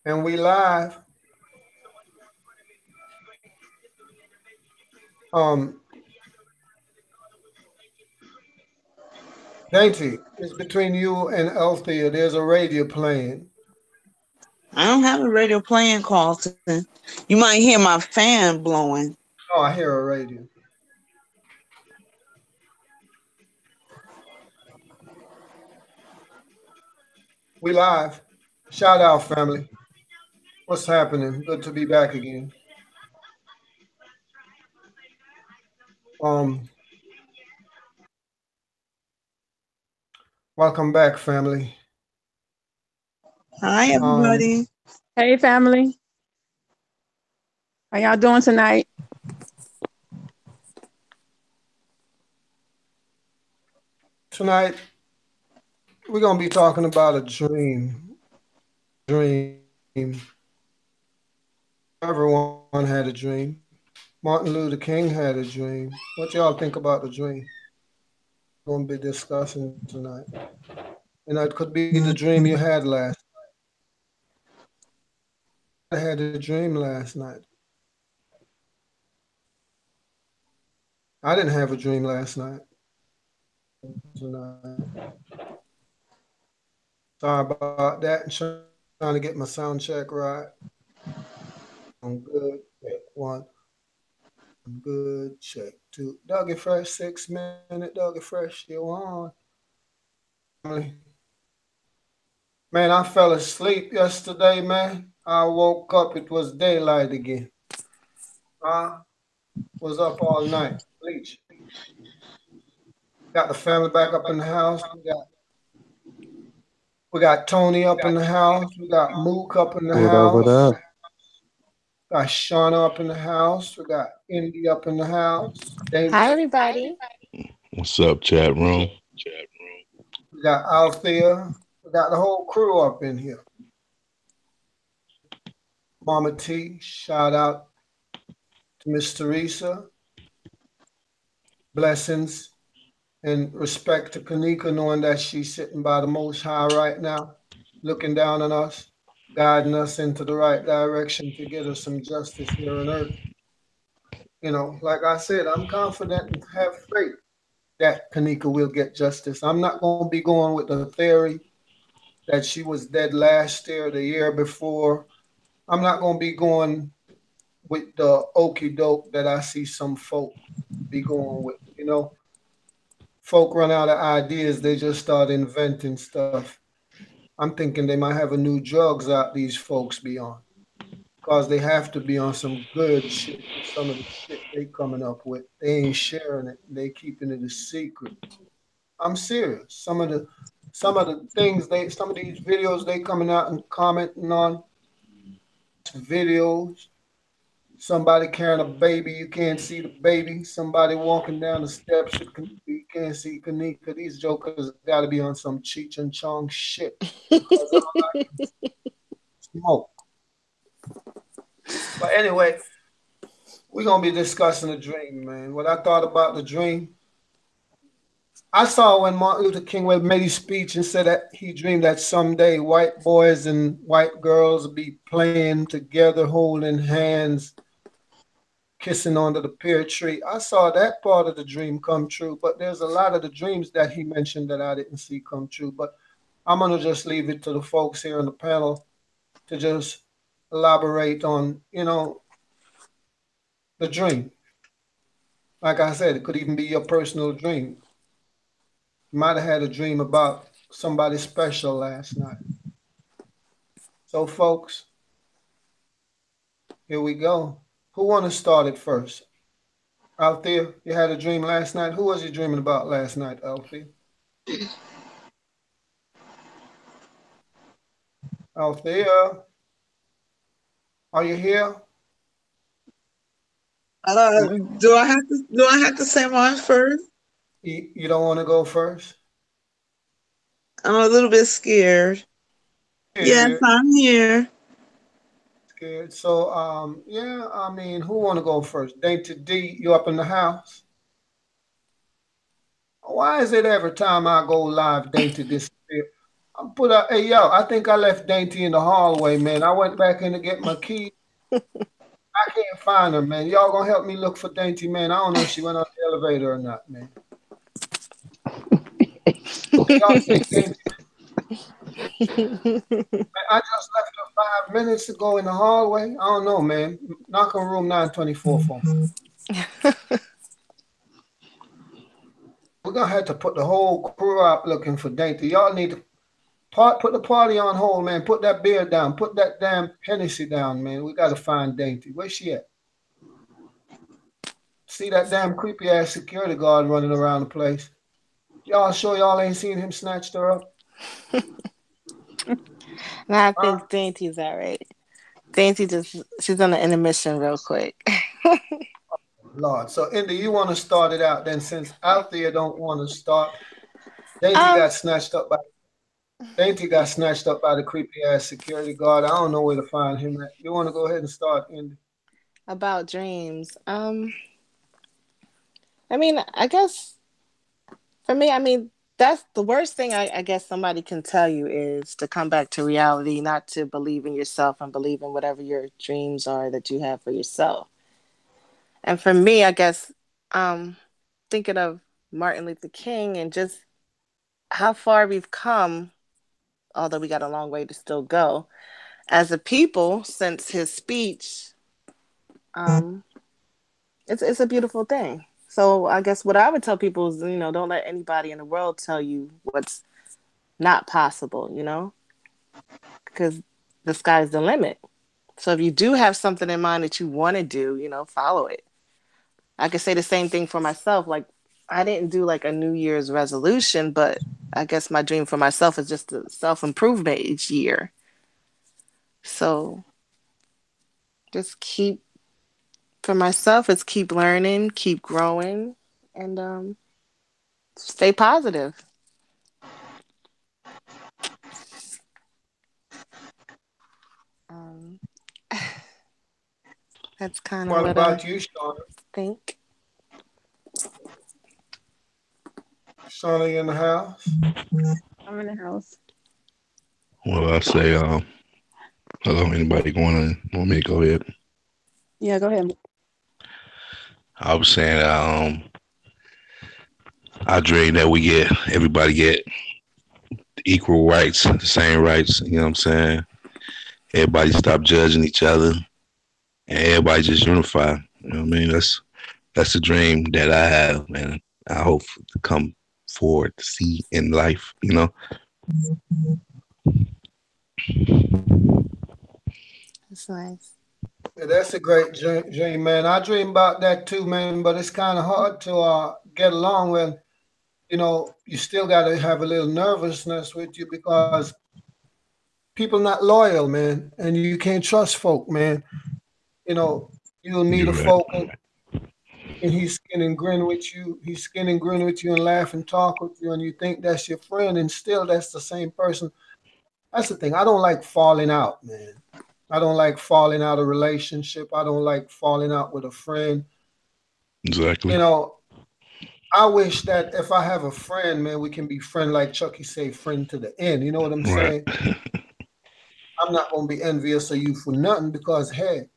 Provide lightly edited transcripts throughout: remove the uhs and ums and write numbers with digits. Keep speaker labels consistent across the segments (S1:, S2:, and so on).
S1: And we live. Um, Dainty, it's between you and Althea. There's a radio playing.
S2: I don't have a radio playing, Carlton. You might hear my fan blowing.
S1: Oh, I hear a radio. We live. Shout out, family. What's happening? Good to be back again. Um, Welcome back, family.
S2: Hi,
S1: Um,
S2: everybody.
S3: Hey, family. How y'all doing tonight?
S1: Tonight we're gonna be talking about a dream. Dream. Everyone had a dream. Martin Luther King had a dream. What y'all think about the dream? We're gonna be discussing tonight. And that could be the dream you had last. I had a dream last night. I didn't have a dream last night. Tonight. Sorry about that. I'm trying to get my sound check right. I'm good. Check one. I'm good. Check two. Dougie Fresh, 6 minute. Dougie Fresh, you on? Family. Man, I fell asleep yesterday, man. I woke up, it was daylight again. I was up all night. Bleach. Got the family back up in the house. We got Tony up in the house. We got Mook up in the
S4: What up? What
S1: house.
S4: up?
S1: Got Shauna up in the house. We got Indy up in the house. Dave.
S5: Hi, everybody.
S6: What's up, chat room?
S1: We got Althea. We got the whole crew up in here. Mama T, shout out to Miss Teresa. Blessings and respect to Kanika, knowing that she's sitting by the Most High right now, looking down on us, guiding us into the right direction to get us some justice here on earth. You know, like I said, I'm confident and have faith that Kanika will get justice. I'm not going to be going with the theory that she was dead last year, the year before. I'm not going to be going with the okey doke that I see some folk be going with. You know, folk run out of ideas, they just start inventing stuff. I'm thinking they might have a new drugs out these folks be on. Cause they have to be on some good shit. Some of the shit they coming up with, they ain't sharing it. They keeping it a secret. I'm serious. Some of the things some of these videos they coming out and commenting on videos. Somebody carrying a baby, you can't see the baby. Somebody walking down the steps, you can't see Kanika. These jokers got to be on some Cheech and Chong shit because all I smoke. But anyway, we're gonna be discussing the dream, man. What I thought about the dream, I saw when Martin Luther King made his speech and said that he dreamed that someday white boys and white girls would be playing together, holding hands, kissing under the pear tree. I saw that part of the dream come true, but there's a lot of the dreams that he mentioned that I didn't see come true. But I'm gonna just leave it to the folks here on the panel to just elaborate on, the dream. Like I said, it could even be your personal dream. You might have had a dream about somebody special last night. So, folks, here we go. Who want to start it first? Althea, you had a dream last night. Who was you dreaming about last night, Althea? Althea, are you here?
S2: Do I have to say mine first?
S1: You don't want to go first?
S2: I'm a little bit scared. Yes,
S1: Scared,
S2: I'm here.
S1: scared. So, yeah, I mean, who want to go first? Dainty D, you up in the house? Why is it every time I go live, Dainty disappear? I put out, hey yo, I think I left Dainty in the hallway, man. I went back in to get my key. I can't find her, man. Y'all gonna help me look for Dainty, man. I don't know if she went on the elevator or not, man. Y'all see Dainty, man. I just left her 5 minutes ago in the hallway. I don't know, man. Knock on room 924 for me. We're gonna have to put the whole crew out looking for Dainty. Y'all need to put the party on hold, man. Put that beer down. Put that damn Hennessy down, man. We gotta find Dainty. Where's she at? See that damn creepy ass security guard running around the place. Y'all sure y'all ain't seen him snatched her up?
S4: Nah, I think Dainty's all right. Dainty she's on the intermission real quick.
S1: Lord. So Indy, you want to start it out then, since Althea don't want to start. Dainty got snatched up by the creepy ass security guard. I don't know where to find him at. You want to go ahead and start, Indy?
S4: About dreams. I mean, I guess for me, I mean, that's the worst thing I guess somebody can tell you is to come back to reality, not to believe in yourself and believe in whatever your dreams are that you have for yourself. And for me, I guess, thinking of Martin Luther King and just how far we've come, although we got a long way to still go, as a people since his speech, it's a beautiful thing. So I guess what I would tell people is, don't let anybody in the world tell you what's not possible, because the sky's the limit. So if you do have something in mind that you want to do, follow it. I could say the same thing for myself. Like, I didn't do like a New Year's resolution, but I guess my dream for myself is just the self-improvement each year. So just for myself, it's keep learning, keep growing, and stay positive. That's kind of
S1: What
S4: what
S1: about
S4: I
S1: you, Shauna?
S4: think.
S1: Shauna, you in the house?
S3: I'm in the house.
S6: Well, I say, hello, anybody want me to go ahead?
S3: Yeah, go ahead.
S6: I was saying, I dream that everybody get equal rights, the same rights, you know what I'm saying? Everybody stop judging each other and everybody just unify. You know what I mean? That's the dream that I have, and I hope to come forward to see in life,
S4: That's nice.
S1: Yeah, that's a great dream, man. I dream about that too, man, but it's kind of hard to get along when, you still got to have a little nervousness with you because people not loyal, man, and you can't trust folk, man. You'll meet
S6: You're
S1: a
S6: right.
S1: folk and he's skin and grin with you. He's skin and grin with you and laugh and talk with you, and you think that's your friend, and still that's the same person. That's the thing. I don't like falling out, man. I don't like falling out of a relationship. I don't like falling out with a friend.
S6: Exactly.
S1: I wish that if I have a friend, man, we can be friend like Chucky say, friend to the end. You know what I'm saying? I'm not gonna be envious of you for nothing because hey,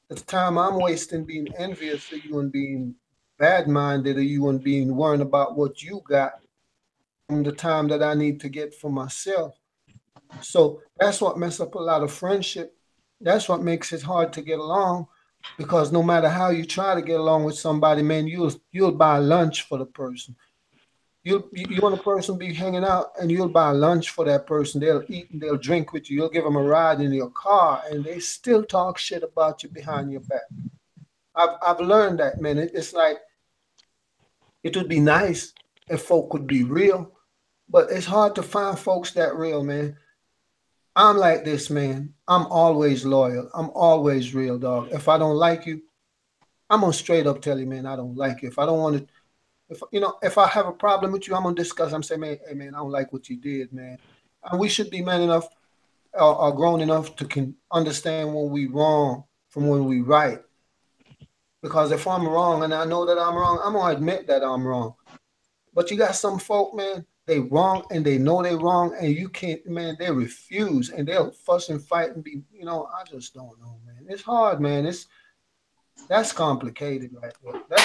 S1: the time I'm wasting being envious of you and being bad-minded of you and being worrying about what you got from the time that I need to get for myself. So that's what messes up a lot of friendship. That's what makes it hard to get along because no matter how you try to get along with somebody, man, you'll buy lunch for the person. You want a person be hanging out and you'll buy lunch for that person. They'll eat and they'll drink with you. You'll give them a ride in your car and they still talk shit about you behind your back. I've learned that, man. It's like it would be nice if folk could be real, but it's hard to find folks that real, man. I'm like this, man. I'm always loyal. I'm always real, dog. If I don't like you, I'm gonna straight up tell you, man, I don't like you. If I don't want to, if I have a problem with you, I'm gonna discuss. I'm saying, man, hey, man, I don't like what you did, man. And we should be man enough or grown enough to can understand when we wrong from when we right. Because if I'm wrong and I know that I'm wrong, I'm gonna admit that I'm wrong. But you got some folk, man, they wrong and they know they wrong, and you can't, man, they refuse and they'll fuss and fight and be, I just don't know, man. It's hard, man. That's complicated right there.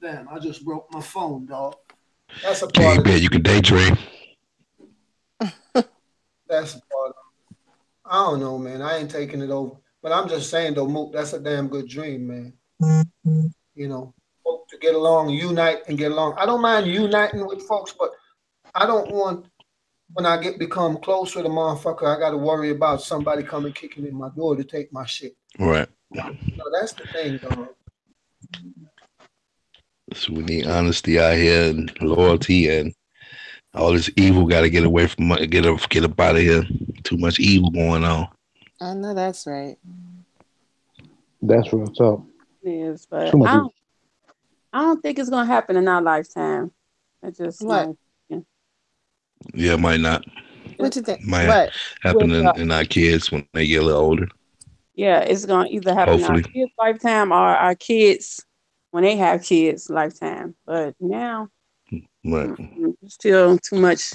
S1: Damn, I just broke my phone, dog. That's a part of it.
S6: You can daydream.
S1: That's a part of it. I don't know, man. I ain't taking it over. But I'm just saying though, Mook, that's a damn good dream, man. Folk to get along, unite and get along. I don't mind uniting with folks, but I don't want when I become close with a motherfucker, I gotta worry about somebody coming kicking in my door to take my shit.
S6: Right.
S1: That's the thing, dog.
S6: So we need honesty out here and loyalty, and all this evil got to get away from, get up out of here. Too much evil going on.
S4: I know that's right.
S5: That's real talk.
S3: It is, but
S5: Too much
S3: I don't think it's gonna happen in our lifetime. I just
S4: What?
S6: Yeah, might not.
S4: What you think?
S6: Might
S4: What?
S6: happen in our kids when they get a little older.
S3: Yeah, it's gonna either happen in our
S6: Hopefully.
S3: kids' lifetime or our kids when they have kids' lifetime. But now,
S6: Right.
S3: still too much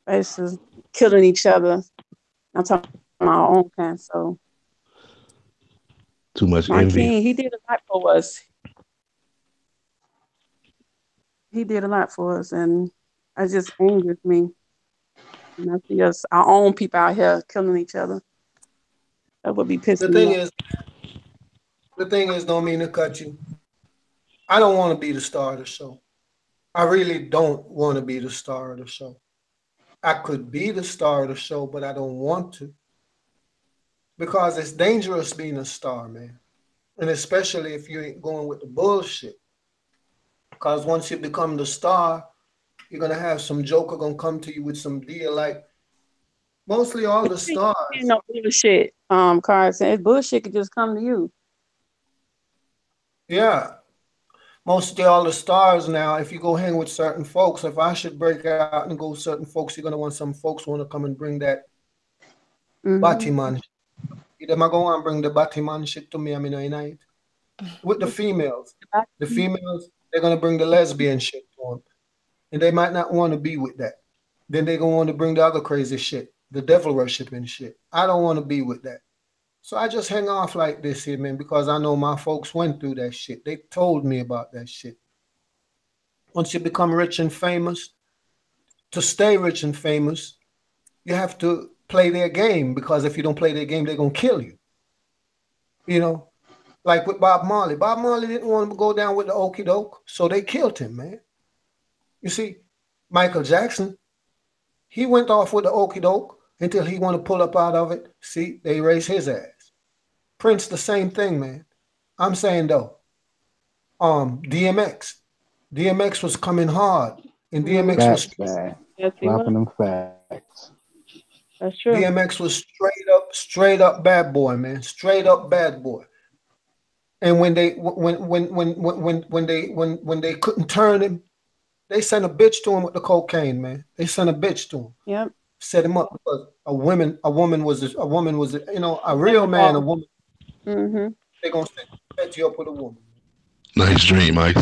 S3: races killing each other. I'm talking about our own kind. So
S6: Too much
S3: my
S6: envy.
S3: king, he did a lot for us. He did a lot for us, and it just angers me. And I see us, our own people out here killing each other. That would be
S1: The
S3: pissing
S1: thing
S3: me off.
S1: is, don't mean to cut you. I don't want to be the star of the show. I really don't want to be the star of the show. I could be the star of the show, but I don't want to. Because it's dangerous being a star, man. And especially if you ain't going with the bullshit. Because once you become the star, you're going to have some joker going to come to you with some deal like mostly all the stars.
S3: Ain't no bullshit, Carson. It's bullshit could just come to you.
S1: Yeah. Mostly all the stars now, if you go hang with certain folks, if I should break out and go with certain folks, you're going to want some folks want to come and bring that Batman. Them are going to bring the Batman shit to me, I mean, night. With the females. The females, they're going to bring the lesbian shit to them. And they might not want to be with that. Then they're going to want to bring the other crazy shit, the devil worshiping shit. I don't want to be with that. So I just hang off like this here, man, because I know my folks went through that shit. They told me about that shit. Once you become rich and famous, to stay rich and famous, you have to play their game, because if you don't play their game, they're going to kill you. Like with Bob Marley. Bob Marley didn't want to go down with the okie doke, so they killed him, man. You see, Michael Jackson, he went off with the okie doke until he want to pull up out of it. See, they erased his ass. Prince, the same thing, man. I'm saying though, DMX was coming hard, and DMX
S5: Facts,
S1: was
S5: man.
S3: Yes, he
S5: Dropping
S3: was.
S5: them facts.
S3: That's true.
S1: DMX was straight up bad boy, man. Straight up bad boy. And when they couldn't turn him, they sent a bitch to him with the cocaine, man. They sent a bitch to him.
S3: Yep.
S1: Set him up because a woman was a real man, a woman.
S3: Mm-hmm.
S1: They're gonna set you up with a woman.
S6: Nice dream, Mike.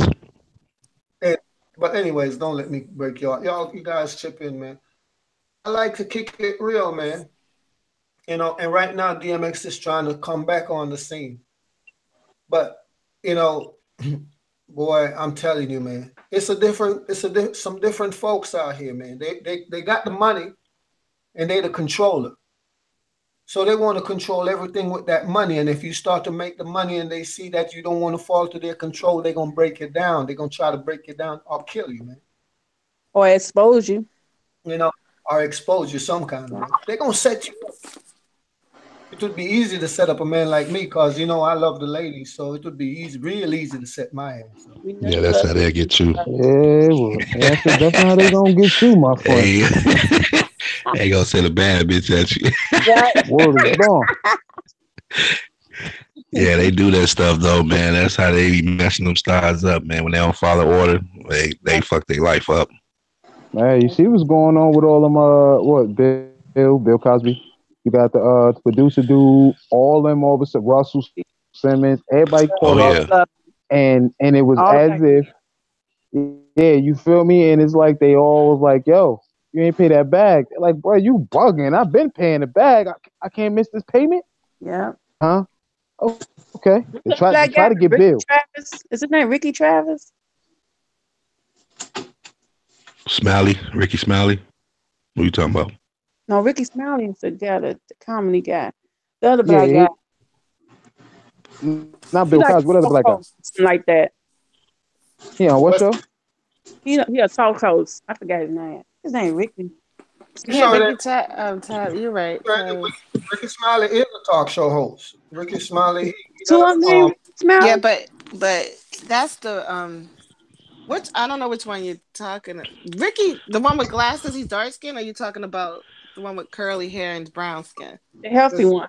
S1: But anyways, don't let me break you guys chip in, man. I like to kick it real, man. And right now DMX is trying to come back on the scene. But boy, I'm telling you, man, some different folks out here, man. They got the money and they the controller. So they want to control everything with that money. And if you start to make the money and they see that you don't want to fall to their control, they're going to break it down. They're going to try to break it down or kill you, man.
S3: Or expose you.
S1: Or expose you some kind of way. They're going to set you up. It would be easy to set up a man like me because, I love the ladies. So it would be real easy to set my ass up.
S6: Yeah, that's how they get you.
S5: Yeah, well, that's how they gonna get you, my friend.
S6: Hey. They gonna send a bad bitch at you.
S5: Word is born.
S6: Yeah, they do that stuff though, man. That's how they be messing them stars up, man. When they don't follow order, they fuck their life up.
S5: Man, you see what's going on with all them Bill Cosby? You got the producer dude, all them over Russell Simmons, everybody caught up.
S6: Yeah.
S5: And it was
S3: All
S5: as
S3: right.
S5: if Yeah, you feel me? And it's like they all was like, "Yo, you ain't pay that bag." They're like, "Bro, you bugging? I've been paying the bag. I can't miss this payment,
S3: Yeah.
S5: huh?" Oh, okay. They
S3: The
S5: try
S3: black guy,
S5: to get
S3: Ricky
S5: Bill.
S3: Travis. Is his name Ricky Travis?
S6: Smiley, Ricky Smiley. What you talking about?
S3: No, Ricky Smiley is the guy, the comedy guy. The other
S5: Yeah,
S3: black guy.
S5: not
S3: He
S5: Bill
S3: like
S5: Cosby. What other
S3: talk
S5: black guy?
S3: host, something like that.
S5: He on what show?
S3: He a talk host. I forgot his name. His name Ricky.
S4: Yeah,
S1: So
S4: Ricky
S1: that
S4: Tab, you're right.
S1: Ricky Smiley is a talk show host. Ricky Smiley, he
S3: Two
S1: does
S3: of them named Ricky Smiley.
S4: Yeah, but that's the which I don't know which one you're talking. Ricky, the one with glasses, he's dark skin. Or are you talking about the one with curly hair and brown skin?
S3: The healthy one.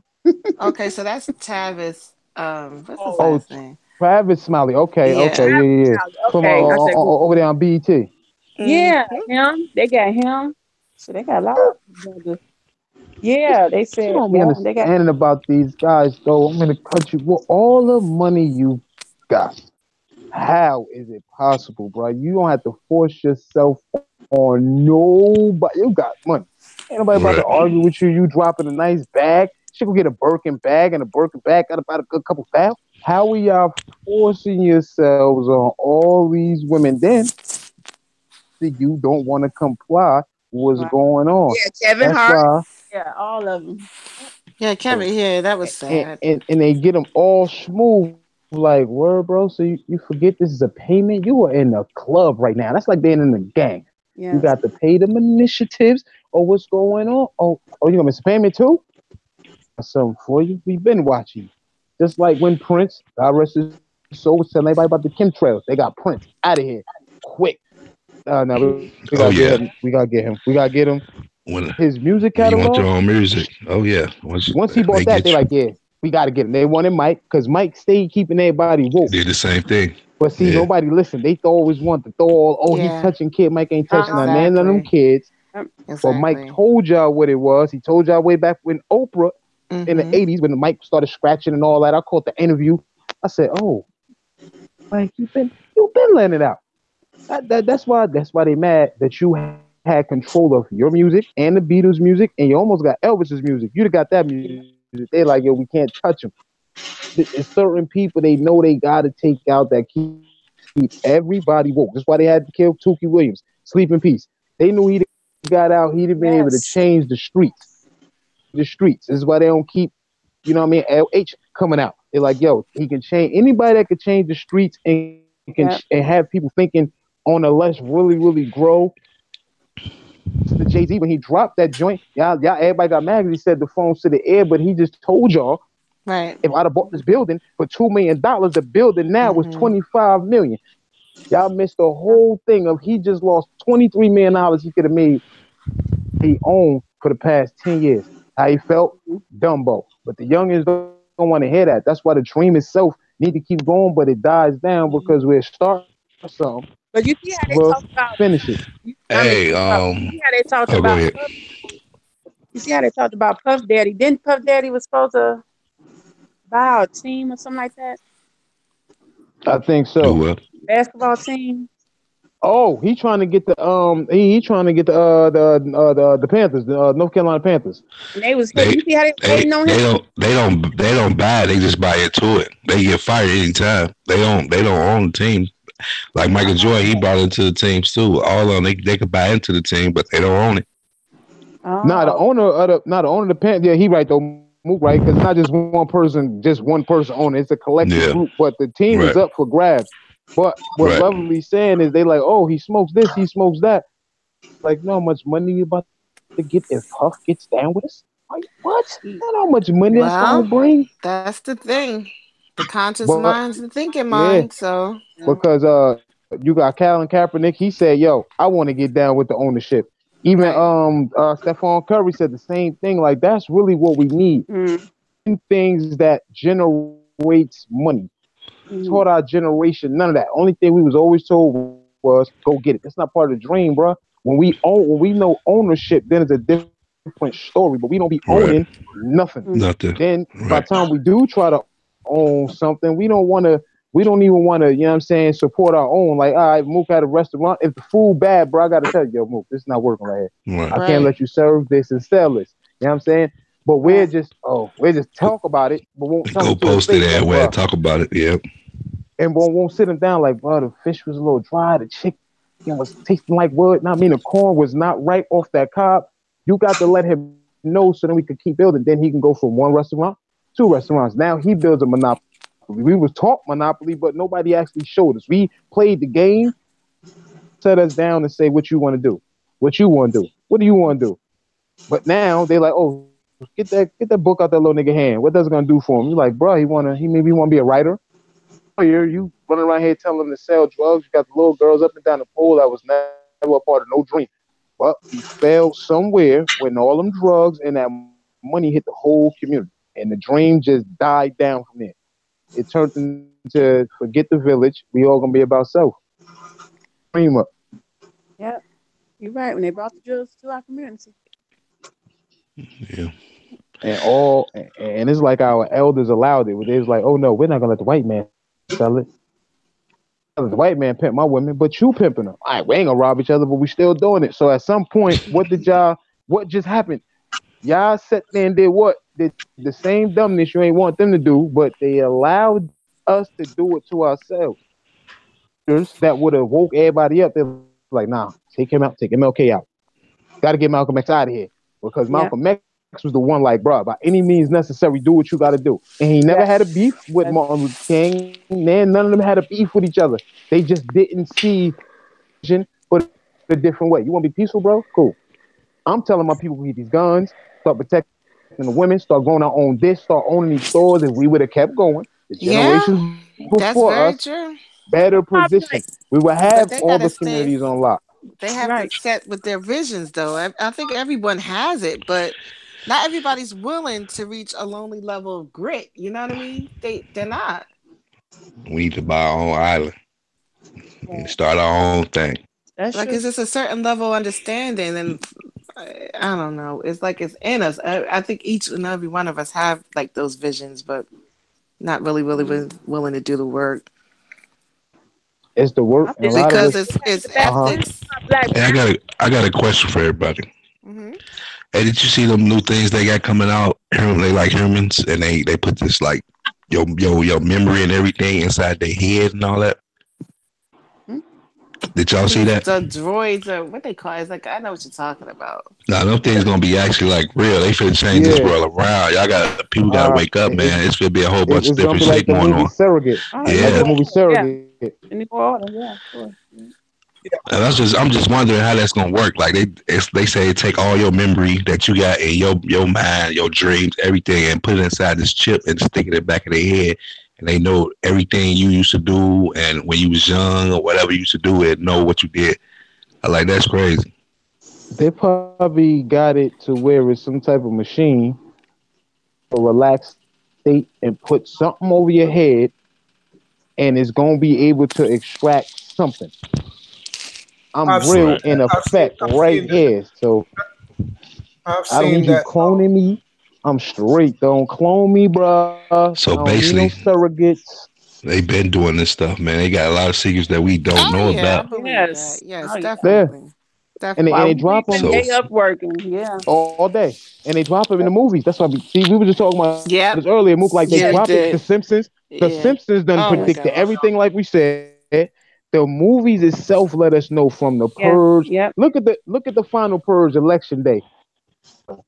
S4: Okay, so that's Tavis. What's his
S5: Oh,
S4: last name?
S5: Travis Smiley. Okay,
S4: Yeah.
S5: okay, yeah. From
S3: Okay, I said
S5: over there on BET.
S3: yeah,
S4: Mhm.
S3: him. They got him. So they got a lot of brothers. Yeah, they
S5: You
S3: said
S5: don't be
S3: they got
S5: understanding about these guys, though. I'm gonna cut you. Well, all the money you got, how is it possible, bro? You don't have to force yourself on nobody. You got money. Ain't nobody about to
S6: Right.
S5: argue with you. You dropping a nice bag. She go get a Birkin bag, and a Birkin bag got about a good couple thousand. How are y'all forcing yourselves on all these women? Then you don't want to comply. What's going on?
S3: Kevin
S5: That's
S3: Hart.
S5: why.
S3: Yeah, all of them.
S4: Yeah, Kevin. Yeah, that was sad.
S5: And they get them all smooth, like, word, bro. So you forget this is a payment. You are in a club right now. That's like being in a gang.
S3: Yeah.
S5: You got to pay them initiatives. Or what's going on? Oh, you gonna miss a payment too? Got something for you. We've been watching. Just like when Prince, God rest his soul, was telling everybody about the chemtrails. They got Prince out of here quick. No, we
S6: Oh
S5: gotta get
S6: yeah.
S5: him. We gotta get him. We gotta get him.
S6: When
S5: His music
S6: you want your
S5: catalog.
S6: own music. Oh yeah.
S5: Once he bought that, they like, yeah, we got to get him. They wanted Mike because Mike stayed keeping everybody woke.
S6: did the same thing.
S5: But see, nobody listened. They always want to throw all, he's touching kid. Mike ain't touching none of them kids.
S4: Exactly.
S5: But Mike told y'all what it was. He told y'all way back when Oprah in the 80s, when Mike started scratching and all that. I caught the interview. I said, oh, Mike, you've been letting it out. That's why they mad that you had control of your music and the Beatles music, and you almost got Elvis's music. You'd have got that music. They like, yo, we can't touch them. There's certain people they know they got to take out that keep everybody woke. That's why they had to kill Tookie Williams. Sleep in peace. They knew he got out. He'd have been able to change the streets. This is why they don't keep, you know what I mean, LH coming out. They're like, yo, he can change anybody that could change the streets and and have people thinking on a less really grow. The Jay-Z, when he dropped that joint, y'all everybody got mad because he said the phone's to the air, but he just told y'all,
S4: right,
S5: if I'd have bought this building for $2 million, the building now was $25 million. Y'all missed the whole thing of he just lost $23 million he could have made he owned for the past 10 years. How he felt? Dumbo. But the youngins don't want to hear that. That's why the dream itself need to keep going, but it dies down because we're starting something.
S3: But you see how they talk about
S5: finish it.
S6: Hey,
S3: you see how they talked about. You see how they talked about Puff Daddy? Didn't Puff Daddy was supposed to buy a team or something like that?
S5: I think so.
S6: Do what?
S3: Basketball team.
S5: Oh, he trying to get the he trying to get the Panthers, the North Carolina Panthers.
S3: And you see how they hating on him?
S6: They don't buy it. They just buy into it. They get fired anytime. They don't own the team. Like Michael Jordan, he brought into the teams too. All of them, they could buy into the team, but they don't own it.
S3: Oh.
S5: Nah, the owner of the Panthers. Yeah, he right though. Move right, because it's not just one person owning it. It's a collective group, but the team is up for grabs. But what Lovely saying is they like, oh, he smokes this, he smokes that. Like, know how much money you about to get if Puff gets down with us? Like, what? Not how much money that's gonna bring.
S4: That's the thing. The conscious mind's the thinking mind. So
S5: because you got Colin Kaepernick, he said, yo, I want to get down with the ownership. Even Stephon Curry said the same thing. Like, that's really what we need. Things that generates money. Taught our generation none of that. Only thing we was always told was go get it. That's not part of the dream, bro. When we know ownership, then it's a different story. But we don't be owning nothing. Then by the time we do try to own something, we don't want to We don't even want to, you know what I'm saying, support our own. Like, all right, Mook at a restaurant. If the food bad, bro, I got to tell you, yo, Mook, this is not working right here.
S6: Right.
S5: I can't
S4: Right.
S5: let you serve this and sell this. You know what I'm saying? But we're just talk about it, but won't tell
S6: Go
S5: them to his
S6: post it
S5: face, like,
S6: everywhere.
S5: bro.
S6: Talk about it. Yeah.
S5: And won't sit him down like, bro, the fish was a little dry, the chicken was tasting like wood. I mean, the corn was not right off that cob. You got to let him know so then we can keep building. Then he can go from one restaurant, 2 restaurants. Now he builds a monopoly. We was taught monopoly, but nobody actually showed us. We played the game, set us down and say what you want to do. What you want to do. What do you want to do? But now they like, oh, get that book out that little nigga hand. What that's gonna do for him? You like, bro, he maybe want to be a writer. Here you running around here telling them to sell drugs. You got the little girls up and down the pole that was never a part of no dream. But he failed somewhere when all them drugs and that money hit the whole community, and the dream just died down from there. It turned into forget the village. We all gonna be about self. Dream up.
S3: Yep. You're right. When they brought the drugs to our community.
S6: Yeah.
S5: And it's like our elders allowed it. They was like, oh no, we're not gonna let the white man sell it. The white man pimp my women, but you pimping them. All right, we ain't gonna rob each other, but we still doing it. So at some point, what just happened? Y'all sat there and did what? Did the same dumbness you ain't want them to do, but they allowed us to do it to ourselves. That would have woke everybody up. They're like, nah, take him out, take MLK out. Gotta get Malcolm X out of here. Because Malcolm X was the one like, bro, by any means necessary, do what you gotta do. And he never had a beef with Martin Luther King. Man, none of them had a beef with each other. They just didn't see vision, but a different way. You wanna be peaceful, bro? Cool. I'm telling my people to get these guns, start protecting the women, start going out on this, start owning these stores. If we would have kept going, the generations
S4: That's
S5: before
S4: very
S5: us,
S4: true.
S5: better position. We would
S4: But
S5: have
S4: they
S5: all
S4: gotta
S5: the communities on lock.
S4: They have to set with their visions, though. I think everyone has it, but not everybody's willing to reach a lonely level of grit. You know what I mean? They're not.
S6: We need to buy our own island and start our own thing.
S3: That's
S4: Like,
S3: true.
S4: it's just a certain level of understanding, and I don't know. It's like it's in us. I think each and every one of us have like those visions, but not really willing to do the work.
S5: It's the work, and a lot of
S4: Because
S5: us.
S4: it's ethics.
S6: Hey, I got a question for everybody.
S4: hmm
S6: Hey, did you see them new things they got coming out? They like humans, and they put this like your memory and everything inside their head and all that. Did y'all see that?
S4: The droids are what they call it. It's like, I know what you're talking about.
S6: No, them things gonna be actually like real. They finna change this world around. People gotta wake up, man. It's gonna be a whole bunch of different shit going on.
S5: Surrogate.
S6: Yeah.
S5: Like the movie Surrogate.
S3: In New Orleans, yeah, sure.
S6: And I'm just wondering how that's gonna work. Like they say take all your memory that you got in your mind, your dreams, everything, and put it inside this chip and stick it in the back of their head. And they know everything you used to do and when you was young or whatever you used to do and know what you did. I like that's crazy.
S5: They probably got it to where it's some type of machine, a relaxed state, and put something over your head, and it's gonna be able to extract something. I'm real in effect right here. So
S1: I've
S5: I don't
S1: seen
S5: need you
S1: that.
S5: cloning me. I'm straight. Don't clone me, bro.
S6: So
S5: I don't
S6: basically,
S5: need no surrogates.
S6: They've been doing this stuff, man. They got a lot of secrets that we don't know
S4: I
S6: about.
S4: believe
S3: Yes.
S4: that. Yes,
S3: Oh, yeah.
S4: definitely.
S5: And they drop them
S6: So-
S3: Day up working, yeah.
S5: all day, and they drop them in the movies. That's why we were just talking about this earlier. Mook, like they
S4: Yeah, we
S5: dropped it.
S4: did.
S5: The Simpsons. The
S4: Yeah.
S5: Simpsons done
S4: Oh my
S5: predicted
S4: gosh.
S5: everything, like we said. The movies itself let us know from the
S3: Yeah,
S5: Purge.
S3: yep.
S5: Look at the final Purge election day.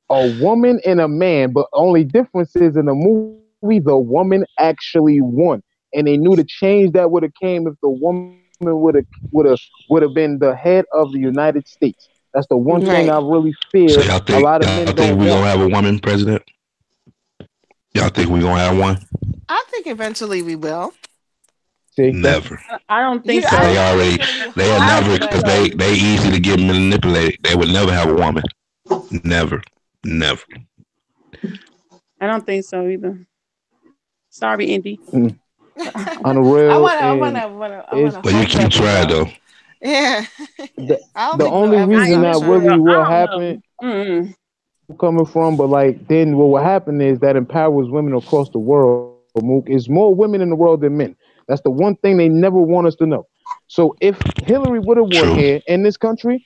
S5: A woman and a man, but only difference is in the movie the woman actually won, and they knew the change that would have came if the woman would have been the head of the United States. That's the one thing I really fear.
S6: So y'all think,
S5: a lot of men
S6: think
S5: don't
S6: we're
S5: want.
S6: gonna have a woman president? Y'all think we're gonna have one?
S4: I think eventually we will.
S5: See,
S6: Never.
S3: I don't think so.
S6: They already they are never because they easy to get manipulated. They would never have a woman. Never.
S3: I don't think so either. Sorry, Indy.
S5: On the real,
S4: I wanna.
S6: But you keep trying though.
S4: Yeah.
S5: The only reason that really will happen coming from, but like then what will happen is that empowers women across the world. Mook, is more women in the world than men. That's the one thing they never want us to know. So if Hillary would have won
S6: True.
S5: here in this country,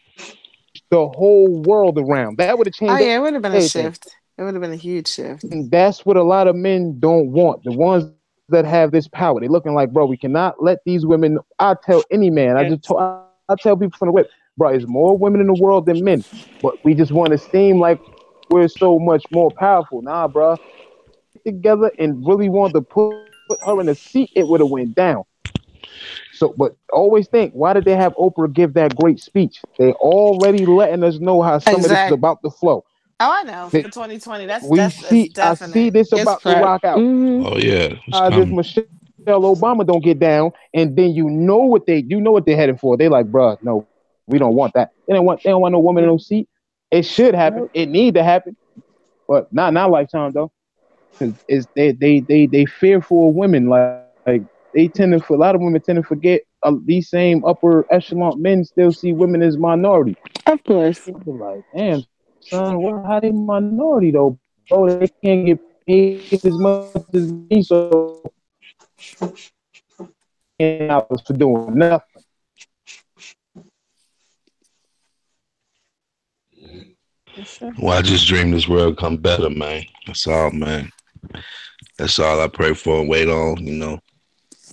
S5: the whole world around, that would have
S4: Oh
S5: changed
S4: yeah, it would have been a
S5: everything.
S4: shift. It would have been a huge shift.
S5: And that's what a lot of men don't want. The ones that have this power, they looking like, bro, we cannot let these women. I tell any man, I tell people from the whip, bro, there's more women in the world than men, but we just want to seem like we're so much more powerful. Nah, bro, together and really want to put her in a seat, it would have went down. So, but always think, why did they have Oprah give that great speech? They already letting us know how some of this is
S4: Exactly.
S5: about to flow.
S4: Oh, I know. For
S5: They-
S4: 2020, that's
S5: I see
S4: definite.
S5: this
S3: It's
S5: about to
S3: prep.
S5: rock out.
S3: Mhm.
S6: Oh yeah, it's
S5: This
S6: coming.
S5: Michelle Obama don't get down, and then you know what they're heading for. They like, bruh, no, we don't want that. They don't want no woman in no seat. It should happen.
S3: Nope.
S5: It need to happen, but not in our lifetime though. Because it's they fearful of women. Like they tend to, a lot of women tend to forget these same upper echelon men still see women as minority.
S3: Of course.
S5: They're like, damn, son, how they minority though, bro? They can't get paid as much as me, so $10 for doing nothing.
S6: Well, I just dream this world come better, man. That's all, man. That's all I pray for and wait on, you know.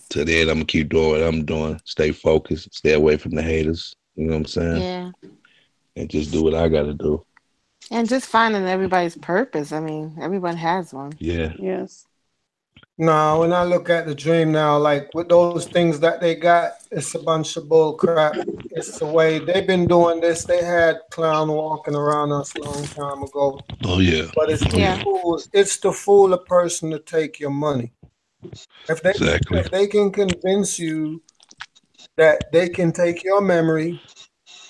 S6: Till the end, I'm gonna keep doing what I'm doing. Stay focused, stay away from the haters. You know what I'm saying?
S4: Yeah.
S6: And just do what I gotta do.
S4: And just finding everybody's purpose. I mean, everyone has one.
S6: Yeah.
S3: Yes.
S1: No, when I look at the dream now, like with those things that they got, it's a bunch of bull crap. It's the way they've been doing this. They had clown walking around us a long time ago.
S6: Oh yeah.
S1: But
S4: Yeah.
S1: it's to fool a person to take your money.
S6: Exactly.
S1: If they can convince you that they can take your memory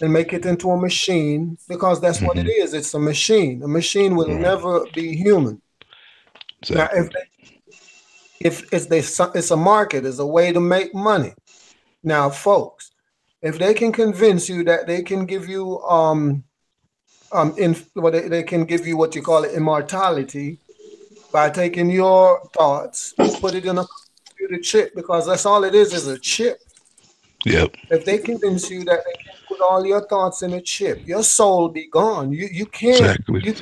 S1: and make it into a machine, because that's what it is. It's a machine. A machine will
S6: Right.
S1: never be human. Now,
S6: Exactly.
S1: if it's a market, it's a way to make money. Now, folks, if they can convince you that they can give you they can give you what you call it immortality by taking your thoughts and put it in a computer chip, because that's all it is a chip.
S6: Yep.
S1: If they convince you that they can put all your thoughts in a chip, your soul be gone. You can't
S6: Exactly.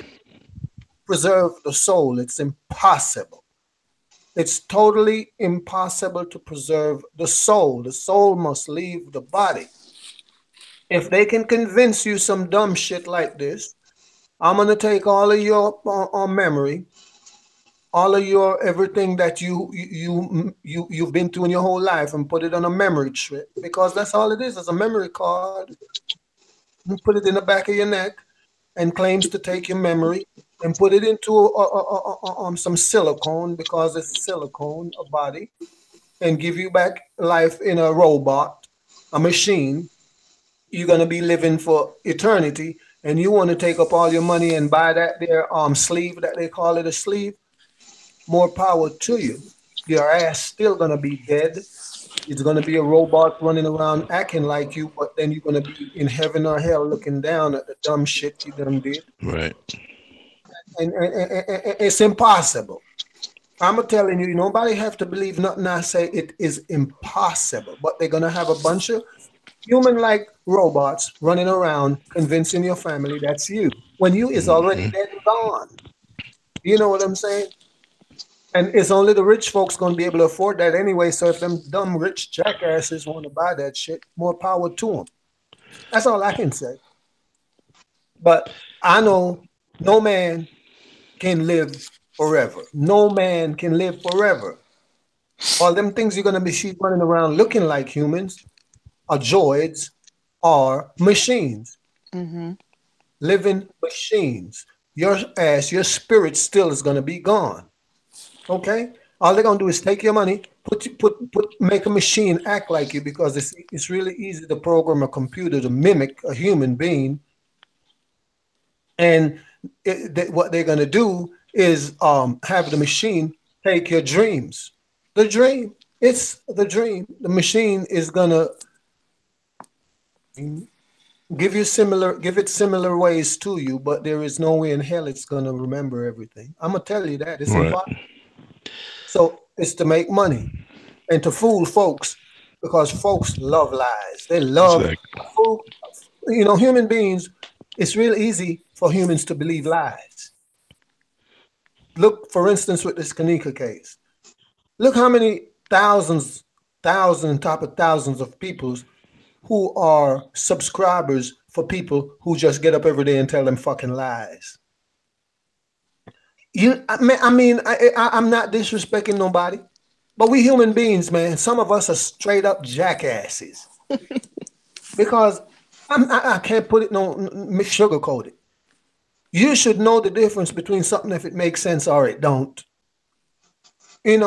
S1: preserve the soul. It's impossible. It's totally impossible to preserve the soul. The soul must leave the body. If they can convince you some dumb shit like this, I'm gonna take all of your memory, all of your everything that you've been through in your whole life, and put it on a memory chip, because that's all it is. It's a memory card. You put it in the back of your neck, and claims to take your memory and put it into some silicone, because it's silicone, a body, and give you back life in a robot, a machine. You're gonna be living for eternity, and you want to take up all your money and buy that there sleeve that they call it a sleeve. More power to you. Your ass still gonna be dead. It's gonna be a robot running around acting like you, but then you're gonna be in heaven or hell looking down at the dumb shit you done did.
S6: Right.
S1: And it's impossible. I'm telling you, nobody have to believe nothing I say. It is impossible. But they're gonna have a bunch of human-like robots running around convincing your family that's you, when you is already dead and gone. You know what I'm saying? And it's only the rich folks going to be able to afford that anyway. So if them dumb rich jackasses want to buy that shit, more power to them. That's all I can say. But I know no man can live forever. No man can live forever. All them things you're going to be running around looking like humans are droids, are machines.
S4: Mm-hmm.
S1: Living machines. Your ass, your spirit still is going to be gone. Okay, all they're gonna do is take your money, make a machine act like you, because it's really easy to program a computer to mimic a human being. And what they're gonna do is have the machine take your dreams. The dream, it's the dream. The machine is gonna give it similar ways to you, but there is no way in hell it's gonna remember everything. I'm gonna tell you that it's
S6: Right.
S1: impossible. So it's to make money. and to fool folks because folks love lies. They love
S6: Exactly.
S1: fool. Human beings. It's real easy for humans to believe lies. Look, for instance, with this Kanika case. Look how many thousands, top of thousands of people who are subscribers for people who just get up every day and tell them fucking lies. I'm not disrespecting nobody, but we human beings, man. Some of us are straight up jackasses because I can't put it no sugarcoat it. You should know the difference between something if it makes sense or it don't. If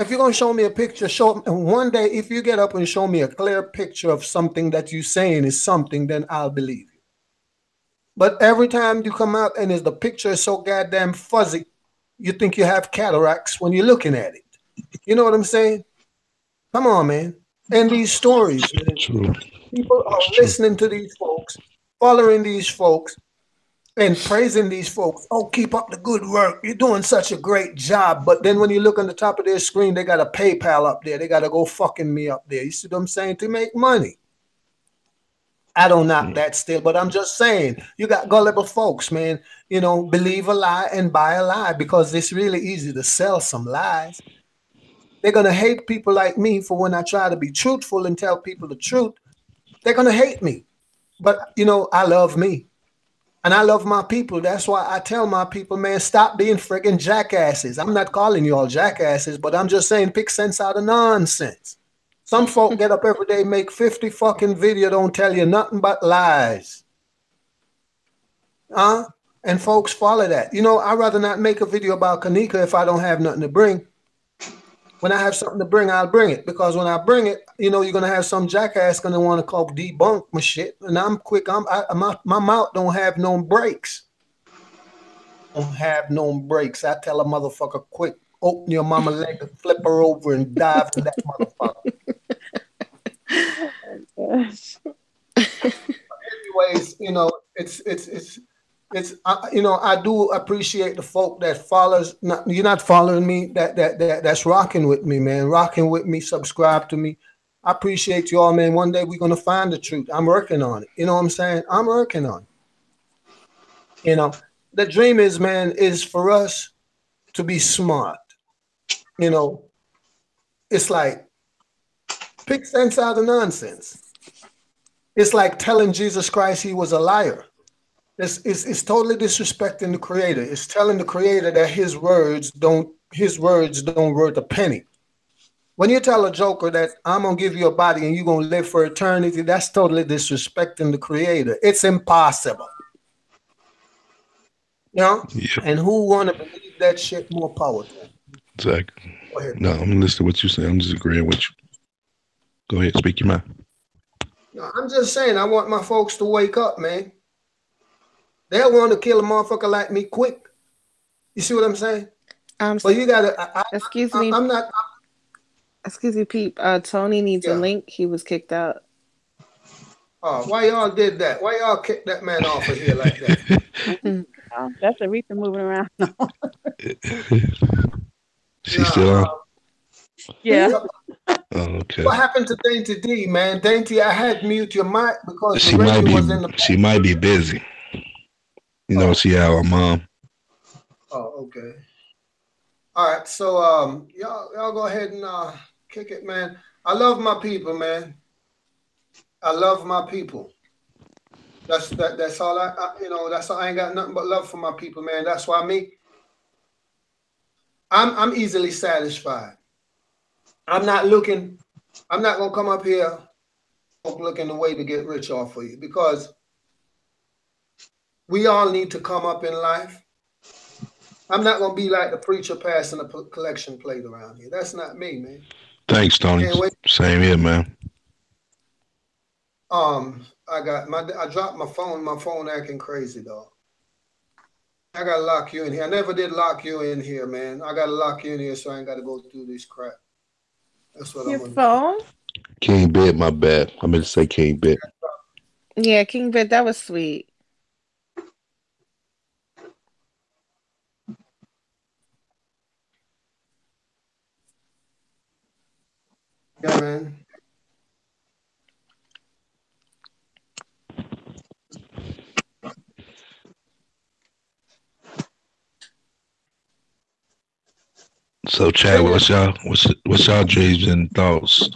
S1: you're gonna show me a picture, one day if you get up and show me a clear picture of something that you're saying is something, then I'll believe you. But every time you come out and the picture is so goddamn fuzzy, you think you have cataracts when you're looking at it. You know what I'm saying? Come on, man. And these stories, man.
S6: True.
S1: People are listening to these folks, following these folks, and praising these folks. Oh, keep up the good work. You're doing such a great job. But then when you look on the top of their screen, they got a PayPal up there. They got to go fucking me up there. You see what I'm saying? To make money. I don't knock that still, but I'm just saying, you got gullible folks, man. Believe a lie and buy a lie because it's really easy to sell some lies. They're going to hate people like me for when I try to be truthful and tell people the truth. They're going to hate me. But, I love me. And I love my people. That's why I tell my people, man, stop being friggin' jackasses. I'm not calling you all jackasses, but I'm just saying pick sense out of nonsense. Some folk get up every day, make 50 fucking video, don't tell you nothing but lies. And folks follow that. I'd rather not make a video about Kanika if I don't have nothing to bring. When I have something to bring, I'll bring it. Because when I bring it, you're going to have some jackass going to want to call debunk my shit. And I'm quick. My mouth don't have no brakes. Don't have no brakes. I tell a motherfucker, quick, open your mama leg and flip her over and dive in that motherfucker. Anyways, I do appreciate the folk that follows. You're not following me. That's rocking with me, man. Rocking with me. Subscribe to me. I appreciate you all, man. One day we're gonna find the truth. I'm working on it. You know what I'm saying? I'm working on it. The dream is, man, is for us to be smart. It's like pick sense out of nonsense. It's like telling Jesus Christ he was a liar. It's totally disrespecting the Creator. It's telling the Creator that his words don't worth a penny. When you tell a joker that I'm gonna give you a body and you're gonna live for eternity, that's totally disrespecting the Creator. It's impossible.
S6: Yeah.
S1: And who wanna believe that shit? More power to them.
S6: Exactly. No, I'm listening to what you're saying. I'm just agreeing with you. Go ahead, speak your mind.
S1: No, I'm just saying I want my folks to wake up, man. They'll want to kill a motherfucker like me quick. You see what I'm saying? But you gotta.
S4: Excuse me.
S1: I'm not.
S4: Excuse me, Pete. Tony needs a link. He was kicked out.
S1: Oh, why y'all did that? Why y'all kicked that man off of here like that?
S3: That's the reason moving around.
S6: She's still on?
S3: Yeah.
S6: Oh, okay.
S1: What happened to Dainty D, man? Dainty, I had mute your mic because
S6: she might be busy. She our mom.
S1: Oh, okay. All right, so y'all go ahead and kick it, man. I love my people, man. I love my people. That's all that's all. I ain't got nothing but love for my people, man. That's why I'm easily satisfied. I'm not gonna come up here looking the way to get rich off of you, because we all need to come up in life. I'm not gonna be like the preacher passing a collection plate around here. That's not me, man.
S6: Thanks, Tony. Same here, man.
S1: I dropped my phone. My phone acting crazy, dog. I gotta lock you in here. I never did lock you in here, man. I gotta lock you in here so I ain't gotta go through this crap. That's what
S4: I'm gonna phone?
S6: King Bit, my bad. I meant to say King Bit.
S4: Yeah, King Bit, that was sweet.
S1: Yeah, man.
S6: So, Chad,
S1: Thing is,
S6: what's y'all dreams and thoughts?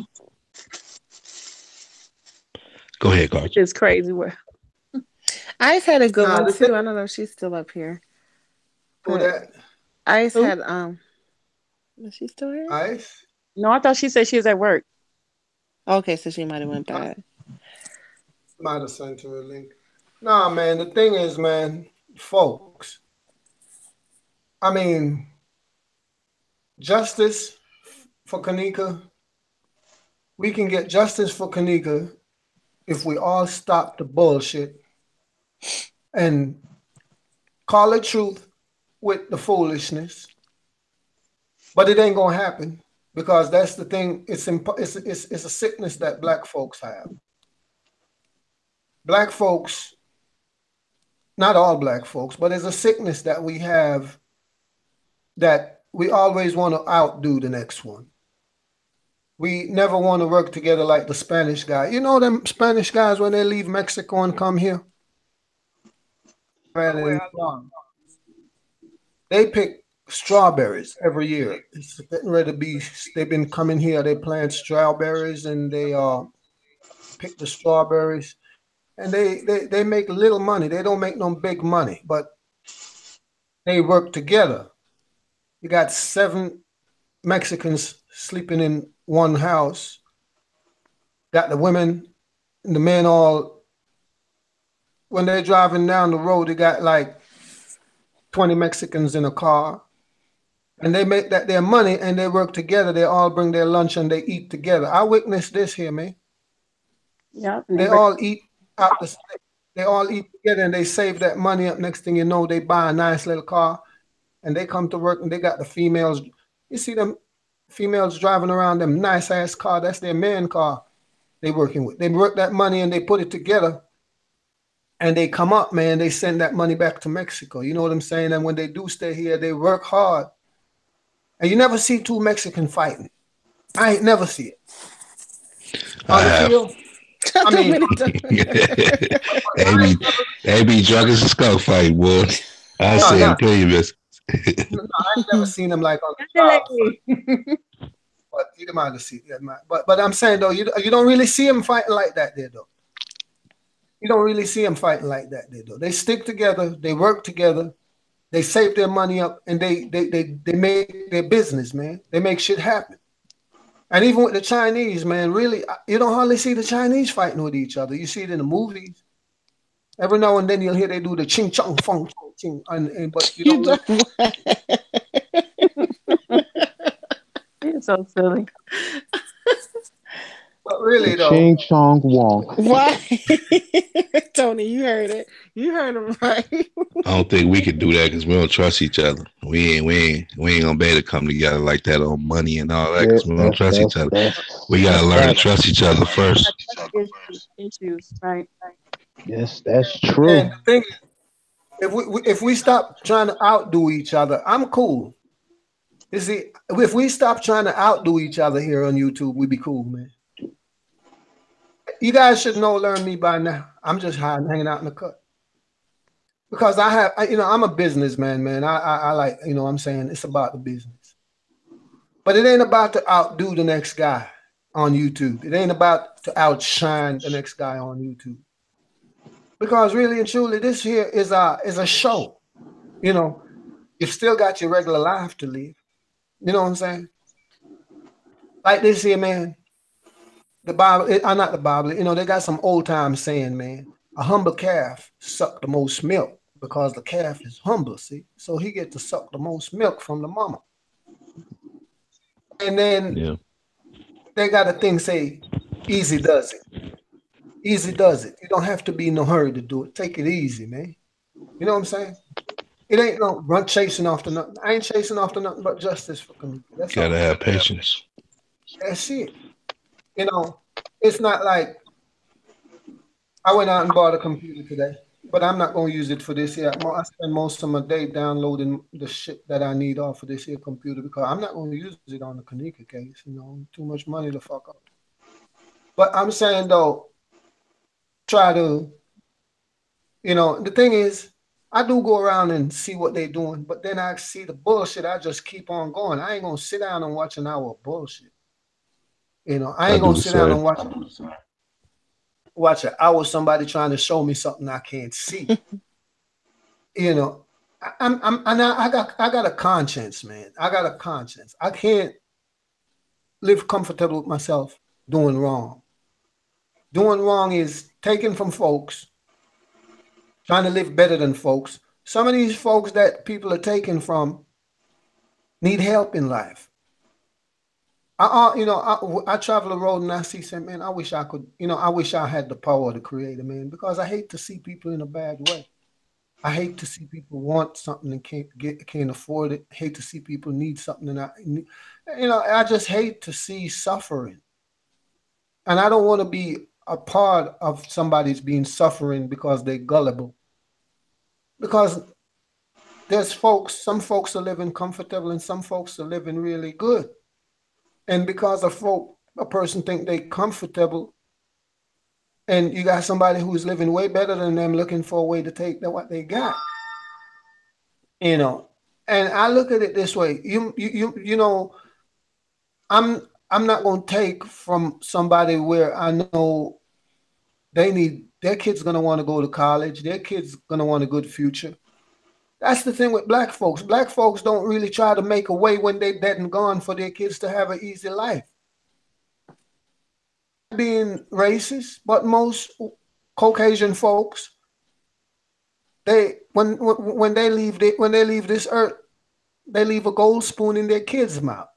S6: Go ahead, Carter.
S3: It's crazy. Where
S4: Ice had a good
S1: nah,
S4: one
S1: the thing
S4: too. I don't know if she's still up here,
S1: for
S4: but
S1: that
S4: Ice
S3: who?
S4: had is she still here?
S1: ice
S3: No, I thought she said she was at work.
S4: Okay, so she might have went back.
S1: might have sent her a link. Nah, man. The thing is, man, folks. I mean, justice for Kanika. We can get justice for Kanika if we all stop the bullshit and call the truth with the foolishness. But it ain't gonna happen because that's the thing. It's a sickness that black folks have. Black folks, not all black folks, but it's a sickness that we have that we always want to outdo the next one. We never want to work together like the Spanish guy. You know them Spanish guys when they leave Mexico and come here? They pick strawberries every year. It's getting ready to be. They've been coming here. They plant strawberries and they pick the strawberries and they make little money. They don't make no big money, but they work together. You got 7 Mexicans sleeping in one house. Got the women and the men all. When they're driving down the road, they got like 20 Mexicans in a car. And they make that their money and they work together. They all bring their lunch and they eat together. I witnessed this here, man.
S3: Yeah,
S1: They all eat out the they all eat together and they save that money up. Next thing you know, they buy a nice little car and they come to work and they got the females. You see them females driving around them nice ass car. That's their man car they working with. They work that money and they put it together and they come up, man. They send that money back to Mexico. You know what I'm saying? And when they do stay here, they work hard. And you never see 2 Mexicans fighting. I ain't never see it.
S6: I
S1: On the
S6: have.
S1: field, I mean,
S6: they be drunk as a skunk fight, boy. I
S1: no,
S6: say
S1: no,
S6: it to you, miss.
S1: no, I ain't never seen them like on the job. But you might have seen it. But I'm saying though, you don't really see them fighting like that there though. You don't really see them fighting like that there though. They stick together, they work together, they save their money up, and they make their business, man. They make shit happen. And even with the Chinese, man, really, you don't hardly see the Chinese fighting with each other. You see it in the movies. Every now and then you'll hear they do the ching chong fong ching, but you
S4: You
S1: don't.
S4: don't.
S3: it's so silly.
S1: But really though,
S5: Ching Chong Wong.
S4: Why? Tony, you heard it. You heard him right.
S6: I don't think we could do that because we don't trust each other. We ain't gonna be able to come together like that on money and all that because we don't trust each other. We gotta learn to trust each other first.
S3: Issues, right?
S5: Yes, that's true.
S1: and the thing is, if we stop trying to outdo each other, I'm cool. You see, if we stop trying to outdo each other here on YouTube, we'd be cool, man. You guys should learn me by now. I'm just hanging out in the cut because I'm a businessman, man. I like, I'm saying it's about the business, but it ain't about to outdo the next guy on YouTube. It ain't about to outshine the next guy on YouTube, because really and truly, this here is a show. You've still got your regular life to live. You know what I'm saying? Like this here, man. The Bible, not the Bible, they got some old time saying, man, a humble calf suck the most milk because the calf is humble, see? So he get to suck the most milk from the mama. And then they got a thing say, easy does it. Easy does it. You don't have to be in no hurry to do it. Take it easy, man. You know what I'm saying? It ain't no run chasing after nothing. I ain't chasing after nothing but justice for community. That's
S6: Gotta have patience.
S1: That's it. It's not like I went out and bought a computer today. but I'm not gonna use it for this here. I spend most of my day downloading the shit that I need off of this here computer because I'm not gonna use it on the Kanika case. You know, too much money to fuck up. But I'm saying though, try to, you know, the thing is, I do go around and see what they're doing, but then I see the bullshit. I just keep on going. I ain't gonna sit down and watch an hour of bullshit. You know, I ain't gonna sit down and watch an hour of somebody trying to show me something I can't see. You know, I got a conscience, man. I got a conscience. I can't live comfortable with myself doing wrong. Doing wrong is taking from folks, trying to live better than folks. Some of these folks that people are taking from need help in life. I travel the road and I see some, man, I wish I could, you know, I wish I had the power to create a man, because I hate to see people in a bad way. I hate to see people want something and can't afford it. I hate to see people need something and I just hate to see suffering. And I don't want to be a part of somebody's being suffering because they're gullible. Because there's some folks are living comfortable and some folks are living really good. And because a person think they comfortable, and you got somebody who's living way better than them looking for a way to take what they got. You know, and I look at it this way. You know, I'm not gonna take from somebody where I know their kid's gonna want to go to college, their kid's gonna want a good future. That's the thing with black folks. Black folks don't really try to make a way when they're dead and gone for their kids to have an easy life. Being racist, but most Caucasian folks, when they leave this earth, they leave a gold spoon in their kids' mouth.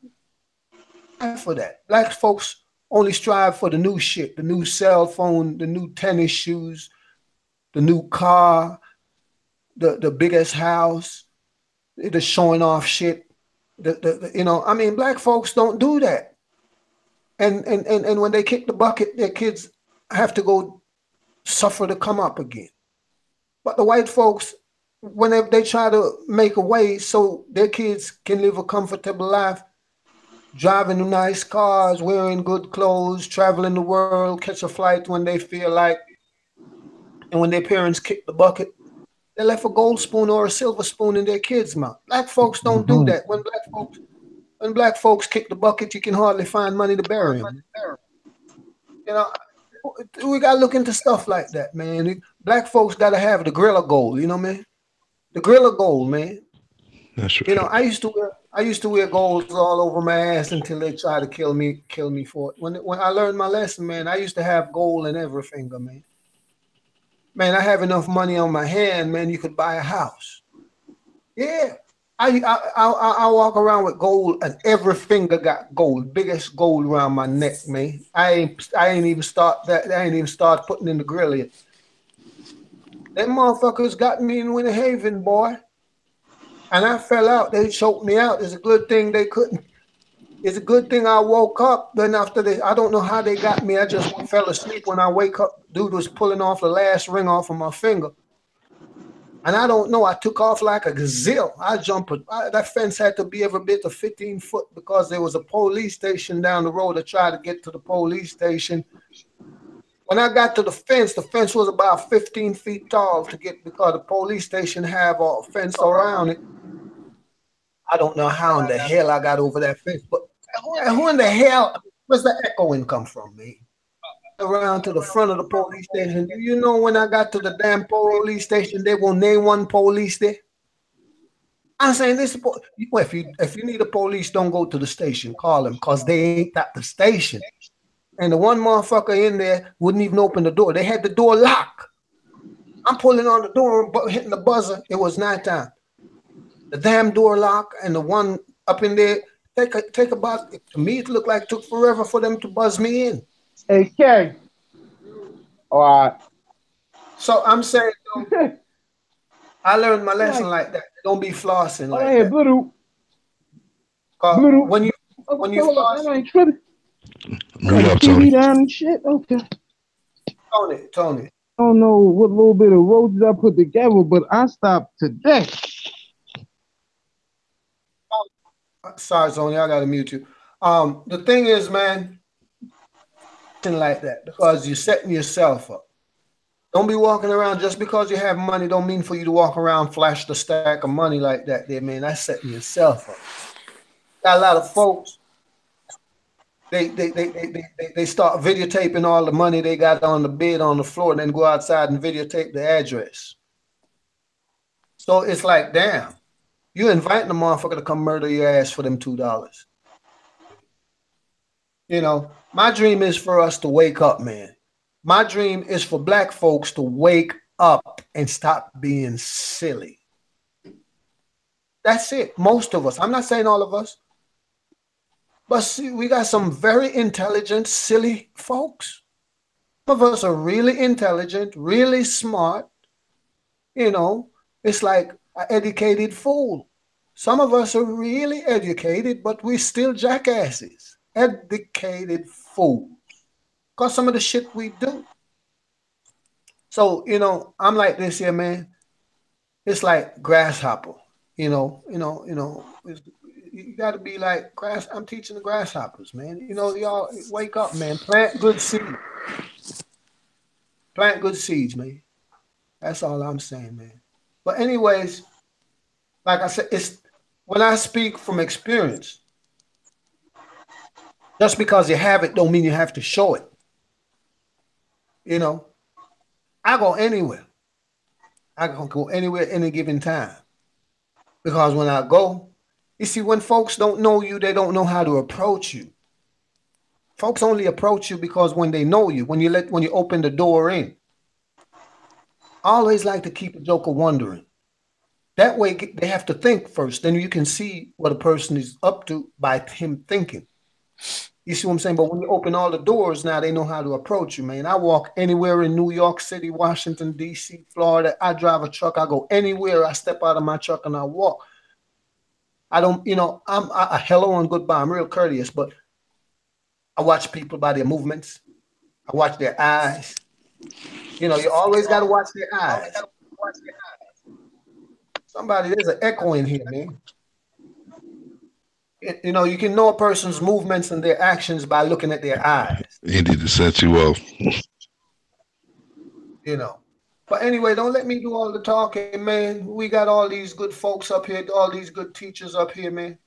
S1: For that, black folks only strive for the new shit, the new cell phone, the new tennis shoes, the new car, the biggest house, the showing off shit. Black folks don't do that. And when they kick the bucket, their kids have to go suffer to come up again. But the white folks, when they try to make a way so their kids can live a comfortable life, driving nice cars, wearing good clothes, traveling the world, catch a flight when they feel like, and when their parents kick the bucket, they left a gold spoon or a silver spoon in their kids' mouth. Black folks don't do that. When black folks kick the bucket, you can hardly find money to bury them. You know, we gotta look into stuff like that, man. Black folks gotta have the Gorilla Gold, you know, man. The Gorilla Gold, man.
S6: That's right.
S1: You know, I used to wear golds all over my ass until they tried to kill me for it. When I learned my lesson, man, I used to have gold in every finger, man. Man, I have enough money on my hand, man, you could buy a house. Yeah. I walk around with gold and every finger got gold, biggest gold around my neck, man. I ain't even start putting in the grill yet. Them motherfuckers got me in Winter Haven, boy. And I fell out. They choked me out. It's a good thing they couldn't. It's a good thing I woke up. Then after I don't know how they got me. I just fell asleep. When I wake up, dude was pulling off the last ring off of my finger. And I don't know, I took off like a gazelle. That fence had to be every bit of 15 foot because there was a police station down the road. I tried to get to the police station. When I got to the fence was about 15 feet tall because the police station have a fence around it. I don't know how in the hell I got over that fence, but who in the hell, where's the echoing come from, me? Around to the front of the police station. Do you know when I got to the damn police station, they will name one police there? I'm saying this. Well, if you need a police, don't go to the station. Call them, because they ain't at the station. And the one motherfucker in there wouldn't even open the door. They had the door locked. I'm pulling on the door, hitting the buzzer. It was nighttime. The damn door lock and the one up in there, take about, to me, it looked like it took forever for them to buzz me in.
S5: Hey, Kay. All right.
S1: So I'm saying, I learned my lesson like that. Don't be flossing like that.
S5: Bluetooth.
S1: When you floss,
S5: I ain't tripping.
S6: Mute up, Tony.
S5: Down and shit. Okay.
S1: Tony.
S5: don't know what little bit of roses I put together, but I stopped today.
S1: Sorry, Tony, I gotta mute you. The thing is, man, nothing like that because you're setting yourself up. Don't be walking around just because you have money. Don't mean for you to walk around flash the stack of money like that. There, man, that's setting yourself up. Got a lot of folks. They start videotaping all the money they got on the bed on the floor, and then go outside and videotape the address. So it's like, damn, you inviting the motherfucker to come murder your ass for them $2. You know, my dream is for us to wake up, man. My dream is for black folks to wake up and stop being silly. That's it. Most of us. I'm not saying all of us. But see, we got some very intelligent, silly folks. Some of us are really intelligent, really smart. You know, it's like an educated fool. Some of us are really educated, but we're still jackasses. Educated fools. Because some of the shit we do. So, you know, I'm like this here, man. It's like grasshopper. You got to be like grass. I'm teaching the grasshoppers, man. You know, y'all wake up, man. Plant good seeds. Plant good seeds, man. That's all I'm saying, man. But anyways, like I said, it's when I speak from experience. Just because you have it don't mean you have to show it. You know, I go anywhere. I can go anywhere any given time. Because when I go, you see, when folks don't know you, they don't know how to approach you. Folks only approach you because when they know you, when you open the door in. I always like to keep a joker wondering. That way they have to think first. Then you can see what a person is up to by him thinking. You see what I'm saying? But when you open all the doors now, they know how to approach you, man. I walk anywhere in New York City, Washington, D.C., Florida. I drive a truck. I go anywhere. I step out of my truck and I walk. I don't, you know, I'm a hello and goodbye. I'm real courteous, but I watch people by their movements. I watch their eyes. You know, you always got to watch their eyes. Somebody, there's an echo in here, man. You know, you can know a person's movements and their actions by looking at their eyes.
S6: Indeed, to set you up.
S1: You know. But anyway, don't let me do all the talking, man. We got all these good folks up here, all these good teachers up here, man.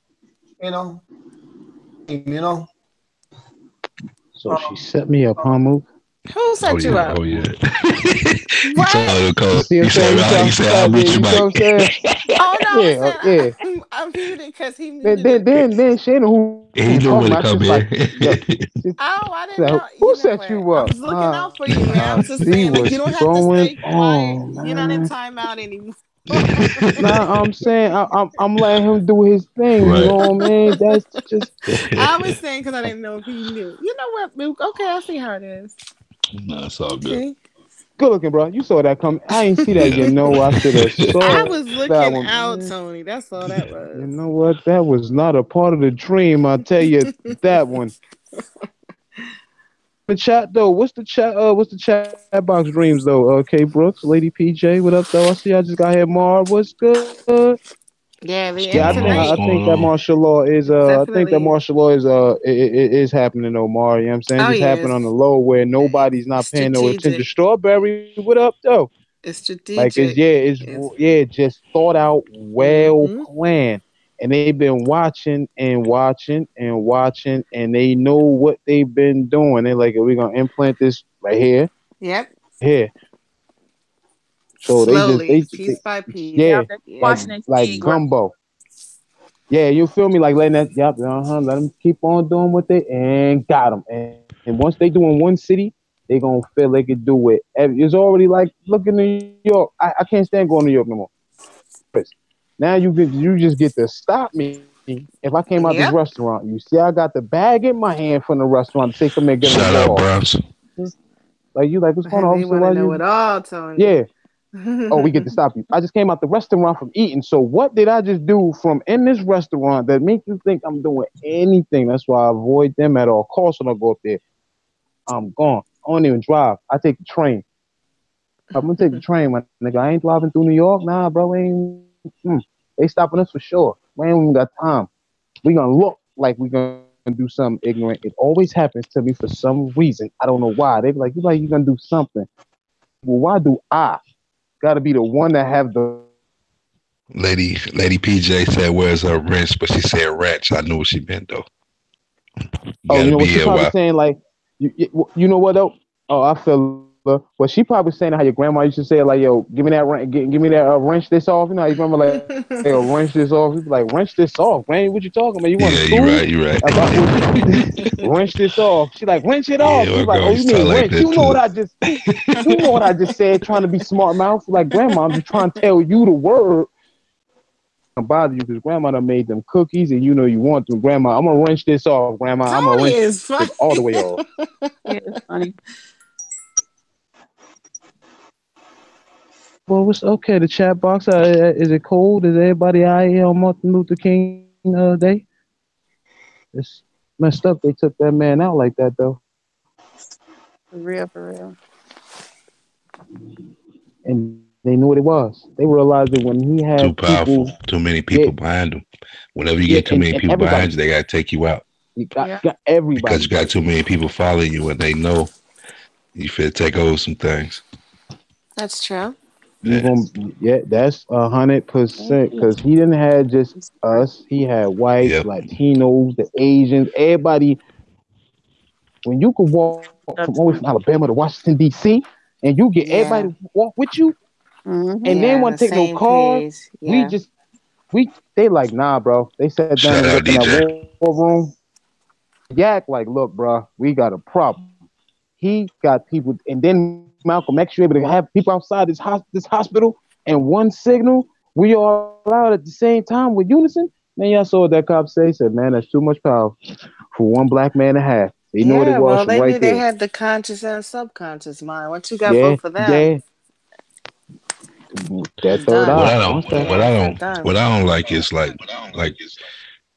S1: You know.
S5: So she set me up, huh, Mook?
S4: Who set you up?
S6: Oh, yeah.
S4: What?
S6: He said, I'll meet you, Mike.
S4: Oh, no,
S5: Yeah.
S4: I'm muted because he muted
S5: Then Shannon, who
S6: He knew when to come
S5: like,
S6: in.
S4: Oh, I didn't know.
S5: Who set you up?
S4: I was looking out for you, man. I was just
S5: see
S4: saying, like,
S5: what's
S4: you don't have to stay
S5: going
S4: quiet.
S5: on,
S4: You're not in
S5: man.
S4: timeout anymore.
S5: Nah, I'm saying I'm letting him do his thing.
S6: Right.
S5: You know what I mean? That's just.
S4: I was saying because I didn't know if he knew. You know what, Luke? Okay, I see how it is.
S6: No, it's all good.
S4: Okay.
S5: Good looking, bro. You saw that coming. I ain't see that. You know, I should have saw.
S4: I was
S5: that
S4: looking
S5: one.
S4: out, Tony. That's all that was.
S5: You know what? That was not a part of the dream. I tell you that one. The chat though. What's the chat box dreams though? K Brooks, Lady PJ, what up though? I see I just got here. Marv, what's good?
S4: Yeah, the
S5: Yeah, I think that martial law is is happening though, Mar. You know what I'm saying?
S4: Oh,
S5: Just
S4: yeah,
S5: happening on the low where nobody's not paying no attention. Strawberry, what up though?
S4: It's strategic.
S5: Like it's just thought out, well planned. And they've been watching and watching and watching, and they know what they've been doing. They're like, we're gonna implant this right here.
S4: Yep.
S5: Here. So
S4: slowly, piece by piece.
S5: Yeah, like gumbo. Yeah, you feel me? Like letting that, let them keep on doing what they and got them. And once they do in one city, they gonna feel they could do it. It's already like, look in New York. I can't stand going to New York no more. Now you just get to stop me if I came out this restaurant. You see, I got the bag in my hand from the restaurant to take them and get them.
S6: Shout out, Browns.
S5: Like you, like what's going on?
S4: They want to know it all, Tony.
S5: Yeah. Oh, we get to stop you. I just came out the restaurant from eating. So what did I just do from in this restaurant that make you think I'm doing anything? That's why I avoid them at all costs when I go up there. I'm gone. I don't even drive. I take the train. I'm gonna take the train, my nigga. I ain't driving through New York, nah, bro. They stopping us for sure. We ain't even got time. We gonna look like we gonna do something ignorant. It always happens to me for some reason. I don't know why. They be like, you gonna do something. Well, why do I gotta be the one that have the
S6: Lady PJ said, "Where's her wrench?" But she said "wrench." I knew what she meant though. You
S5: you
S6: gotta
S5: know
S6: be
S5: what she
S6: here
S5: probably
S6: while.
S5: saying like you know what though? Oh, I feel her. Well, she probably saying how your grandma used to say like, yo, give me that give me that wrench this off. You know how you remember like, yo, wrench this off. You be like, wrench this off, man. What you talking about? You want to
S6: Yeah, you
S5: school
S6: right. You right.
S5: about what wrench this off? She like, wrench it off.
S6: Yeah,
S5: You
S6: my
S5: like,
S6: girl
S5: oh, you
S6: used to talk
S5: mean
S6: like
S5: wrench?
S6: that
S5: You know what
S6: too.
S5: I just said, trying to be smart mouth. Like, grandma, I'm just trying to tell you the word. Bother you because grandma done made them cookies and you know you want them. Grandma, I'm gonna wrench this off, grandma. I'm gonna
S4: Tony
S5: wrench
S4: is
S5: this
S4: funny.
S5: all the way off.
S3: Yeah, it's funny.
S5: Well, it's okay. The chat box, is it cold? Is everybody out here on Martin Luther King Day? It's messed up. They took that man out like that though,
S3: For real, for real.
S5: and they knew what it was. They realized that when he
S6: Too
S5: had
S6: powerful.
S5: people,
S6: Too many
S5: yeah,
S6: people behind him. Whenever you
S5: yeah,
S6: get too many
S5: and
S6: people behind
S5: everybody,
S6: you, they gotta take you out
S5: you
S3: Yeah.
S5: got
S6: because
S5: everybody.
S6: you got too many people following you, and they know you fit take over some things.
S4: That's true.
S5: You
S6: Yeah.
S5: gonna that's 100%
S3: Mhm.
S5: because he didn't have just us. He had whites,
S6: Yep.
S5: Latinos, the Asians, everybody. When you could walk from always from Alabama to Washington D.C. and you get everybody
S4: Yeah.
S5: to walk with you, and
S3: Mm-hmm.
S5: they
S4: Yeah.
S5: want
S4: The
S5: to take no
S4: same
S5: car,
S4: page.
S5: we
S4: Yeah.
S5: just they like nah, bro. They sat down
S6: Shout
S5: and was
S6: out
S5: up in that
S6: DJ.
S5: war room. Yak like, look, bro, we got a problem. He got people, and then Malcolm X, you able to have people outside this hospital and one signal. We all out at the same time with unison. Man, y'all saw what that cop say. He said, man, that's too much power for one black man to have. They knew what it
S4: Yeah.
S5: was
S4: Well,
S5: from
S4: they
S5: right
S4: knew they
S5: there.
S4: had the conscious and subconscious mind. Once you got
S5: Yeah,
S4: both of them,
S5: yeah. That
S4: it's
S5: third
S4: done.
S6: What I
S5: eye.
S6: don't,
S5: Once that.
S6: what
S4: Yeah.
S6: I
S4: It's
S6: don't,
S4: done.
S6: what I don't like is like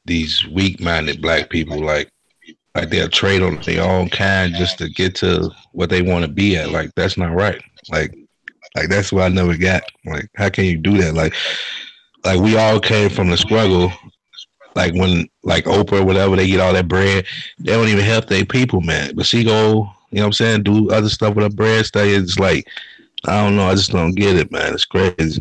S6: these weak-minded black people, like they'll trade on their own kind just to get to what they want to be at. Like that's not right. Like that's what I never got. Like how can you do that? Like we all came from the struggle. Like when like Oprah or whatever, they get all that bread, they don't even help their people, man. But she go, you know what I'm saying, do other stuff with her bread stuff. It's like I don't know, I just don't get it, man. It's crazy.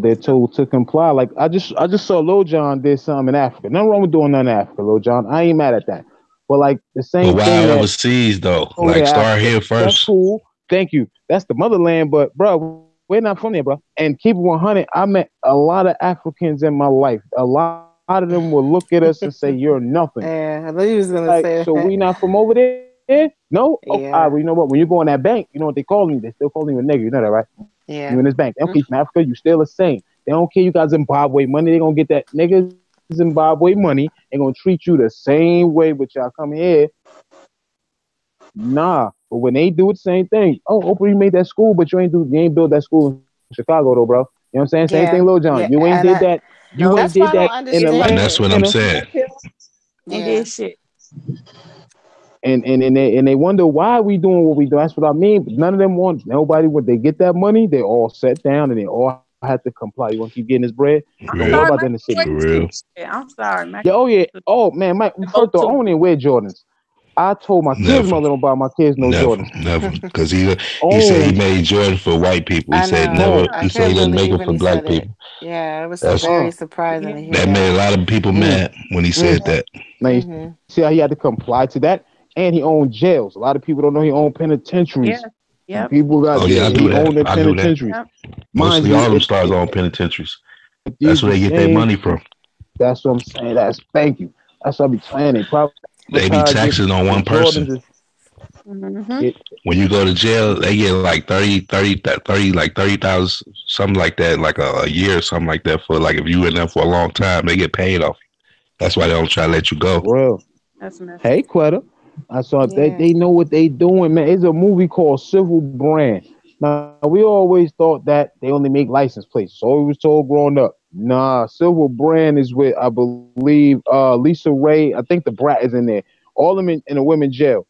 S5: They're told to comply. Like I just saw Lil John did something in Africa. Nothing wrong with doing nothing in Africa, Lil John. I ain't mad at that. But like the
S6: But
S5: same
S6: why
S5: thing that
S6: overseas though?
S5: over
S6: Like
S5: there,
S6: start
S5: Africa.
S6: here
S5: That's
S6: first.
S5: cool. Thank you. That's the motherland. But bro, we're not from there, bro. And keep it 100. I met a lot of Africans in my life. A lot of them will look at us and say, "You're nothing."
S4: Yeah. I knew you was gonna
S5: Like,
S4: say
S5: so
S4: that.
S5: we not from over there? No. Oh,
S4: Yeah.
S5: well, you know what? When you go in that bank, you know what they call you? They still call you a nigga. You know that, right? You
S4: Yeah.
S5: in this bank. They don't keep from Africa. You still the same. They don't care. You got Zimbabwe money. They gonna get that nigga Zimbabwe money. They gonna treat you the same way. But y'all come here. Nah, but when they do the same thing, oh, Oprah, you made that school, but you ain't built that school in Chicago though, bro. You know what I'm saying? Same thing,
S4: Yeah.
S5: Lil John.
S4: Yeah.
S5: You ain't
S4: And
S5: did that. You
S3: Nope.
S5: ain't
S4: that's why
S5: did
S4: I don't
S5: that in
S3: Did
S6: And
S3: like
S6: that's
S5: Atlanta.
S6: what I'm saying.
S3: and
S4: Yeah.
S3: did shit.
S5: And they wonder why we doing what we do. That's what I mean. But none of them want nobody when they get that money, they all set down and they all have to comply. You want to keep getting this bread?
S3: I'm
S5: Don't worry
S6: Real.
S3: sorry,
S5: about
S3: Michael
S5: that in the city.
S6: For
S3: Jordan
S6: real.
S3: too. Yeah, I'm sorry,
S5: Yeah,
S3: Michael
S5: oh yeah.
S3: Jordan
S5: Oh man, Mike,
S3: to go
S5: first of all, I
S3: to.
S5: don't even wear Jordans. I told my kids
S6: Never.
S5: mother don't buy my kids no
S6: Never.
S5: Jordans.
S6: Never. Because he said he
S5: Oh
S6: made Jordan for white people. He
S4: I
S6: said
S4: know.
S6: never
S5: no.
S4: I
S6: he said he
S4: couldn't
S6: didn't make
S4: believe
S6: them
S4: when
S6: for
S4: he
S6: black
S4: said it.
S6: people.
S4: Yeah, it was so
S6: That's
S4: very
S5: Uh
S4: surprising
S3: Yeah.
S4: to hear
S6: that made
S4: that.
S6: a lot of people
S5: mm,
S6: mad when he
S5: mm.
S6: said that.
S5: Now you
S4: Hmm.
S5: see how he had to comply to that, and he owned jails. A lot of people don't know he owned
S3: Yeah.
S5: penitentiaries.
S3: Yep.
S5: People got
S6: Oh
S5: yeah,
S6: yeah, I
S5: he
S6: do that.
S5: owned the
S6: I do that.
S5: penitentiaries.
S3: Yep.
S5: Mind
S6: Mostly
S5: you,
S6: all of them stars on penitentiaries. That's
S5: it's
S6: where
S5: the
S6: they get their
S5: same.
S6: money from.
S5: That's what I'm saying. That's thank you. That's what I be saying. They
S6: They be
S5: privatizing
S6: taxing on
S5: the
S6: one person.
S5: Jordans. Is
S3: Mm-hmm.
S5: it,
S6: When you go to jail, they get like 30, like 30,000, something like that, like a year or something like that for like if you in there for a long time, they get paid off. That's why they don't try to let you go.
S5: real.
S3: That's messed
S5: Hey, Quetta. I saw
S4: Yeah.
S5: they know what they doing, man. It's a movie called Civil Brand. Now we always thought that they only make license plates. So we was told growing up. Nah, Civil Brand is with I believe Lisa Ray. I think the Brat is in there. All of them in a women's jail.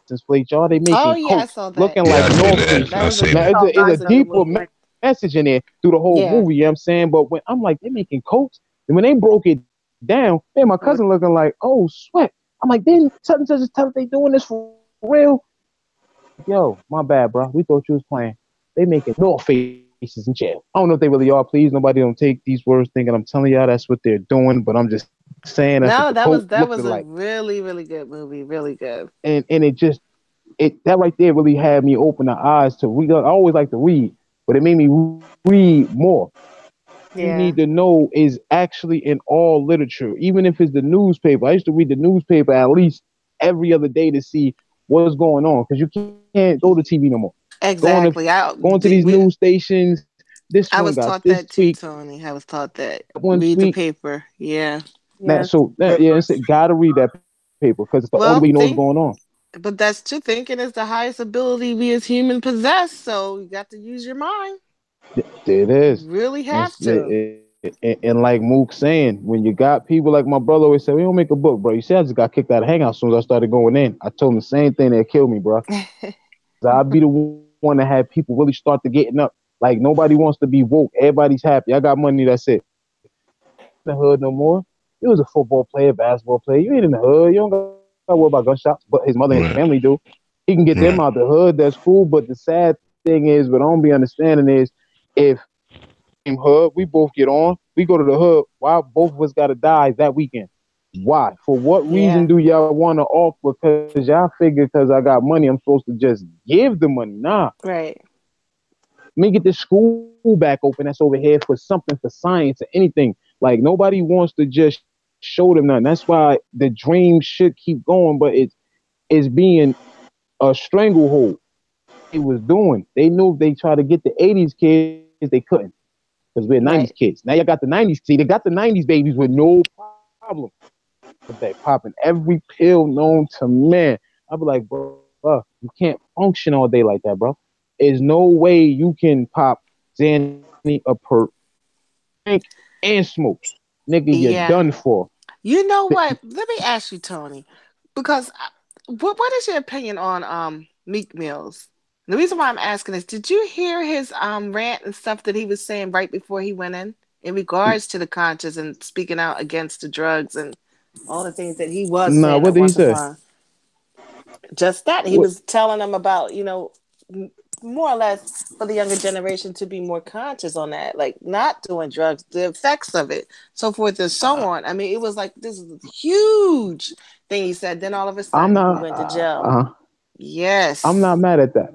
S5: plate, y'all. They making
S4: Oh yeah, I
S5: Cokes
S4: saw that.
S5: looking
S6: Yeah,
S5: like
S6: I see
S5: North
S6: that.
S5: Face.
S4: That
S6: I
S4: was a
S6: see
S5: Now,
S6: that.
S3: Oh,
S5: it's
S3: that's
S5: a
S3: a good
S5: deeper
S3: movie.
S5: message in there through the whole
S4: Yeah.
S5: movie, you know what I'm saying? But when I'm like, they're making Cokes, and when they broke it down, man, my cousin looking like, oh, sweat. I'm like, then such and such is tell they doing this for real. Yo, my bad, bro. We thought you was playing. They making North Faces in jail. I don't know if they really are. Please, nobody don't take these words thinking I'm telling y'all that's what they're doing, but I'm just saying that's what
S4: No,
S5: the
S4: that
S5: quote
S4: was
S5: looking
S4: a
S5: like.
S4: really, really good movie. Really good.
S5: And it just that right there really had me open the eyes to read. I always like to read, but it made me read more. You
S4: Yeah.
S5: need to know is actually in all literature, even if it's the newspaper. I used to read the newspaper at least every other day to see what's going on because you can't go to TV no more. Going to
S4: Exactly.
S5: going to these news stations. This
S4: I
S5: one
S4: was
S5: got
S4: taught
S5: this
S4: that too,
S5: tweet,
S4: Tony. I was taught that.
S5: that one
S4: Read the
S5: tweet.
S4: paper. Yeah.
S5: That
S3: Yes.
S5: so that, yeah, it's gotta read that paper because it's the only
S4: Well,
S5: way you know what's going on.
S4: but that's true. Thinking is the highest ability we as humans possess. So you got to use your mind.
S5: There it
S4: You
S5: is.
S4: really
S5: And,
S4: have to.
S5: and like Mook saying, when you got people like my brother always said, we don't make a book, bro. You see, I just got kicked out of Hangout as soon as I started going in. I told him the same thing that killed me, bro. I'd be the one that had people really start to getting up. Like nobody wants to be woke. Everybody's happy. I got money. That's it. The hood no more. He was a football player, basketball player. You ain't in the hood. You don't got to worry about gunshots. But his mother and his
S6: Right.
S5: family do. He can get them
S6: Right.
S5: out the hood. That's cool. But the sad thing is, what I don't be understanding is, if hood, we both get on, we go to the hood. Why both of us got to die that weekend? Why? For what reason
S4: Yeah.
S5: do y'all want to offer? Because y'all figure because I got money, I'm supposed to just give the money. Nah.
S4: Right.
S5: Let me get this school back open that's over here for something for science or anything. Like nobody wants to just show them nothing. That's why the dream should keep going, but it's being a stranglehold. It was doing. They knew if they try to get the 80s kids, they couldn't. Because we're 90s
S4: Right.
S5: kids. Now you got the 90s. See, they got the 90s babies with no problem. But they popping every pill known to man. I'll be like, bro, you can't function all day like that, bro. There's no way you can pop Xanny, a perk, drink, and smoke. Nigga, you're
S4: Yeah.
S5: done for.
S4: You know what? Let me ask you, Tony, because what is your opinion on Meek Mills? The reason why I'm asking is, did you hear his rant and stuff that he was saying right before he went in regards to the conscious and speaking out against the drugs and all the things that he was
S5: Nah,
S4: saying
S5: what
S4: at
S5: did he
S4: once
S5: say?
S4: upon? Just that he
S5: What?
S4: was telling them about, more or less for the younger generation to be more conscious on that, like not doing drugs, the effects of it, so forth and so on. I mean, it was like this is a huge thing he said. Then all of a
S5: I'm
S4: sudden he
S5: not.
S4: went to jail.
S5: I'm not
S4: Yes,
S5: mad at that.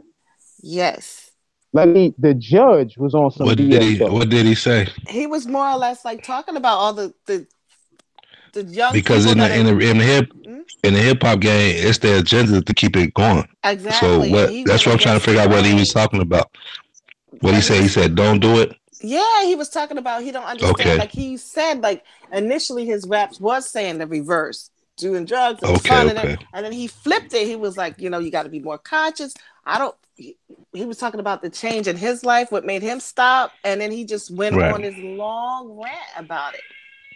S4: yes.
S5: Like the judge was on some BS though.
S6: What did he say?
S4: He was more or less like talking about all the young
S6: Because
S4: people
S6: in
S4: that
S6: the
S4: are.
S6: in the in the hip
S4: Hmm?
S6: in the hip hop game, it's their agenda to keep it going. So
S4: Exactly, and
S6: what?
S4: he
S6: That's
S4: went
S6: what I'm trying to
S4: against the
S6: figure out what he was
S4: grain,
S6: talking about. What he
S4: and
S6: said? He said, "Don't do it."
S4: yeah, he was talking about he don't understand.
S6: Okay.
S4: Like he said, like initially his raps was saying the reverse, doing drugs and
S6: Okay.
S4: fun,
S6: Okay.
S4: and then he flipped it. He was like, you got to be more conscious. I don't. He was talking about the change in his life, what made him stop, and then he just went on
S6: Right.
S4: this long rant about it.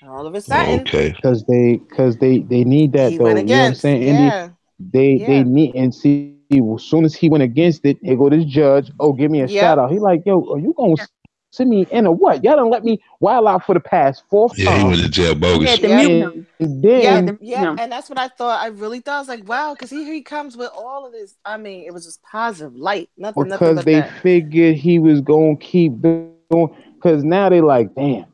S4: And all of a sudden,
S6: Okay.
S5: Because they need that
S4: he went
S5: though. You know what I'm
S4: against.
S5: saying, Indy?
S4: Yeah,
S5: They
S4: yeah,
S5: need and see. As soon as he went against it, here go this judge. Oh, give me a shout
S4: yep.
S5: out. He like, yo, are you gonna send me in or what? Y'all done let me wild out for the past fourth
S6: Yeah, he
S5: time,
S6: went to jail
S3: He had
S6: bogus.
S3: to
S4: Yep.
S3: mute
S5: and
S3: him. He had
S4: Yep,
S5: then
S3: to mute
S4: yep,
S3: him.
S4: and that's what I thought. I really thought. I was like, wow, because he comes with all of this. I mean, it was just positive light, nothing
S5: because
S4: but
S5: they
S4: that.
S5: figured he was gonna keep doing, because now they like, damn,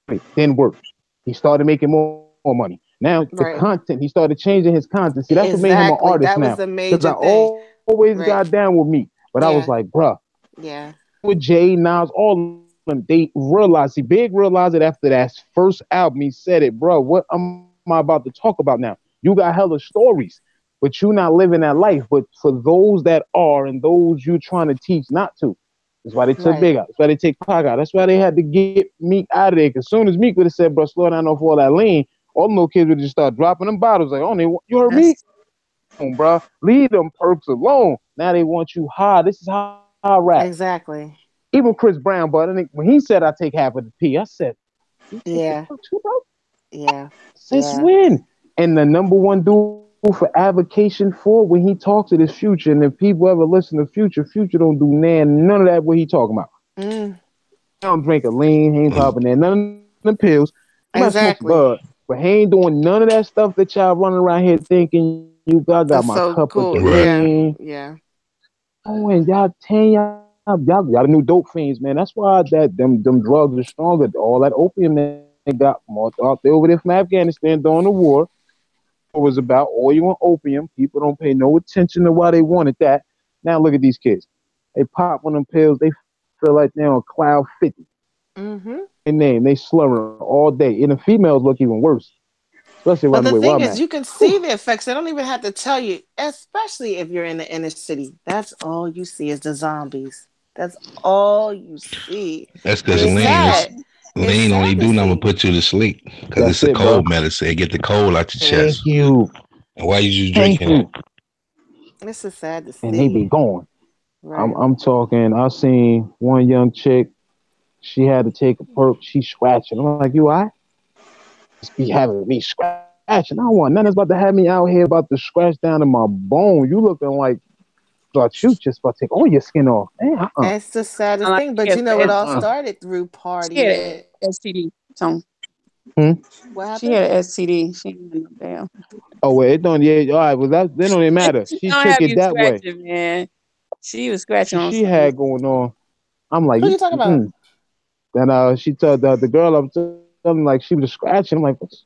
S5: it didn't work. He started making more money. Now the
S4: Right,
S5: content, he started changing his content. See, that's what made him an
S4: exactly.
S5: artist
S4: That was
S5: now.
S4: the
S5: Because I
S4: major thing.
S5: always
S4: Right,
S5: got down with me, but I was
S4: yeah,
S5: like, bruh,
S4: yeah,
S5: with Jay, Nas, all of them, they realized. See, Big realized it after that first album. He said it, bro. What am I about to talk about now? You got hella stories, but you not living that life. But for those that are and those you trying to teach not to, that's why they took
S4: right.
S5: Big out. That's why they take Pac out. That's why they had to get Meek out of there. Because soon as Meek would have said, bro, slow down off all that lean, all them little kids would just start dropping them bottles. Like, oh, you heard me?
S3: That's
S5: Bro, leave them perks alone. Now they want you high. This is how I rap.
S4: Exactly.
S5: Even Chris Brown, but I think when he said I take half of the P, I said, you take the
S4: Yeah,
S5: perks too, bro?
S4: yeah,
S5: Since
S4: yeah.
S5: when? And the number one dude for avocation for when he talks to this Future, and if people ever listen to Future, Future don't do none of that what he talking about.
S4: Mm,
S5: He don't drink a lean, he ain't popping that, none of the pills. He might smoke
S4: exactly.
S5: bud, but he ain't doing none of that stuff that y'all running around here thinking I got
S4: That's
S5: my
S4: so
S5: cup of
S4: cool.
S6: Right.
S5: lean.
S4: Yeah.
S5: Oh, and y'all the new dope fiends, man. That's why them drugs are stronger. All that opium they got from out there over there from Afghanistan during the war. It was about oil and opium. People don't pay no attention to why they wanted that. Now look at these kids. They pop one of them pills. They feel like they're on cloud 50.
S4: Mm-hmm.
S5: They slurring all day. And the females look even worse, especially
S4: But
S5: around the
S4: the
S5: way where
S4: thing
S5: I'm
S4: is,
S5: at.
S4: you can see the effects. They don't even have to tell you, especially if you're in the inner city. That's all you see is the zombies. That's all you see.
S6: That's
S4: And
S6: because
S4: it's sad. It's
S6: lean only
S4: sad to
S6: do nothing but
S4: see.
S6: put you to sleep because
S5: That's
S6: it's a
S5: it, bro.
S6: cold medicine. It get the cold out your
S5: Thank
S6: chest.
S5: you.
S6: And why you just
S5: Thank
S6: drinking it?
S5: you.
S4: It's just sad to
S5: And they be
S4: see.
S5: going.
S4: Right.
S5: I'm talking. I seen one young chick. She had to take a perk. She scratching. I'm like, you all right? Just be having me scratching. I don't want nothing about to have me out here about to scratch down to my bone. You looking like thought you just about to take all your skin off. Man,
S4: It's the
S3: I
S4: saddest
S3: like
S4: thing.
S3: she
S4: But
S3: has
S4: you know, it all
S3: the
S4: started through
S3: she had
S4: partying.
S3: a STD. So
S5: Hmm?
S4: What
S3: she
S4: happened?
S3: had an STD. She ain't no damn.
S5: Oh well, it don't. Yeah, all right. Well, that don't even matter.
S3: She
S5: She
S3: don't
S5: took
S3: have
S5: it
S3: you
S5: that way.
S3: scratching, man. She was scratching on
S5: She
S3: something.
S5: had going on. I'm like,
S4: Who you talking about?
S5: Then she told the girl I'm telling like she was scratching. I'm like,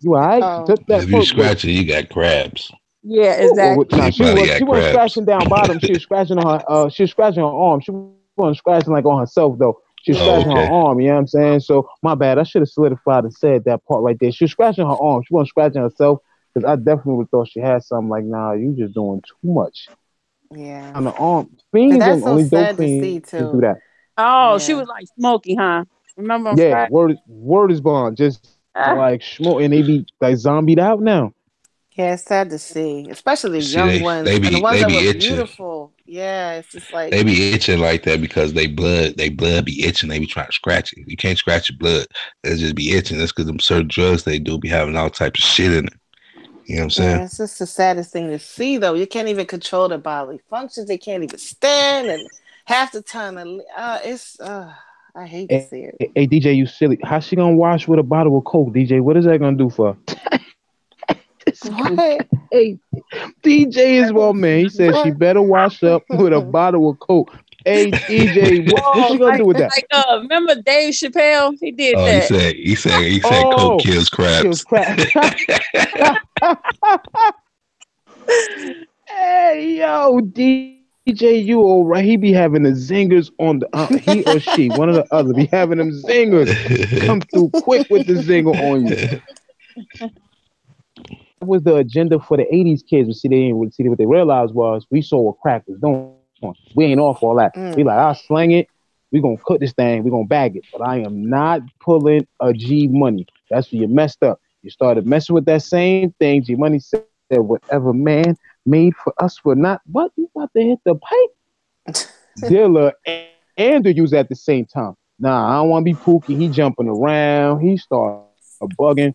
S5: you all right? She
S4: Oh,
S5: took that
S6: If you
S5: perk, but
S6: scratch it, you got crabs.
S3: Yeah,
S5: nah,
S6: You
S3: exactly.
S5: she
S6: probably
S5: was
S6: got
S5: she wasn't
S6: crabs.
S5: scratching down bottom. She was scratching on her. She was scratching her arm. She wasn't scratching like on herself though. She was
S6: Oh,
S5: scratching her
S6: okay.
S5: arm. You know what I'm saying? So my bad. I should have solidified and said that part right there. She was scratching her arm. She wasn't scratching herself because I definitely would have thought she had something. Like, nah, you just doing too much
S4: yeah.
S5: on the arm.
S4: But
S5: Fiends
S4: that's so
S5: only dope
S4: sad to see
S5: fiends do
S4: too.
S5: that.
S3: Oh, she
S4: Yeah.
S3: was like smoky, huh? Remember on
S5: Yeah,
S3: Friday?
S5: word is bond. Just
S3: Ah,
S5: like smoke, and they be like zombied out now.
S4: Yeah, it's sad to see, especially the
S6: See,
S4: young ones and the ones
S6: they
S4: that were
S6: be itching.
S4: beautiful. Yeah, it's just like,
S6: They be itching like that because they blood be itching. They be trying to scratch it. You can't scratch your blood. They just be itching. That's because them certain drugs they do be having all types of shit in it. You know what I'm saying?
S4: yeah, it's just the saddest thing to see, though. You can't even control their bodily functions. They can't even stand, and half the time, I hate to
S5: Hey,
S4: see it.
S5: hey, DJ, you silly. How she gonna wash with a bottle of Coke, DJ? What is that gonna do for her?
S4: What?
S5: Hey, DJ is one man. He said she
S4: What?
S5: better wash up with a bottle of Coke. Hey, DJ, what's
S3: oh,
S5: she gonna do with that?
S3: like remember Dave Chappelle? He did
S6: Oh,
S3: that.
S6: he said coke
S5: Oh,
S6: kills
S5: kills
S6: crabs.
S5: crap. Hey, yo, DJ, you all right? He be having the zingers on the he or she, one or the other, be having them zingers come through quick with the zinger on you. That was the agenda for the '80s kids. But see, they ain't really see what they realized was we saw what crack was doing. We ain't off all that. We
S4: Mm,
S5: like, I'll slang it. We gonna cook this thing. We gonna bag it. But I am not pulling a G Money. That's where you messed up. You started messing with that same thing. G Money said, "Whatever man made for us will not." What you about to hit the pipe? Dilla and the use at the same time. Nah, I don't want to be Pookie. He jumping around. He started bugging.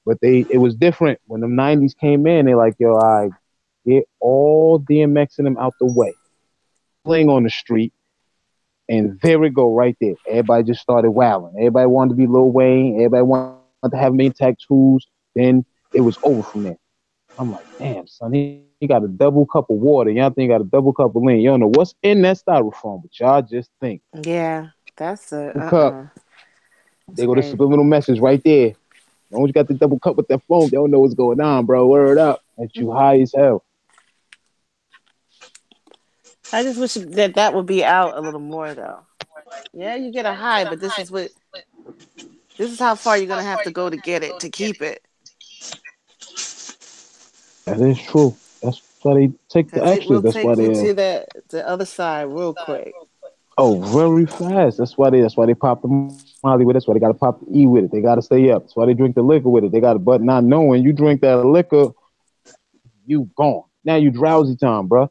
S5: But it was different when the '90s came in. They like, yo, I get all DMX and them out the way, playing on the street, and there we go right there. Everybody just started wilding. Everybody wanted to be Lil Wayne. Everybody wanted to have main tattoos. Then it was over from there. I'm like, damn, son, he got a double cup of water. Y'all think he got a double cup of lean. You don't know what's in that styrofoam, but y'all just think.
S4: yeah, that's
S5: The cup,
S4: That's
S5: they go to
S4: crazy.
S5: subliminal message right there. As long as you got the double cup with that foam, they don't know what's going on, bro. Word up. That you high as hell.
S4: I just wish that would be out a little more, though. Yeah, you get a high, but this is how far you're gonna have to go to get it to keep it,
S5: That is true. That's why they take the
S4: because it
S5: extras.
S4: will
S5: That's why
S4: take you
S5: they
S4: to the other side real quick.
S5: very fast. That's why they pop the Molly with it. That's why they gotta pop the E with it. They gotta stay up. That's why they drink the liquor with it. They gotta but not knowing you drink that liquor, you gone. Now you drowsy time, bro.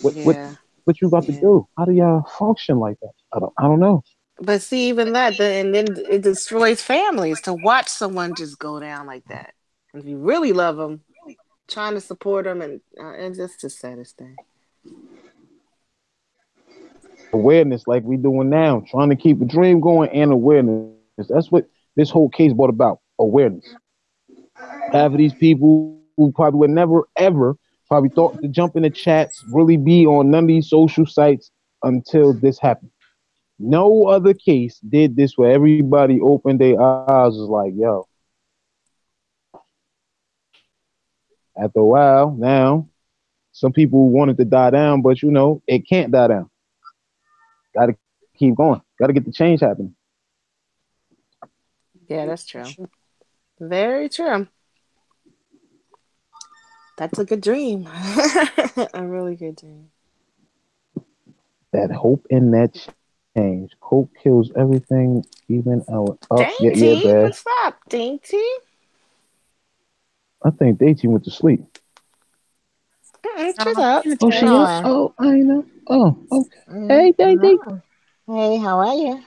S5: What what
S4: Yeah,
S5: what you about to
S4: yeah.
S5: do? How do y'all function like that? I don't know.
S4: But see, even that, and then it destroys families to watch someone just go down like that. If you really love them, trying to support them, and it's just the saddest thing.
S5: Awareness, like we doing now, trying to keep a dream going and awareness. That's what this whole case brought about. Awareness. Half of these people who probably would never ever probably thought to jump in the chats, really be on none of these social sites until this happened. No other case did this where everybody opened their eyes, was like, yo. After a while, now, some people wanted to die down, but you know, it can't die down. Gotta keep going. Gotta get the change happening.
S4: Yeah, that's true. Very true. That's a good dream. A really good dream.
S5: That hope in that change. Hope kills everything, even our up.
S4: Dainty,
S5: Yeah,
S4: what's up, Dainty?
S5: I think Dainty went to sleep.
S4: She's up.
S5: Oh, she is? Oh, I know. Oh, okay. Hey, Dainty.
S7: Hey, how are you?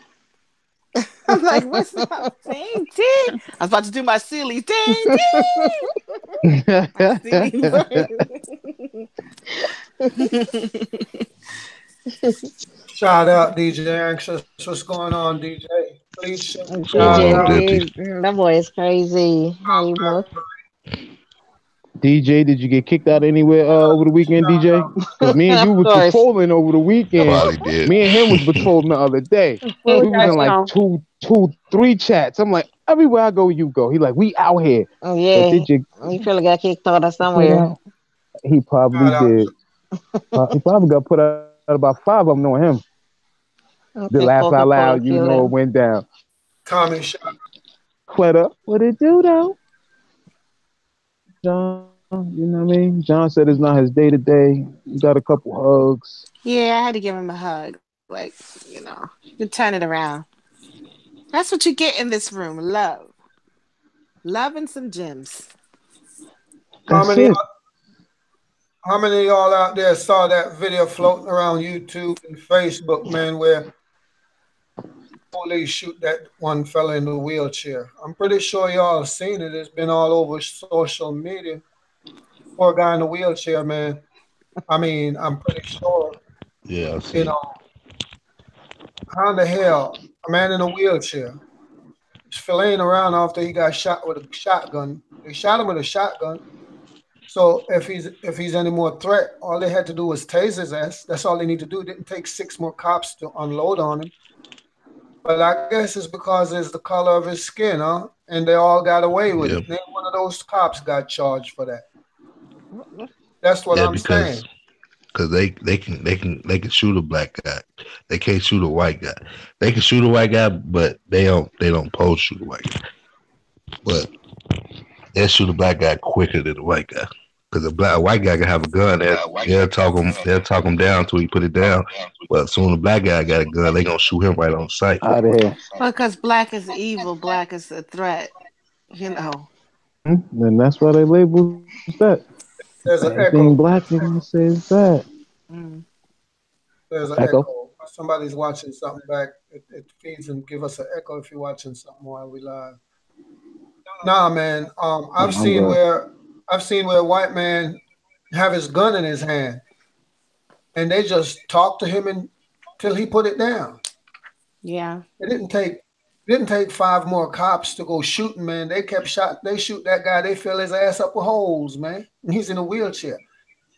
S4: I'm like, what's up, Dainty? I was about to do my silly Dainty.
S1: Shout out DJ Anxious. What's going on, DJ? Please shout out.
S7: DJ, that boy is crazy. How you both?
S5: DJ, did you get kicked out anywhere over the weekend, DJ? Because me and you was patrolling over the weekend. Me and him was patrolling the other day. We was in like two, 3 chats. I'm like, everywhere I go, you go. He like, we out here.
S7: Oh yeah. You probably got kicked out of somewhere.
S5: He probably did. He probably got put out about 5 of them knowing him. The laugh out loud, you know it went down.
S1: Tommy shot.
S5: Quetta, what it do though? John, you know what I mean? John said it's not his day today. He got a couple hugs.
S4: Yeah, I had to give him a hug. Like, you know, you turn it around. That's what you get in this room. Love. Love and some gems.
S1: How many of y'all out there saw that video floating around YouTube and Facebook, man, where police shoot that one fella in the wheelchair? I'm pretty sure y'all seen it. It's been all over social media. Poor guy in the wheelchair, man. I mean, I'm pretty sure.
S6: Yeah,
S1: you know, how in the hell a man in a wheelchair is filleting around after he got shot with a shotgun? They shot him with a shotgun. So if he's any more threat, all they had to do was tase his ass. That's all they need to do. It didn't take 6 more cops to unload on him. But I guess it's because it's the color of his skin, huh? And they all got away with it. Then one of those cops got charged for that. That's what I'm saying.
S6: Because they can shoot a black guy. They can't shoot a white guy. They can shoot a white guy, but they don't pose shoot a white guy. But they'll shoot a black guy quicker than a white guy. Because a white guy can have a gun. They'll talk him down till he put it down. But as soon as a black guy got a gun, they gonna shoot him right on sight.
S5: Out of here.
S4: Because black is evil, black is a threat. You know.
S5: And that's why they label that.
S1: There's an
S5: echo.
S1: echo.
S5: Black people say it's that.
S1: There's an echo. Somebody's watching something back. It feeds and give us an echo if you're watching something while we live. Nah, man. I've seen where a white man have his gun in his hand, and they just talk to him until he put it down.
S4: Yeah.
S1: It didn't take 5 more cops to go shooting, man. They shoot that guy. They fill his ass up with holes, man. And he's in a wheelchair.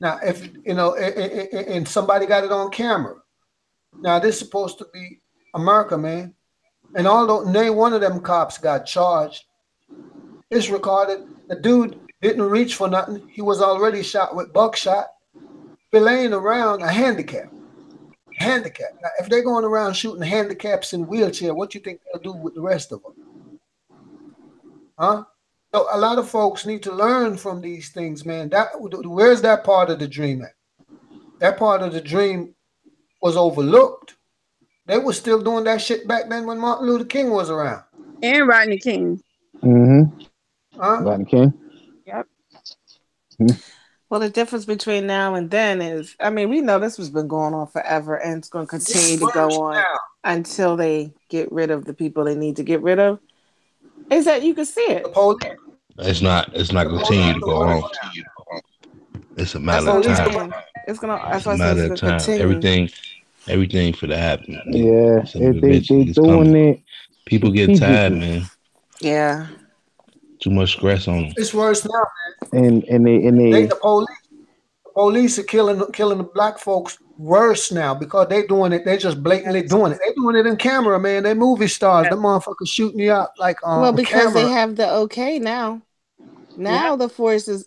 S1: Now, if you know, and somebody got it on camera. Now, this is supposed to be America, man. And although none one of them cops got charged, it's recorded. The dude didn't reach for nothing. He was already shot with buckshot, laying around a handicap. Now, if they're going around shooting handicaps in wheelchair, what you think they'll do with the rest of them? Huh? So a lot of folks need to learn from these things, man. Where's that part of the dream at? That part of the dream was overlooked. They were still doing that shit back then when Martin Luther King was around.
S3: And Rodney King.
S5: Mm-hmm.
S1: Huh?
S5: Rodney King.
S3: Yep.
S4: Well, the difference between now and then is, I mean, we know this has been going on forever, and it's going to continue to go on until they get rid of the people they need to get rid of. Is that you can see it.
S6: It's not continue to go on. It's a
S4: That's
S6: matter
S4: what
S6: of
S4: I'm
S1: Police,
S6: time.
S4: saying. It's gonna. That's
S6: It's a
S4: why I said
S6: matter
S4: it's
S6: of
S4: gonna
S6: time.
S4: continue.
S6: Everything for to happen.
S5: Yeah, they
S6: Eventually, it's
S5: doing
S6: coming.
S5: it
S6: People getting tired,
S5: strategically,
S6: man.
S4: Yeah.
S6: Too much stress on them.
S1: it's worse now.
S5: and
S1: They
S5: they
S1: the police are killing the black folks worse now because they doing it. They just blatantly doing it. They doing it in camera, man. They movie stars. The motherfuckers shooting you out like
S4: Well,
S1: on
S4: because they
S1: camera.
S4: have the okay now. Now the force is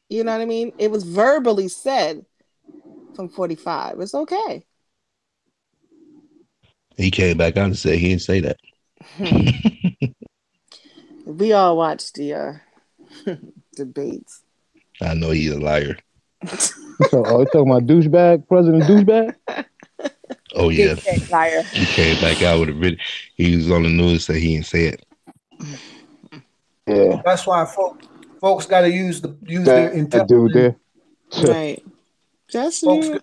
S4: you know what I mean? It was verbally said from 45. It's okay.
S6: He came back out and said he didn't say that.
S4: We all watched the debates.
S6: I know he's a liar.
S5: so you talking about douchebag, President douchebag?
S6: Oh yeah,
S3: Big fat liar.
S6: he came back out with a video. He was on the news that he didn't say it.
S5: Yeah,
S1: That's why folks got to use their
S5: that dude
S1: intelligence.
S5: there.
S4: Right. Just
S1: Folks
S4: yeah.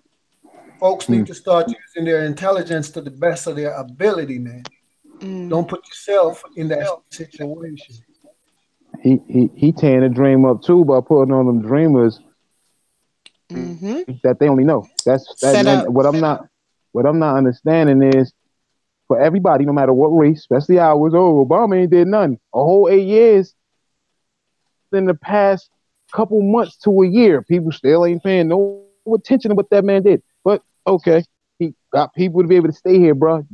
S1: folks
S5: Hmm.
S1: need to start using their intelligence to the best of their ability, man.
S4: Mm.
S1: Don't put yourself in that situation.
S5: He tearing the dream up too by putting on them dreamers
S4: Mm-hmm.
S5: that they only know. That's that.
S4: Set
S5: And
S4: up.
S5: what I'm not understanding is for everybody, no matter what race, especially ours. Oh, Obama ain't did nothing. A whole 8 years in the past couple months to a year, people still ain't paying no attention to what that man did. But okay, he got people to be able to stay here, bro.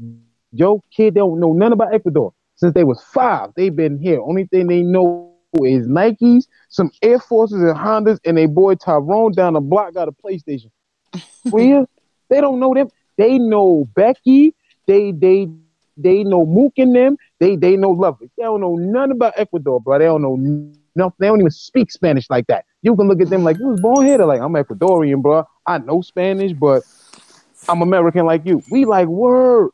S5: Your kid don't know nothing about Ecuador since they was 5. They've been here. Only thing they know is Nikes, some Air Forces and Hondas, and they boy Tyrone down the block got a PlayStation. Real? They don't know them. They know Becky. They know Mook and them. They know Lovely. They don't know nothing about Ecuador, bro. They don't know nothing. They don't even speak Spanish like that. You can look at them like you was born here. They're like, I'm Ecuadorian, bro. I know Spanish, but I'm American like you. We like word.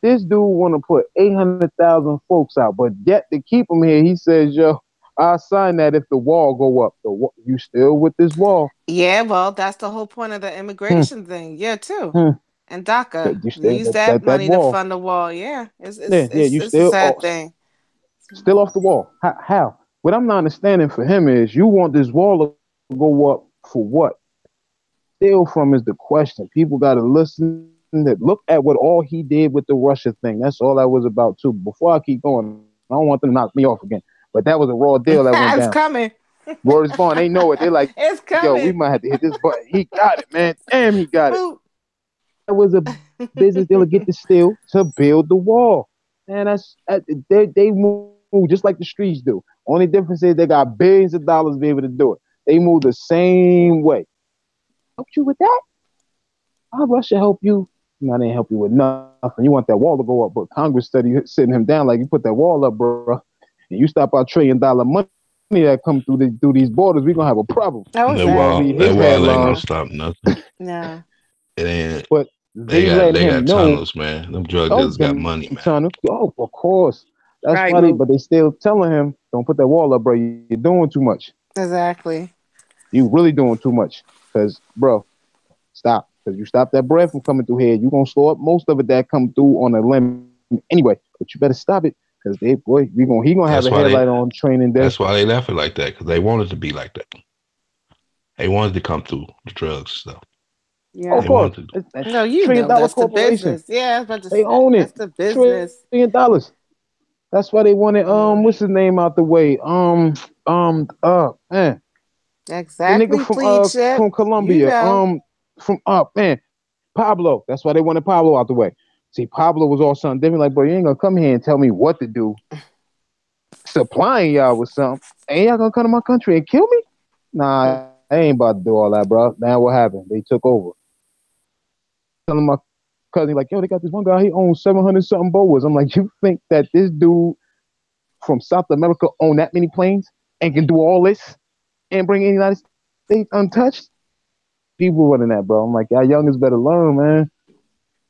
S5: This dude want to put 800,000 folks out, but yet to keep him here, he says, "Yo, I'll sign that if the wall go up. You still with this wall?
S4: Yeah, well, that's the whole point of the
S5: Hmm,
S4: immigration thing. Yeah, too.
S5: hmm.
S4: And DACA.
S5: You
S4: We
S5: still
S4: use that
S5: that
S4: money to
S5: wall?
S4: fund the wall. Yeah. It's
S5: Yeah,
S4: it's
S5: yeah.
S4: it's
S5: You
S4: it's a sad thing.
S5: still off the wall. How? What I'm not understanding for him is you want this wall to go up for what? Still from is the question. People got to listen. To look at what all he did with the Russia thing. That's all that was about too. Before I keep going, I don't want them to knock me off again. But that was a raw deal that went
S4: It's
S5: down.
S4: coming.
S5: Word is born. They know it. They're like,
S4: It's
S5: yo, we
S4: coming.
S5: might have to hit this button. He got it, man. Damn, he got it.
S4: Boop.
S5: That was a business deal to get the steel to build the wall. And they move just like the streets do. Only difference is they got billions of dollars to be able to do it. They move the same way. Help you with that? How Russia help you? No, they ain't help you with nothing. You want that wall to go up, but Congress sitting him down like you put that wall up, bro. And you stop our $1 trillion money that come through these borders, we're gonna have a problem.
S4: Oh,
S6: That wall,
S4: exactly.
S5: See
S6: that
S5: his
S6: wall ain't gonna
S5: headline,
S6: stop nothing.
S4: Yeah.
S6: It ain't.
S5: but
S6: They
S5: they let him
S6: got
S5: know.
S6: tunnels, man. Them drug
S5: Oh,
S6: dealers got
S5: them
S6: money, man.
S5: tunnels. Oh, of course. That's
S3: Right,
S5: why
S3: Mo.
S5: but they still telling him, don't put that wall up, bro. You're doing too much.
S4: Exactly.
S5: You really doing too much. Cause, bro, stop. Cause you stop that bread from coming through here. You gonna slow up most of it that come through on a limb anyway. But you better stop it. Cause he gonna have
S6: That's
S5: a
S6: why
S5: headlight on training day.
S6: That's why they left it like that because they wanted to be like that. They wanted to come through the drugs stuff.
S3: Yeah.
S5: Of
S6: They
S5: course.
S6: wanted to.
S5: That's
S4: No, you
S5: $1 trillion
S4: know that's the
S5: corporation.
S4: business. Yeah, I was about to
S5: They
S4: say
S5: own
S4: that's
S5: it.
S4: the business.
S5: $1 trillion. That's why they wanted what's his name out the way? Man. The nigga
S4: Exactly, Fleet Ship.
S5: from
S4: You
S5: Colombia.
S4: know.
S5: From man, Pablo. That's why they wanted Pablo out the way. See, Pablo was all something different. Like, bro, you ain't gonna come here and tell me what to do. Supplying y'all with something. Ain't y'all gonna come to my country and kill me? Nah, I ain't about to do all that, bro. Now what happened? They took over. Telling my cousin, like, yo, they got this one guy, he owns 700 something boas. I'm like, you think that this dude from South America own that many planes and can do all this and bring in the United States untouched? People running that, bro. I'm like, y'all youngers better learn, man.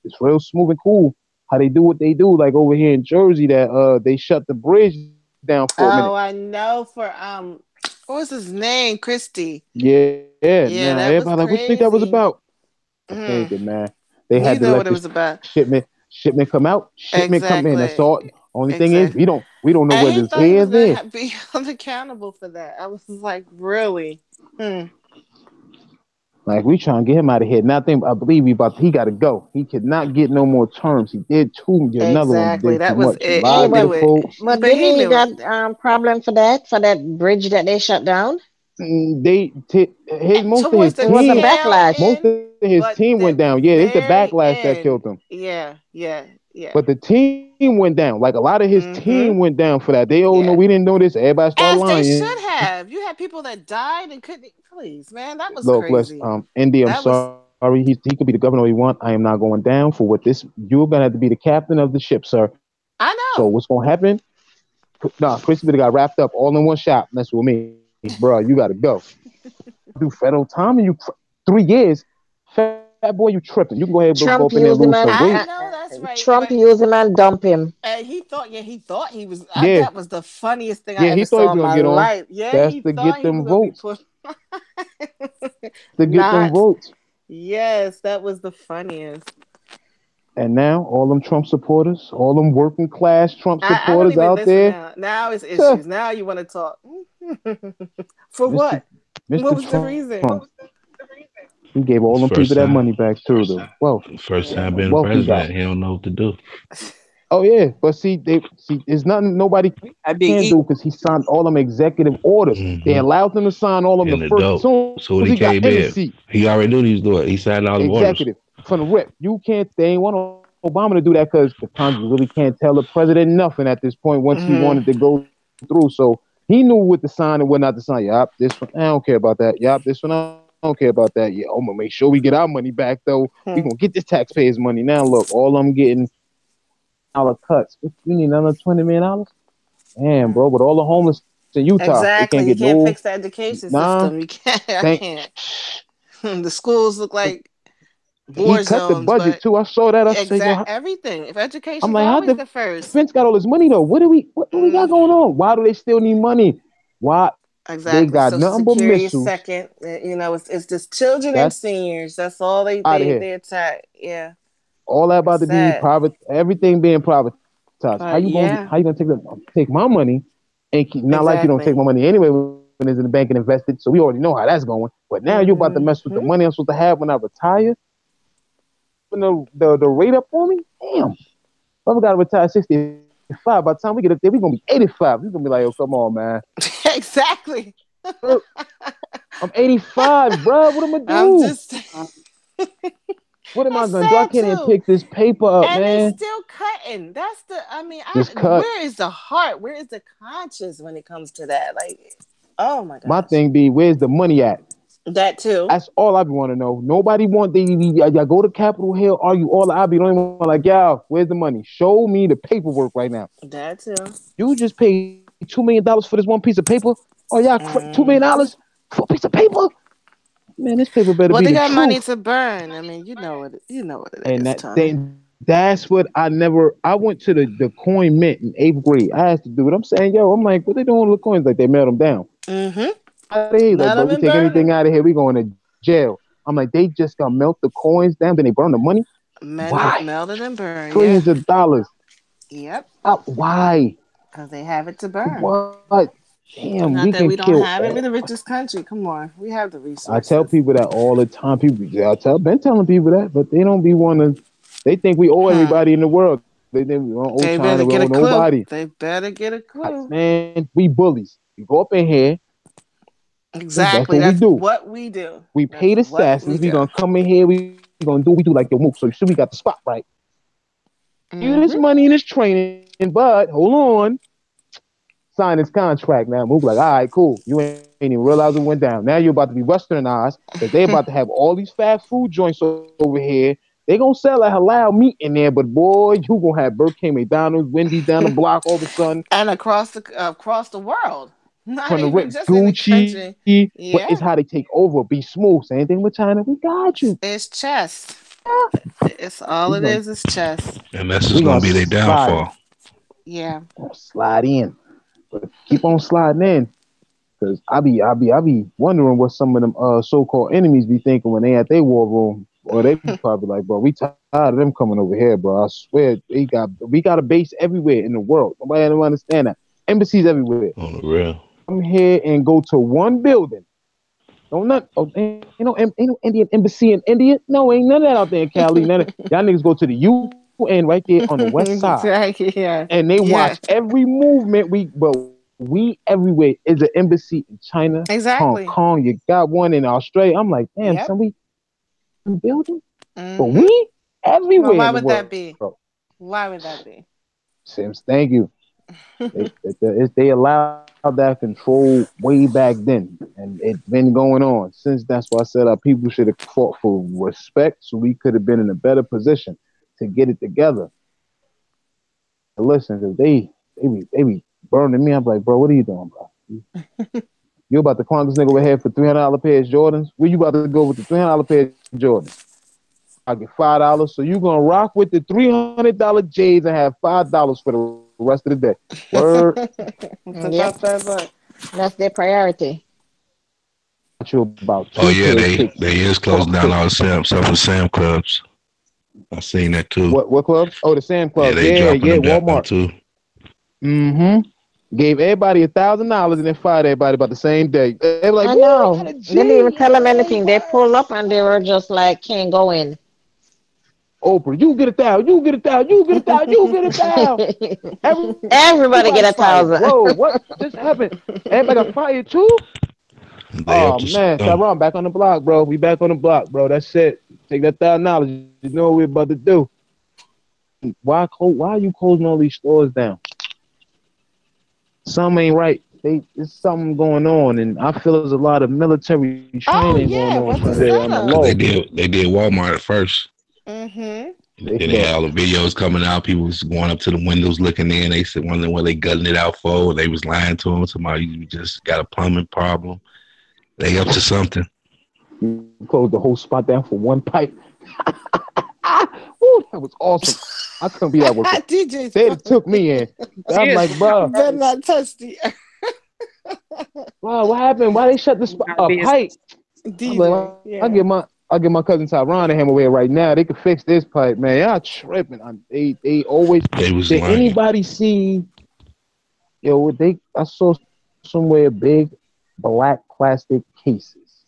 S5: It's real smooth and cool how they do what they do. Like over here in Jersey, that they shut the bridge down for a minute.
S4: Oh, I know for what was his name? Christy.
S5: Yeah.
S4: Yeah,
S5: Now
S4: that was
S5: everybody like, what you think that was
S4: crazy.
S5: about? I
S4: Mm.
S5: figured, man. They
S4: You
S5: had to
S4: know
S5: let
S4: what it was
S5: this
S4: about.
S5: shipment come out, shipment come in. That's
S4: Exactly.
S5: all. Only thing is,
S4: Exactly.
S5: we don't know
S4: And
S5: whether
S4: he
S5: it's
S4: thought he
S5: here or
S4: was gonna
S5: there.
S4: be held accountable for that. I was like, really? Hmm.
S5: Like we trying to get him out of here. Nothing. I believe he got to go. He could not get no more terms. He did another one
S4: Exactly.
S5: did too
S4: That was
S5: much. He
S4: it. He
S5: lied to the
S4: knew it.
S5: folks.
S7: But
S4: But
S7: didn't
S4: he
S7: he
S4: knew it.
S7: got problem for that bridge that they shut down?
S5: Most of his
S4: Towards the
S7: It was a
S5: team,
S4: tail
S7: backlash.
S5: most
S4: end,
S5: of his
S4: but
S5: team
S4: the
S5: went down. Yeah, it's the
S4: very
S5: backlash that killed
S4: end.
S5: him.
S4: Yeah.
S5: But the team went down. Like a lot of his team went down for that. They no,
S4: Yeah.
S5: we didn't know this. Everybody started
S4: As they
S5: lying.
S4: should have. You had people that died and couldn't. Please, man, that was
S5: Look,
S4: crazy.
S5: Indy, I'm
S4: That was.
S5: sorry. He could be the governor he want. I am not going down for what this. You're gonna have to be the captain of the ship, sir.
S4: I
S5: So
S4: know.
S5: what's gonna happen? Nah, Chris would have got wrapped up all in one shot. That's with me, bro. You gotta go. Do federal time and you 3 years. Fat boy, you tripping. You can go ahead and go
S7: Trump
S5: up in there and
S7: used him
S5: lose
S7: and
S5: some
S4: I
S5: weight.
S4: know that's right.
S7: Trump
S4: But
S7: used him and dump him.
S4: he thought he was.
S5: Yeah.
S4: That was the funniest thing I
S5: Yeah, he
S4: ever
S5: thought he
S4: saw
S5: was
S4: in
S5: gonna
S4: my
S5: get on.
S4: life. Yeah,
S5: That's
S4: he
S5: to
S4: thought
S5: get
S4: he was
S5: them
S4: gonna be
S5: votes.
S4: put.
S5: To get them
S4: Not.
S5: votes.
S4: Yes, that was the funniest.
S5: And now all them Trump supporters, all them working class Trump
S4: I don't
S5: supporters
S4: even
S5: out
S4: listen
S5: there.
S4: now. Now it's issues. Now you want to talk. For what?
S5: Mr.
S4: What was the
S5: Trump,
S4: reason?
S5: he gave all them
S6: First
S5: people that
S6: time.
S5: money back too. The wealth.
S6: First time being
S5: Wealth he got.
S6: president, he don't know what to do.
S5: Oh yeah, but see, it's nothing nobody
S2: I be
S5: can do because he signed all them executive orders. They allowed him to sign all of them
S6: In
S5: the
S6: the
S5: first.
S6: dope.
S5: Soon
S6: So when
S5: as
S6: he
S5: he got
S6: came
S5: in the
S6: in,
S5: seat,
S6: he already knew he was doing it. He signed all the orders.
S5: executive from the rip. You can't. They ain't want Obama to do that because the Congress really can't tell the president nothing at this point once he wanted to go through. So he knew what to sign and what not to sign. Yup, this one I don't care about that. Yup, this one I don't care about that. Yeah, I'm gonna make sure we get our money back though. We gonna get this taxpayers' money now. Look, all I'm getting dollar cuts. You need another $20 million? Damn, bro. But all the homeless in Utah,
S4: Exactly.
S5: they
S4: You
S5: can't
S4: can't
S5: get
S4: fix the education system. You can't. I can't. The schools look like war
S5: he cut the
S4: zones,
S5: budget
S4: but
S5: too. I saw that. I said, yo,
S4: everything. If education's
S5: I'm like, how
S4: always the first.
S5: defense got all this money though? What do we got going on? Why do they still need money? Why?
S4: Exactly.
S5: They got
S4: Social
S5: nothing but
S4: Security is
S5: missiles.
S4: second. You know, it's just children and seniors. That's all they attack. Yeah.
S5: All that about to be private. Everything being privatized. How you gonna take my money and not like you don't take my money anyway when it's in the bank and invested? So we already know how that's going. But now you're about to mess with the money I'm supposed to have when I retire. When the rate up on me, damn. If I got to retire 65, by the time we get up there, we're gonna be 85. We're gonna be like, oh, come on, man.
S4: Exactly.
S5: I'm 85, bro. What am I do? What am I gonna do? I can't even pick this paper up,
S4: and
S5: man.
S4: And still cutting. That's the. I mean, where is the heart? Where is the conscience when it comes to that? Like, oh my god.
S5: My thing be, where's the money at?
S4: That too.
S5: That's all I want to know. Nobody want y'all go to Capitol Hill, argue all the be don't even like, y'all, where's the money? Show me the paperwork right now.
S4: That too.
S5: You just paid $2 million for this one piece of paper? Oh y'all, $2 million for a piece of paper? Man, this paper better be the truth.
S4: Well, they got money to burn. I mean, you know what it is.
S5: That's what I went to the coin mint in 8th grade. I asked the dude, I'm saying, yo, I'm like, what they doing with the coins? Like they melt them down. Like, bro, we take anything out of here, we going to jail. I'm like, they just gonna melt the coins down, then they burn the money? Why?
S4: Melted and burned.
S5: Trillions of dollars.
S4: Yep.
S5: Why?
S4: Because they have it to burn.
S5: What? Damn,
S4: Not that we don't have it. We're the richest country. Come on. We have the resources.
S5: I tell people that all the time. Been telling people that, but they don't be wanting. They think we owe everybody in the world. They think we don't owe China, we owe nobody.
S4: They better get a clue.
S5: Man, we bullies. We go up in here.
S4: Exactly. That's what we do.
S5: We pay the assassins. We gonna come in here. We gonna do what we do like your move. So you see, we got the spot right. You this money and this training, but hold on. Sign this contract now. Move like, all right, cool. You ain't even realize it went down. Now you're about to be westernized because they're about to have all these fast food joints over here. They gonna sell a halal meat in there, but boy, you gonna have Burger King, McDonald's, Wendy's down the block all of a sudden,
S4: and across the world. Not
S5: from
S4: even
S5: the
S4: just
S5: Gucci.
S4: in the country.
S5: It's how they take over. Be smooth. Same thing with China. We got you.
S4: It's chess. It's all it is. It's chess.
S6: And that's just gonna be their downfall.
S4: Yeah.
S5: Slide in. But keep on sliding in, cause I be wondering what some of them so-called enemies be thinking when they at their war room, or they probably like, bro, we tired of them coming over here, bro. I swear, we got a base everywhere in the world. Nobody don't understand that. Embassies everywhere.
S6: On the real.
S5: Come here and go to one building, Don't not. Oh, ain't no Indian embassy in India. No, ain't none of that out there in Cali. None of, y'all niggas go to the UN right there on the west side,
S4: Exactly. Yeah.
S5: and they
S4: Yeah.
S5: watch every movement. We everywhere is an embassy in China,
S4: Exactly.
S5: Hong Kong. You got one in Australia. I'm like, damn,
S4: Yep.
S5: son, we building, but
S4: Mhm.
S5: we everywhere
S4: Well, why
S5: in the
S4: would
S5: world.
S4: that be?
S5: Bro.
S4: Why would that be?
S5: Sims, thank you. They allowed that control way back then, and it's been going on since. That's why I said our people should have fought for respect, so we could have been in a better position to get it together. But listen, 'cause they be burning me. I'm like, bro, what are you doing, bro? You about to clown this nigga over here for $300 pair of Jordans? Where you about to go with the $300 pair of Jordans? I get $5, so you gonna rock with the $300 J's and have $5 for the rest of the day. Word.
S7: Yep, that's their priority.
S5: You about
S6: Oh
S5: two
S6: yeah,
S5: pair of
S6: they
S5: kicks.
S6: is closing down all the Sam clubs. I seen that too.
S5: What clubs? Oh, the Sam
S6: Yeah,
S5: Club.
S6: they
S5: Yeah,
S6: dropping them down
S5: Walmart.
S6: too.
S5: Gave everybody $1,000 and then fired everybody about the same day. They were like,
S7: I
S5: "Woo,
S7: know.
S5: we got a
S7: They didn't even
S5: G,
S7: tell them
S5: yay,
S7: anything. They
S5: word."
S7: pulled up and they were just like, can't go in.
S5: Oprah, you get $1,000, you get $1,000, you get $1,000, you get $1,000.
S7: Everybody get
S5: Everybody fired.
S7: 1,000.
S5: Whoa, what just happened? Everybody got fired too?
S6: They up
S5: Oh
S6: to
S5: man,
S6: something.
S5: Tyrone, back on the block, bro. We back on the block, bro. That's it. Take that $1,000. You know what we're about to do. Why are you closing all these stores down? Something ain't right. There's something going on, and I feel there's a lot of military training going on
S4: what's the
S5: there on the
S4: setup?
S5: low.
S6: They did Walmart at first.
S4: Mhm.
S6: Then they had all the videos coming out. People was going up to the windows looking in. They said wondering what they gutting it out for. They was lying to them. Somebody you just got a plumbing problem. They up to something.
S5: You closed the whole spot down for one pipe. Woo, that was awesome. I couldn't be that working.
S4: DJ,
S5: They took me in. I'm
S4: Yeah.
S5: like, bro,
S4: you better not touch the
S5: what happened? Why they shut the spot? A pipe. I'm
S4: DJ.
S5: like,
S4: Yeah.
S5: I'll get my cousin Tyron to him away right now. They could fix this pipe, man. Y'all tripping. They always.
S6: They was
S5: Did
S6: lying.
S5: anybody see? I saw somewhere big black plastic cases,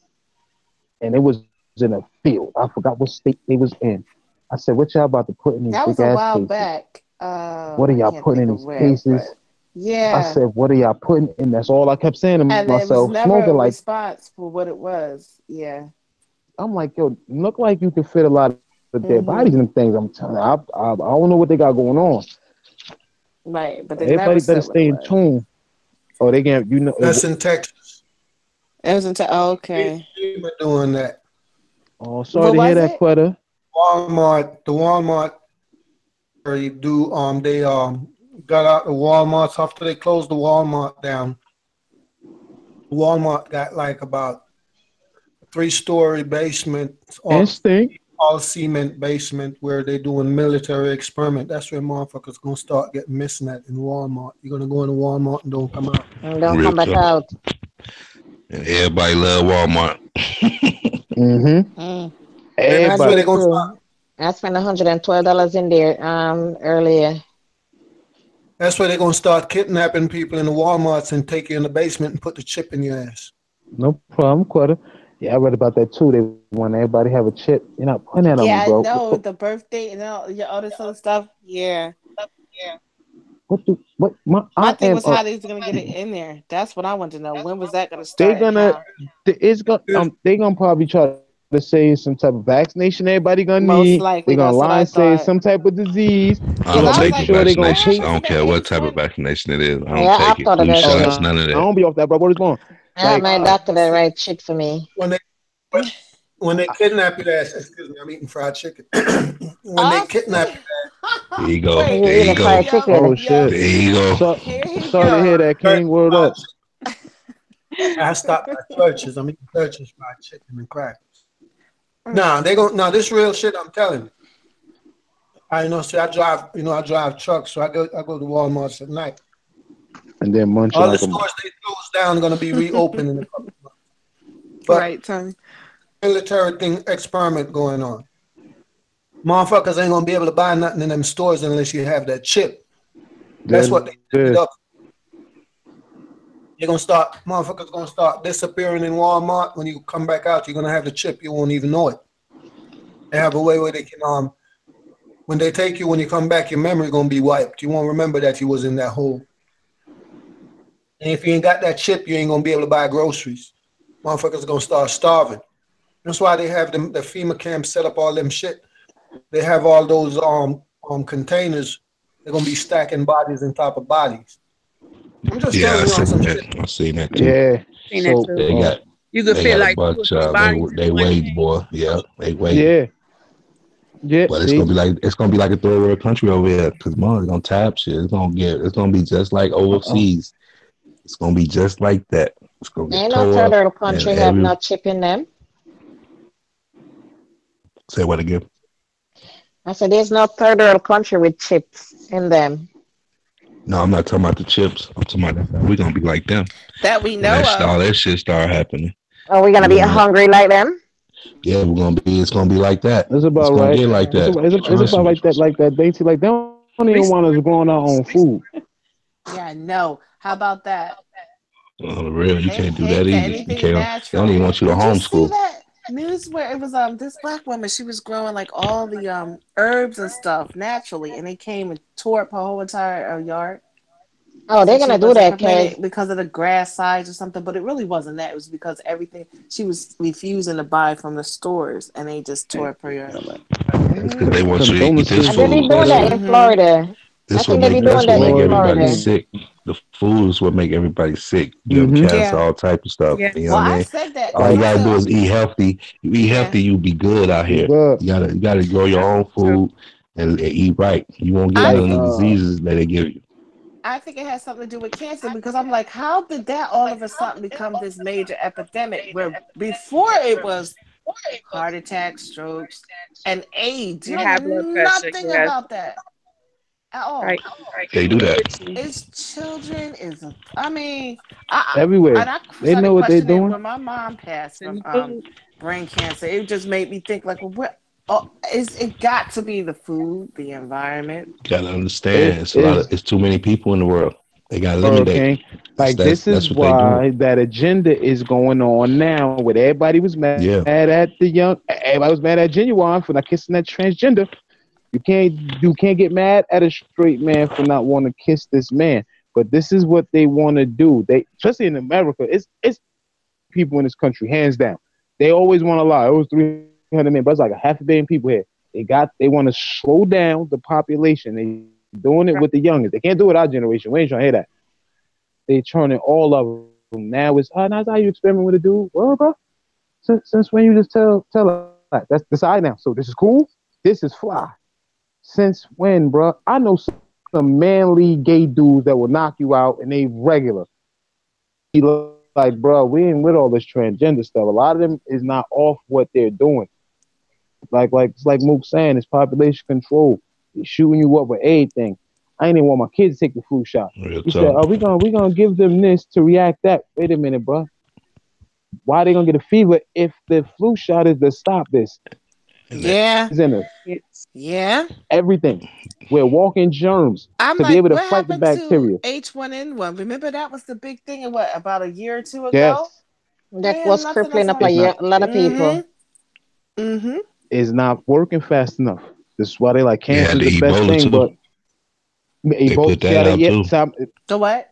S5: and it was in a field. I forgot what state they was in. I said, "What y'all about to put in these
S4: That was
S5: big
S4: a
S5: ass
S4: while
S5: cases?
S4: back.
S5: What are
S4: I
S5: y'all
S4: can't
S5: putting in
S4: think
S5: these
S4: of where,
S5: cases?"
S4: but yeah.
S5: I said, "What are y'all putting in?" That's all I kept saying to
S4: And there was
S5: myself,
S4: never
S5: smoking
S4: a
S5: like.
S4: response for what it was. Yeah.
S5: I'm like, yo, look like you can fit a lot of dead
S4: Mhm.
S5: bodies in them things. I'm telling you, I don't know what they got going on.
S4: Right, but they
S5: Everybody
S4: never
S5: better
S4: said what
S5: stay
S4: it
S5: in
S4: was.
S5: tune. Oh, they can't,
S1: That's in Texas.
S4: It was into okay.
S1: FEMA doing that.
S5: Oh, sorry
S4: What
S5: to hear
S4: was
S5: that,
S4: it?
S5: Quetta.
S1: The Walmart where you do they got out the Walmarts after they closed the Walmart down. Walmart got like about 3-story basement,
S5: Instinct.
S1: all cement basement where they doing military experiment. That's where motherfuckers gonna start getting missing at in Walmart. You're gonna go into Walmart and don't come out.
S7: And don't
S6: Real
S7: come back
S6: tough.
S7: out.
S6: And everybody love Walmart.
S5: Mm-hmm.
S4: Mm.
S1: And that's where
S5: Everybody.
S1: they're gonna start.
S7: I spent $112 in there earlier.
S1: That's where they're gonna start kidnapping people in the Walmarts and take you in the basement and put the chip in your ass.
S5: No problem, Quetta. Yeah, I read about that too. They want everybody to have a chip. You're not putting that on
S4: Yeah,
S5: me,
S4: I
S5: bro.
S4: know the birthday and all this other stuff. Yeah.
S5: I
S4: My thing
S5: am
S4: was how they was gonna get it in there. That's what I want to know. When was that gonna
S5: they
S4: start and
S5: gonna
S4: how?
S5: they gonna probably try to say some type of vaccination everybody gonna
S4: Most
S5: need.
S4: likely,
S5: They're gonna
S4: that's what
S5: lie
S4: I
S5: and say
S4: thought.
S5: some type of disease.
S6: I
S5: They're
S4: Because
S6: don't
S5: gonna
S4: I was
S5: make
S6: take
S4: like,
S5: sure they gonna
S6: vaccinations.
S5: pay.
S6: I don't care what type of vaccination it is. I don't
S7: Yeah, I
S6: take it.
S7: thought of
S6: Flu
S7: that
S5: Oh
S6: shots,
S7: too.
S5: no,
S6: none of
S5: I
S6: that.
S5: don't be off that, bro. What is going?
S7: I had my
S1: Like
S7: doctor that write shit for me.
S1: when they kidnap your ass, excuse me, I'm eating fried chicken. When they kidnap your ass,
S6: There you go.
S4: Wait,
S7: You
S6: There you
S7: eating
S6: go.
S7: fried chicken?
S5: Oh
S4: yo,
S5: shit.
S6: There you go.
S5: So,
S4: here he
S5: sorry to hear
S4: go.
S5: that, King. Word up.
S1: I stopped at churches. I'm eating churches fried chicken and crackers. Nah, this real shit I'm telling you. I drive trucks, so I go to Walmart's at night.
S5: And then munch
S1: All the
S5: like a
S1: stores they closed down are gonna be reopened in a couple of months. But
S4: Right, Tony.
S1: military experiment going on. Motherfuckers ain't gonna be able to buy nothing in them stores unless you have that chip. That's what they set it up. Motherfuckers gonna start disappearing in Walmart. When you come back out, you're gonna have the chip. You won't even know it. They have a way where they can when they take you, when you come back, your memory gonna be wiped. You won't remember that you was in that hole. And if you ain't got that chip, you ain't gonna be able to buy groceries. Motherfuckers gonna start starving. That's why they have the FEMA camps set up all them shit. They have all those containers. They're gonna be stacking bodies on top of bodies. I'm just
S6: Yeah, I
S1: telling you on
S6: seen
S1: some
S6: that.
S1: shit.
S6: I seen that too.
S5: Yeah.
S3: Seen that
S5: So
S3: too.
S6: They got
S3: You could
S6: they
S3: fit
S6: got a
S3: like 2 or
S6: bunch
S3: 3
S6: of
S3: bodies
S6: they
S3: in one
S6: wait,
S3: thing.
S6: boy. Yeah, they wait.
S5: yeah. Yeah.
S6: But it's
S5: See?
S6: gonna be like a third world country over here because money's gonna tap shit. It's gonna be just like overseas. It's gonna be just like that. It's gonna get
S7: Ain't no
S6: tore
S7: third
S6: up
S7: world
S6: and
S7: country have no chip in them.
S6: say what again?
S7: I said there's no third world country with chips in them.
S6: No, I'm not talking about the chips. I'm talking about we're gonna be like them
S4: That we
S6: when
S4: know
S6: all
S4: of.
S6: that shit start happening.
S7: Are we gonna
S6: We're
S7: be
S6: gonna
S7: hungry like them?
S6: Yeah, it's gonna be like that.
S5: That's
S6: It's
S5: about
S6: gonna
S5: right.
S6: get like
S5: It's
S6: that.
S5: about, it's
S6: Trust
S5: about
S6: me.
S5: like that. They see like they don't even want us growing our own food.
S4: Yeah, no. How about that?
S6: On the real, you
S4: They
S6: can't do
S4: hate
S6: that
S4: that
S6: either. You
S4: anything
S6: can't. They
S4: natural.
S6: don't even want you to
S4: Did you see
S6: homeschool.
S4: that news where it was this black woman? She was growing like all the herbs and stuff naturally, and they came and tore up her whole entire yard.
S7: Oh, they're
S4: Said she
S7: gonna do
S4: wasn't
S7: that because
S4: complaining because of the grass size or something, but it really wasn't that. It was because everything she was refusing to buy from the stores, and they just tore up her yard.
S6: It's because they want
S5: Them
S6: you to eat this
S5: illnesses
S7: they be
S6: food.
S7: doing that in Florida. I
S6: This what
S7: think they be
S6: make
S7: doing
S6: that's what
S7: that in
S6: make
S5: Lord,
S6: everybody
S7: Florida.
S6: sick. The food is what make everybody sick. You have
S5: Mm-hmm.
S6: cancer,
S4: Yeah.
S6: all type of stuff.
S3: Yeah.
S6: You know
S4: Well,
S6: what I
S4: I
S6: mean?
S4: said that
S6: All
S4: because
S6: you
S4: I
S6: gotta do
S4: said,
S6: is eat healthy. You eat
S4: yeah,
S6: healthy, you be good out here.
S5: Good.
S6: You gotta grow your own food and eat right. You won't get
S4: I
S5: Like
S6: none of
S4: think
S6: the diseases that they give you.
S4: I think it has something to do with cancer because I'm like, how did that all of a sudden become this major epidemic where before it was heart attacks, strokes, and AIDS? You
S3: And
S4: don't
S3: high
S4: hear
S3: blood pressure.
S4: nothing
S3: Yeah.
S4: about that at all.
S3: Right.
S6: They do that.
S4: It's children. I mean,
S5: everywhere.
S4: and I
S5: They know
S4: started
S5: what they're
S4: questioning
S5: doing.
S4: when my mom passed
S3: And
S4: from
S3: the food.
S4: brain cancer. It just made me think like, well, what? Oh, it got to be the food, the environment.
S6: You gotta understand.
S5: Is
S6: It's too many people in the world. They gotta eliminate.
S5: Hurricane. Like this is
S6: That's what they doing.
S5: why that agenda is going on now. With everybody was mad
S6: Yeah.
S5: at everybody was mad at Genuine for not kissing that transgender. You can't get mad at a straight man for not wanting to kiss this man. But this is what they want to do. They, especially in America, it's people in this country, hands down. They always want to lie. It was 300 million, but it's like a half a billion people here. They want to slow down the population. They doing it with the youngest. They can't do it our generation. We ain't trying to hear that. They turning all of them. Now it's that's how you experiment with a dude. Well, bro, since when you just tell us that's decide now. So this is cool. This is fly. Since when, bro? I know some manly gay dudes that will knock you out and they regular. He like, bro, we ain't with all this transgender stuff. A lot of them is not off what they're doing. It's like Mook saying, it's population control. They're shooting you up with everything. I ain't even want my kids to take the flu shot.
S6: Real
S5: He said,
S6: talk.
S5: "Oh, we gonna give them this to react that." Wait a minute, bro. Why are they gonna get a fever if the flu shot is to stop this?
S4: Yeah,
S5: It's in us.
S4: yeah.
S5: Everything. We're walking germs
S4: I'm
S5: to be
S4: like,
S5: able to
S4: what
S5: fight the
S4: happened to
S5: bacteria.
S4: H1N1? Remember that was the big thing, what, about a year or two ago?
S5: Yes,
S7: That
S4: Man,
S7: was
S4: nothing else
S7: crippling up
S4: on.
S5: it's not.
S7: a lot of people.
S4: Mm-hmm.
S5: It's not working fast enough. This is why they like
S6: They
S5: cancer
S6: had
S5: is
S6: the
S5: the best
S6: Ebola
S5: thing,
S6: too.
S5: but
S6: They put that out too.
S4: The what?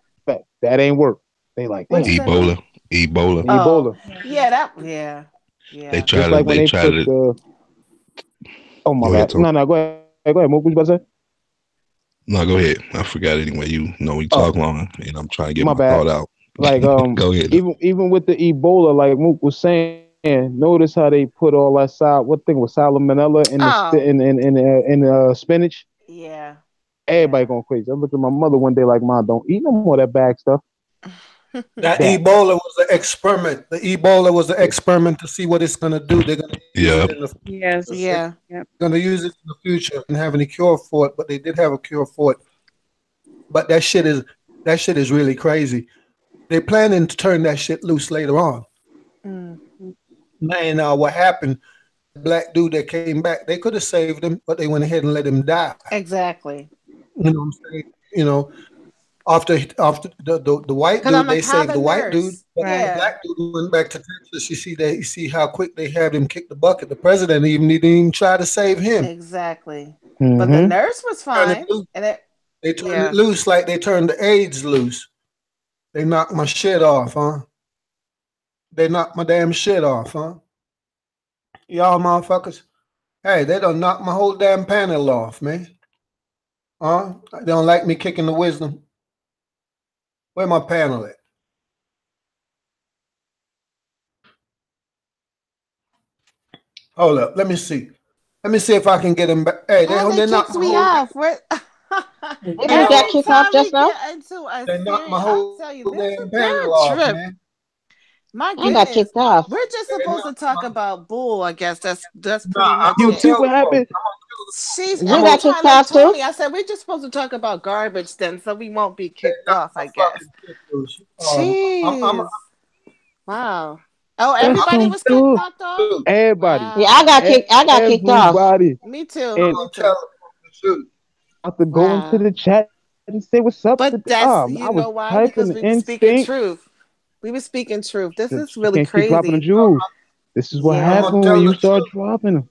S5: That ain't work. They like,
S4: What'd you
S5: damn,
S4: say, Mook?
S6: Ebola.
S5: Ebola.
S4: Yeah.
S6: They
S5: Just like when they put the. Oh my
S6: Go ahead,
S5: bad.
S6: Tom.
S5: No, go ahead. Go ahead. Mook, what you about to say?
S6: No, go ahead. I forgot anyway. You know we talk long, and I'm trying to get
S5: My
S6: my
S5: bad.
S6: thought out.
S5: Like
S6: Go ahead.
S5: even with the Ebola, like Mook was saying, notice how they put all that what thing was salmonella in the spinach.
S4: Yeah.
S5: Everybody going crazy. I looked at my mother one day like, "Mom, don't eat no more of that bag stuff."
S1: That Ebola was an experiment. The Ebola was an experiment to see what it's going to do. They're going to use it in the
S3: Yes.
S4: Yeah.
S1: going to use it in the future and have any cure for it, but they did have a cure for it. But that shit is really crazy. They're planning to turn that shit loose later on. Man, what happened? The black dude that came back, they could have saved him, but they went ahead and let him die.
S4: Exactly.
S1: You know what I'm saying? You know, After the white
S4: Because I'm
S1: dude, they
S4: like, how
S1: saved
S4: the
S1: the white dude.
S4: nurse?
S1: But the
S4: Yeah.
S1: black dude went back to Texas. You see how quick they had him kick the bucket. The president even didn't even try to save him.
S4: Exactly. But the
S5: Mhm.
S4: nurse was
S1: Turn it
S4: fine.
S1: loose.
S4: And it,
S1: They turned
S4: yeah.
S1: it loose like they turned the AIDS loose. They knocked my shit off, huh? They knocked my damn shit off, huh? Y'all motherfuckers. Hey, they done knocked my whole damn panel off, man. Huh? They don't like me kicking the wisdom. Where my panel at? Hold up. Let me see. Let me see if I can get them back. Hey,
S4: How
S1: they
S4: they
S1: knocked
S4: kicks
S1: my
S4: me
S1: whole
S4: off? What?
S7: Didn't you get
S4: Every
S7: kicked
S4: time
S7: off
S4: we
S7: just now?
S4: get into a
S1: they knocked
S4: series,
S1: my
S4: I
S1: whole
S4: tell you,
S1: damn
S4: they're
S1: panel
S4: a
S1: off,
S4: trip.
S1: man.
S4: My
S7: I got
S4: goodness.
S7: kicked off.
S4: We're just
S1: They
S4: supposed to
S1: knocked
S4: talk
S1: my
S4: about Bull, I guess. That's
S1: Nah,
S4: pretty
S1: I'm
S4: much
S5: You
S1: gonna
S4: it.
S5: see
S1: tell
S5: what
S1: the folks.
S5: happened?
S4: She's
S7: You
S1: I'm
S7: got
S1: gonna
S7: kicked
S4: look,
S7: off too?
S4: Tony, I said we're just supposed to talk about garbage then, so we won't be
S1: they
S4: kicked
S1: knocked
S4: off,
S1: my
S4: I guess.
S1: fucking shit loose.
S4: Jeez. Wow. Oh,
S5: That's
S4: everybody
S5: some
S4: was kicked
S5: bull.
S4: knocked off?
S1: Dude,
S5: Everybody,
S7: Yeah, I
S4: Wow.
S7: got kicked. I got kicked off.
S5: everybody,
S4: Me too.
S1: I'm
S5: and
S1: gonna
S4: Me
S1: tell
S4: too.
S1: the truth.
S5: I have to go into
S4: Wow.
S5: the chat and say what's up.
S4: But that's,
S5: I
S4: you
S5: was
S4: know why?
S5: typing
S4: Because
S5: the
S4: we were speaking
S5: instinct.
S4: truth. We were speaking truth. This is
S5: You
S4: really
S5: can't keep dropping the
S4: crazy.
S5: jewels. This is what
S4: Yeah.
S1: I'm gonna
S5: happened
S1: tell
S5: when
S1: the
S5: you start
S1: truth.
S5: dropping them.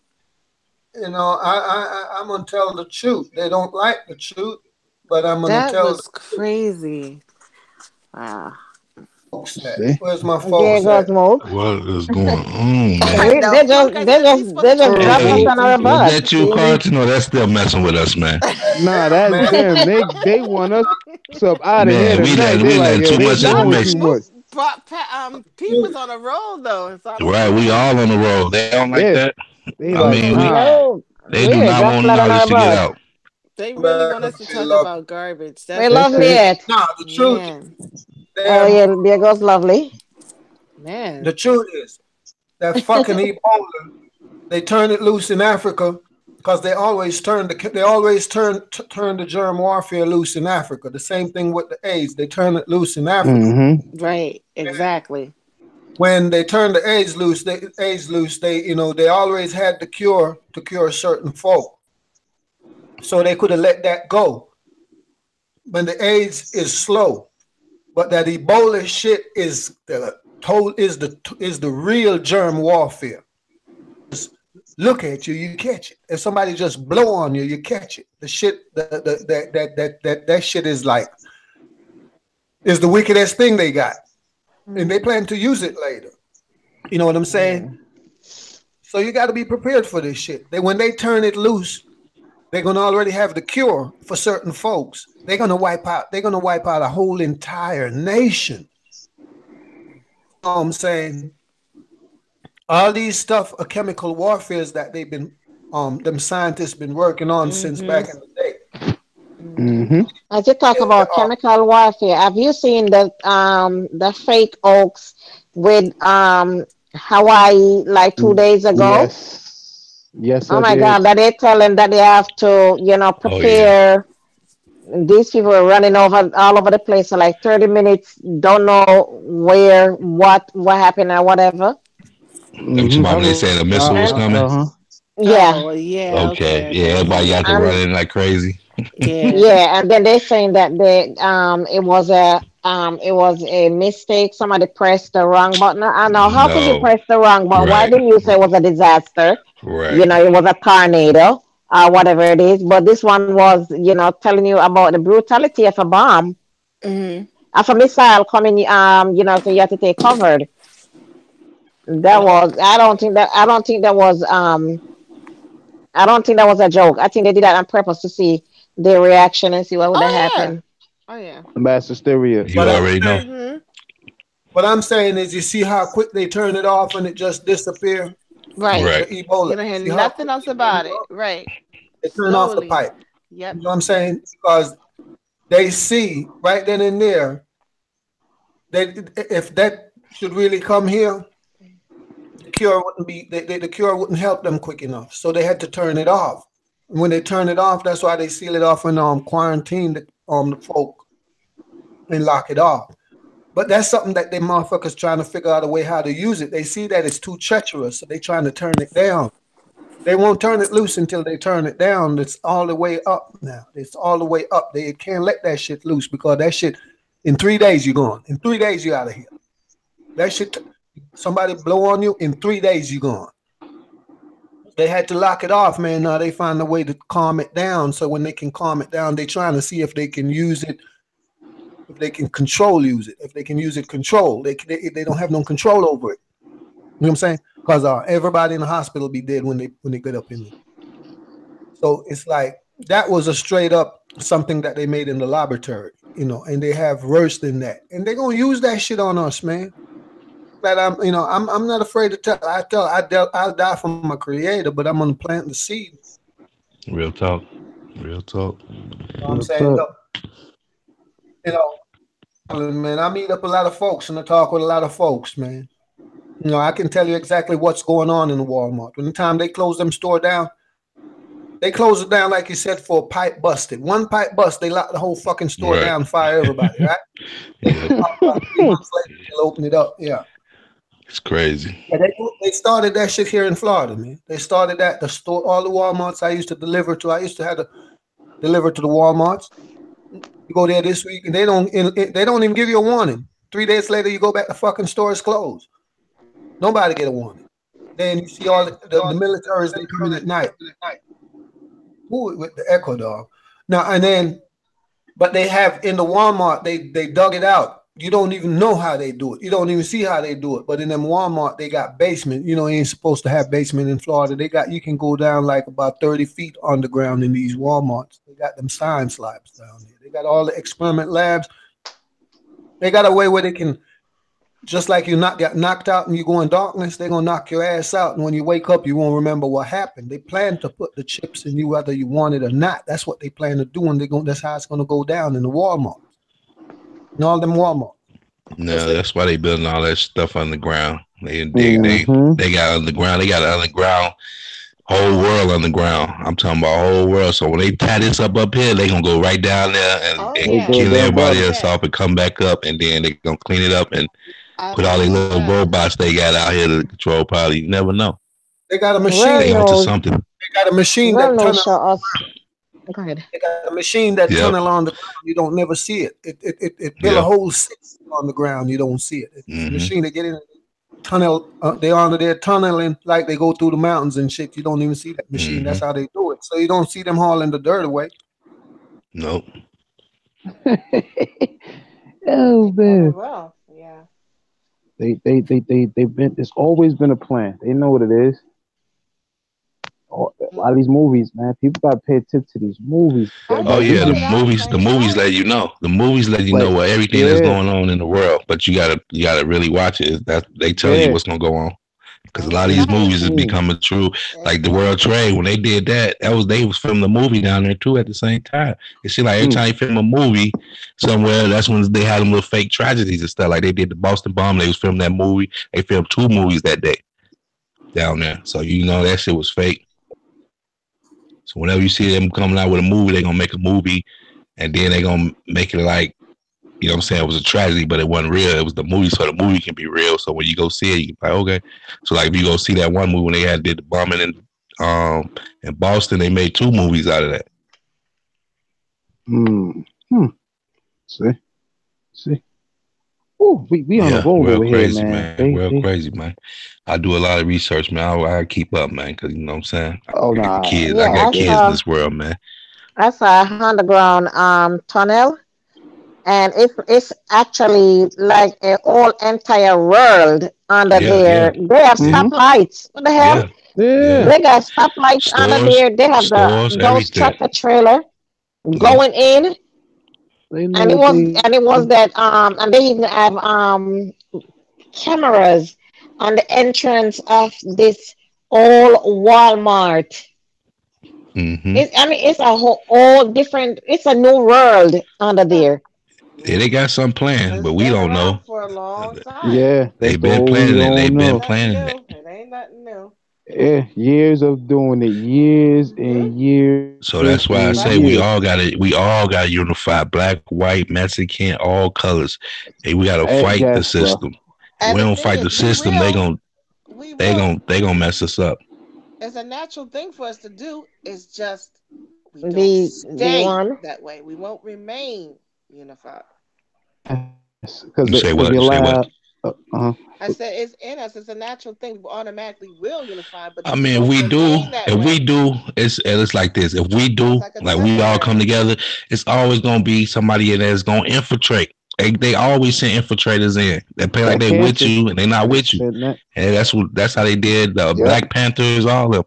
S1: You know, I'm gonna tell the truth. They don't like the truth, but I'm gonna
S4: That
S1: tell the
S4: was crazy. Wow.
S1: folks at.
S5: See?
S1: Where's my
S7: There
S1: folks
S7: goes
S1: at?
S7: Smoke.
S6: What is going on,
S4: I
S6: man?
S4: know.
S7: They
S4: Smoke, I said we supposed to talk about
S7: dropped us
S6: Hey,
S7: on
S4: garbage.
S7: our
S6: was
S7: butt.
S6: that you,
S7: See?
S6: Carlton? Or that's still messing with us, man?
S5: Nah, that's
S1: Man,
S5: them. They want us up out of here
S6: Man,
S5: tonight. They
S6: we
S5: like,
S6: letting
S5: yo,
S6: too
S5: they
S6: much
S5: doing
S4: No,
S5: too
S6: information.
S5: much.
S4: Smoke brought Pete was on a roll though, so I don't
S6: Right,
S4: know
S6: we
S4: what.
S6: all on the road. They don't like
S5: Yeah,
S6: that.
S5: they
S6: I
S5: like,
S6: mean,
S5: nah.
S7: No,
S6: they do
S7: we
S6: not
S7: dropped
S6: want
S7: flat on
S6: knowledge
S7: our
S6: to get
S7: butt.
S6: out.
S4: They
S1: come
S4: really
S1: back
S4: want
S1: and
S4: us to
S1: say
S4: talk
S1: love.
S4: about garbage.
S7: We
S4: That's
S5: That's
S7: lovely
S5: it.
S7: it.
S1: Nah, the truth is,
S4: man,
S7: Oh
S1: damn,
S7: yeah, there goes lovely.
S1: the
S4: man.
S1: truth is that fucking Ebola. They turn it loose in Africa because they always turn the germ warfare loose in Africa. The same thing with the AIDS. They turn it loose in Africa.
S5: Mm-hmm.
S4: Right, exactly.
S1: When they turn the AIDS loose, they always had the cure to cure certain folk. So they could have let that go. When the AIDS is slow, but that Ebola shit is the real germ warfare. Look at you, you catch it. If somebody just blow on you, you catch it. The shit that shit is the wickedest thing they got. And they plan to use it later. You know what I'm saying? So you got to be prepared for this shit. When they turn it loose, they're gonna already have the cure for certain folks. They're gonna wipe out a whole entire nation. You know what I'm saying? All these stuff are chemical warfares that they've been them scientists been working on since back in the day.
S5: Mm-hmm.
S7: As you talk about chemical warfare, have you seen the fake oaks with Hawaii like 2 days ago?
S5: Yes,
S7: Oh
S5: I
S7: my
S5: did.
S7: God, that they tell them that they have to,
S6: Oh yeah.
S7: prepare. These people are running all over the place for like 30 minutes, don't know where, what happened or whatever.
S6: You talking about when they said a missile was
S7: And
S6: coming?
S7: yeah,
S4: Oh yeah,
S6: Okay,
S4: okay,
S6: yeah,
S4: okay.
S6: everybody got to
S7: and
S6: running like crazy.
S4: Yeah.
S7: yeah, and then they're saying that it was a mistake. Somebody pressed the wrong button. I know. How could you
S6: No,
S7: press the wrong button? Why
S6: right,
S7: didn't you say it was a disaster?
S6: right.
S7: It was a tornado or whatever it is. But this one was, telling you about the brutality of a bomb,
S4: Hmm.
S7: of a missile coming. So you have to take covered. That was. I don't think that. I don't think that was. I don't think that was a joke. I think they did that on purpose to see their reaction and see what would have
S4: Oh yeah.
S7: happened.
S4: Oh yeah.
S5: Mass hysteria.
S6: You
S1: But
S6: already know.
S4: Hmm.
S1: what I'm saying is, you see how quick they turn it off and it just disappear.
S4: Right.
S1: The
S6: Right.
S1: Ebola.
S4: You don't hear
S1: See how
S4: nothing
S1: quick
S4: else
S1: they turn
S4: about
S1: it
S4: it.
S1: off?
S4: Right.
S1: They turn off the
S4: Slowly.
S1: pipe.
S4: Yep.
S1: You know what I'm saying? Because they see right then and there that if that should really come here, the cure wouldn't help them quick enough. So they had to turn it off. And when they turn it off, that's why they seal it off and quarantine the folk and lock it off. But that's something that they motherfuckers trying to figure out a way how to use it. They see that it's too treacherous, so they trying to turn it down. They won't turn it loose until they turn it down. It's all the way up now. It's all the way up. They can't let that shit loose because that shit, in 3 days, you're gone. In 3 days, you out of here. That shit, somebody blow on you, in 3 days, you're gone. They had to lock it off, man. Now they find a way to calm it down. So when they can calm it down, they're trying to see if they can use it, if they can use it. If they can use it, control. They don't have no control over it. You know what I'm saying? Because everybody in the hospital be dead when they get up in there. So it's like that was a straight up something that they made in the laboratory, you know, and they have worse than that. And they're gonna use that shit on us, man. That I'm not afraid to tell. I'll die for my creator, but I'm gonna plant the seed.
S6: Real talk. Real talk.
S1: You know what I'm saying? You know, man, I meet up a lot of folks and I talk with a lot of folks, man. You know, I can tell you exactly what's going on in the Walmart. When the time they close them store down, they close it down, like you said, for a pipe busted. One pipe bust, they lock the whole fucking store down, fire everybody, right? 3 months later, they'll open it up. Yeah.
S6: It's crazy.
S1: Yeah, they started that shit here in Florida, man. They started that. The store, all the Walmarts I used to deliver to, I used to have to deliver to the Walmarts. You go there this week, and they don't even give you a warning. 3 days later, you go back, the fucking store is closed. Nobody get a warning. Then you see all the militaries, they come in at night. Ooh, with the echo dog. Now, and then, but they have in the Walmart, they dug it out. You don't even know how they do it. You don't even see how they do it. But in them Walmart, they got basement. You know, you ain't supposed to have basement in Florida. You can go down like about 30 feet underground in these Walmarts. They got them science labs down there. They got all the experiment labs. They got a way where they can, just like you get knocked out and you go in darkness, they're going to knock your ass out. And when you wake up, you won't remember what happened. They plan to put the chips in you whether you want it or not. That's what they plan to do. And that's how it's going to go down in the Walmart. And all them Walmart.
S6: No, that's why they building all that stuff underground. They got underground. They got an underground, whole world underground. I'm talking about whole world. So when they tie this up here, they gonna go right down there and kill everybody else off and come back up, and then they gonna clean it up and put all these little robots they got out here to control. Probably you never know.
S1: They got a machine.
S6: They onto something.
S1: They got a machine that tunnel.
S7: Go ahead.
S1: They got a machine that tunnel on the ground. You don't never see it. It built a whole system on the ground. You don't see it. It's a machine. They get in tunnel. They under there tunneling like they go through the mountains and shit. You don't even see that machine. That's how they do it. So you don't see them hauling the dirt away.
S6: Nope.
S5: Oh man.
S4: Well, yeah.
S5: They've been. It's always been a plan. They know what it is. A lot of these movies, man, people got to pay attention to these movies.
S6: Oh yeah, the movies let you know. The movies let you know what everything is going on in the world, but you gotta really watch it. That they tell you what's gonna go on, because a lot of these movies is becoming true. Like the World Trade, when they did that, they was filming the movie down there too at the same time. It seems like every time they film a movie somewhere, that's when they had them little fake tragedies and stuff. Like they did the Boston bomb, they was filming that movie. They filmed 2 movies that day down there, so you know that shit was fake. So whenever you see them coming out with a movie, they're going to make a movie, and then they're going to make it like, you know what I'm saying, it was a tragedy, but it wasn't real. It was the movie, so the movie can be real. So when you go see it, you can be like, okay. So like if you go see that one movie when they did the bombing in Boston, they made 2 movies out of that.
S5: See. Ooh, we on a roll over
S6: crazy,
S5: here, man.
S6: Real crazy, man. I do a lot of research, man. I keep up, man, because you know what I'm saying. I got kids in this world, man.
S7: I saw an underground tunnel, and it's actually like an whole entire world under there. Yeah. They have stoplights. What the hell?
S5: Yeah.
S7: They got stoplights under there. They have those tractor trailer going in. And it was that and they even have cameras on the entrance of this old Walmart. It's a whole different. It's a new world under there.
S6: Yeah, they got some planned, but we don't know.
S4: For a long time.
S5: Yeah,
S6: they've been planning it. They've been planning it.
S4: It ain't nothing new.
S5: Yeah, years of doing it, years and years.
S6: So that's why I say we all got to unify, black, white, Mexican, all colors. Hey, we got to fight the system. If we don't fight the system, they gonna mess us up.
S4: It's a natural thing for us to do. It's just we don't
S7: The
S4: stay
S7: one.
S4: that way. We won't remain unified.
S5: Because
S6: You say what?
S5: the
S6: You say what?
S5: lab.
S4: I said it's in us. It's a natural thing. We automatically will unify, but
S6: I
S4: we
S6: mean, if
S4: won't
S6: we do,
S4: remain that
S6: if we
S4: way.
S6: do, it's like this. If we
S4: It's
S6: do,
S4: like a
S6: like we all come
S4: temporary.
S6: together, it's always gonna be somebody in there that's gonna infiltrate. They always
S4: Hmm.
S6: send infiltrators in. They play like
S5: Black
S6: they with
S5: Panther.
S6: you and they not
S5: They
S6: with you.
S5: said that.
S6: And that's how they did the
S5: Yep.
S6: Black Panthers, all of them.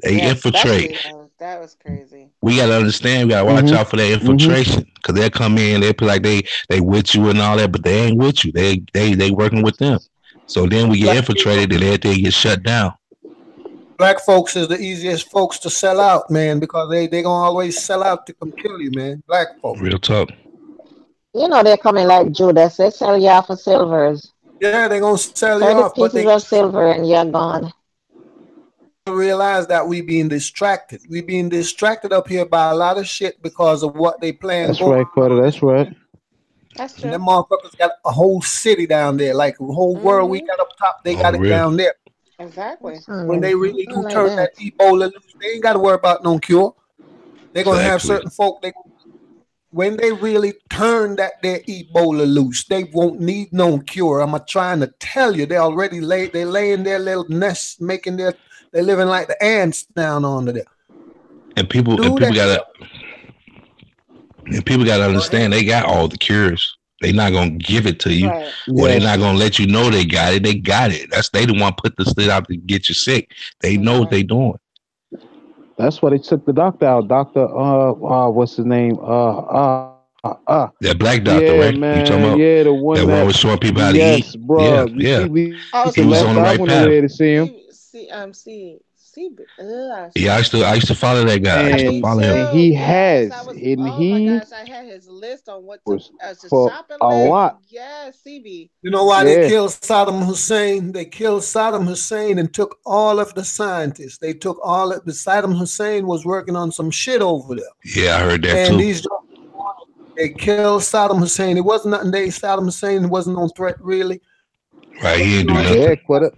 S6: They
S4: Yeah,
S6: infiltrate.
S4: especially those. That was crazy.
S6: We gotta understand. We gotta watch
S5: Mm-hmm.
S6: out for that
S5: Mm-hmm.
S6: infiltration because they'll come in. They play like they with you and all that, but they ain't with you. They working with them. So then we get
S1: Black
S6: infiltrated and everything gets shut down.
S1: black folks is the easiest folks to sell out, man, because they gonna always sell out to come kill you, man. Black folks.
S6: Real talk.
S7: You know they're coming like Judas. They sell you off for silvers.
S1: Yeah, they gonna sell you
S7: 30
S1: off, but
S7: pieces
S1: they
S7: of silver and you're gone.
S1: realize that we being distracted. We being distracted up here by a lot of shit because of what they plan
S5: That's
S1: going
S5: right, Carter. That's right.
S4: That's
S1: And them
S4: true.
S1: motherfuckers got a whole city down there, like the whole world we
S4: Hmm.
S1: got up top. They
S6: On
S1: got
S6: the
S1: it
S6: real.
S1: down there.
S4: Exactly.
S1: When they
S7: Don't
S1: really
S7: sound
S1: do
S7: like
S1: turn
S7: that.
S1: that Ebola loose, they ain't got to worry about no cure. They're gonna have
S6: Exactly.
S1: certain folk. When they really turn that their Ebola loose, they won't need no cure. I'm trying to tell you, they already they lay in their little nests, making they're living like the ants down under there.
S6: And people
S1: Do that.
S6: gotta understand they got all the cures. They not gonna give it to you,
S4: Right.
S6: or they
S5: Yes.
S6: not gonna let you know they got it. They got it. That's they the one put the shit out to get you sick. They know what
S4: Right.
S6: they doing.
S5: That's why they took the doctor out. Doctor, what's his name?
S6: That black doctor,
S5: Yeah,
S6: right? You talking
S5: man.
S6: about
S5: Yeah, the
S6: that
S5: one
S6: one
S5: that.
S6: was showing people how to
S5: Yes,
S6: eat?
S5: bro.
S6: Yeah.
S4: Oh,
S5: Lisa
S6: He was on
S5: left.
S6: the
S5: I
S6: right
S5: went over
S6: path.
S5: there to see him,
S6: Yeah, I used to follow that guy. I used to
S4: Me
S5: and
S6: follow him.
S4: too.
S5: he
S4: Yes, I
S5: has,
S4: was.
S5: and
S4: Oh my
S5: he
S4: gosh, I had his list on what to.
S5: was
S4: His
S5: for
S4: shopping
S5: a
S4: list.
S5: lot.
S4: Yes, CB.
S1: You know why they
S5: Yeah,
S1: killed Saddam Hussein? They killed Saddam Hussein and took all of the scientists. They took all of the Saddam Hussein was working on some shit over there,
S6: Yeah, I heard that
S1: and
S6: too.
S1: they killed Saddam Hussein. It wasn't nothing. Saddam Hussein wasn't no threat really.
S6: Right,
S1: But
S6: he
S1: you
S6: didn't do
S1: know,
S5: yeah,
S6: nothing.
S5: quit it.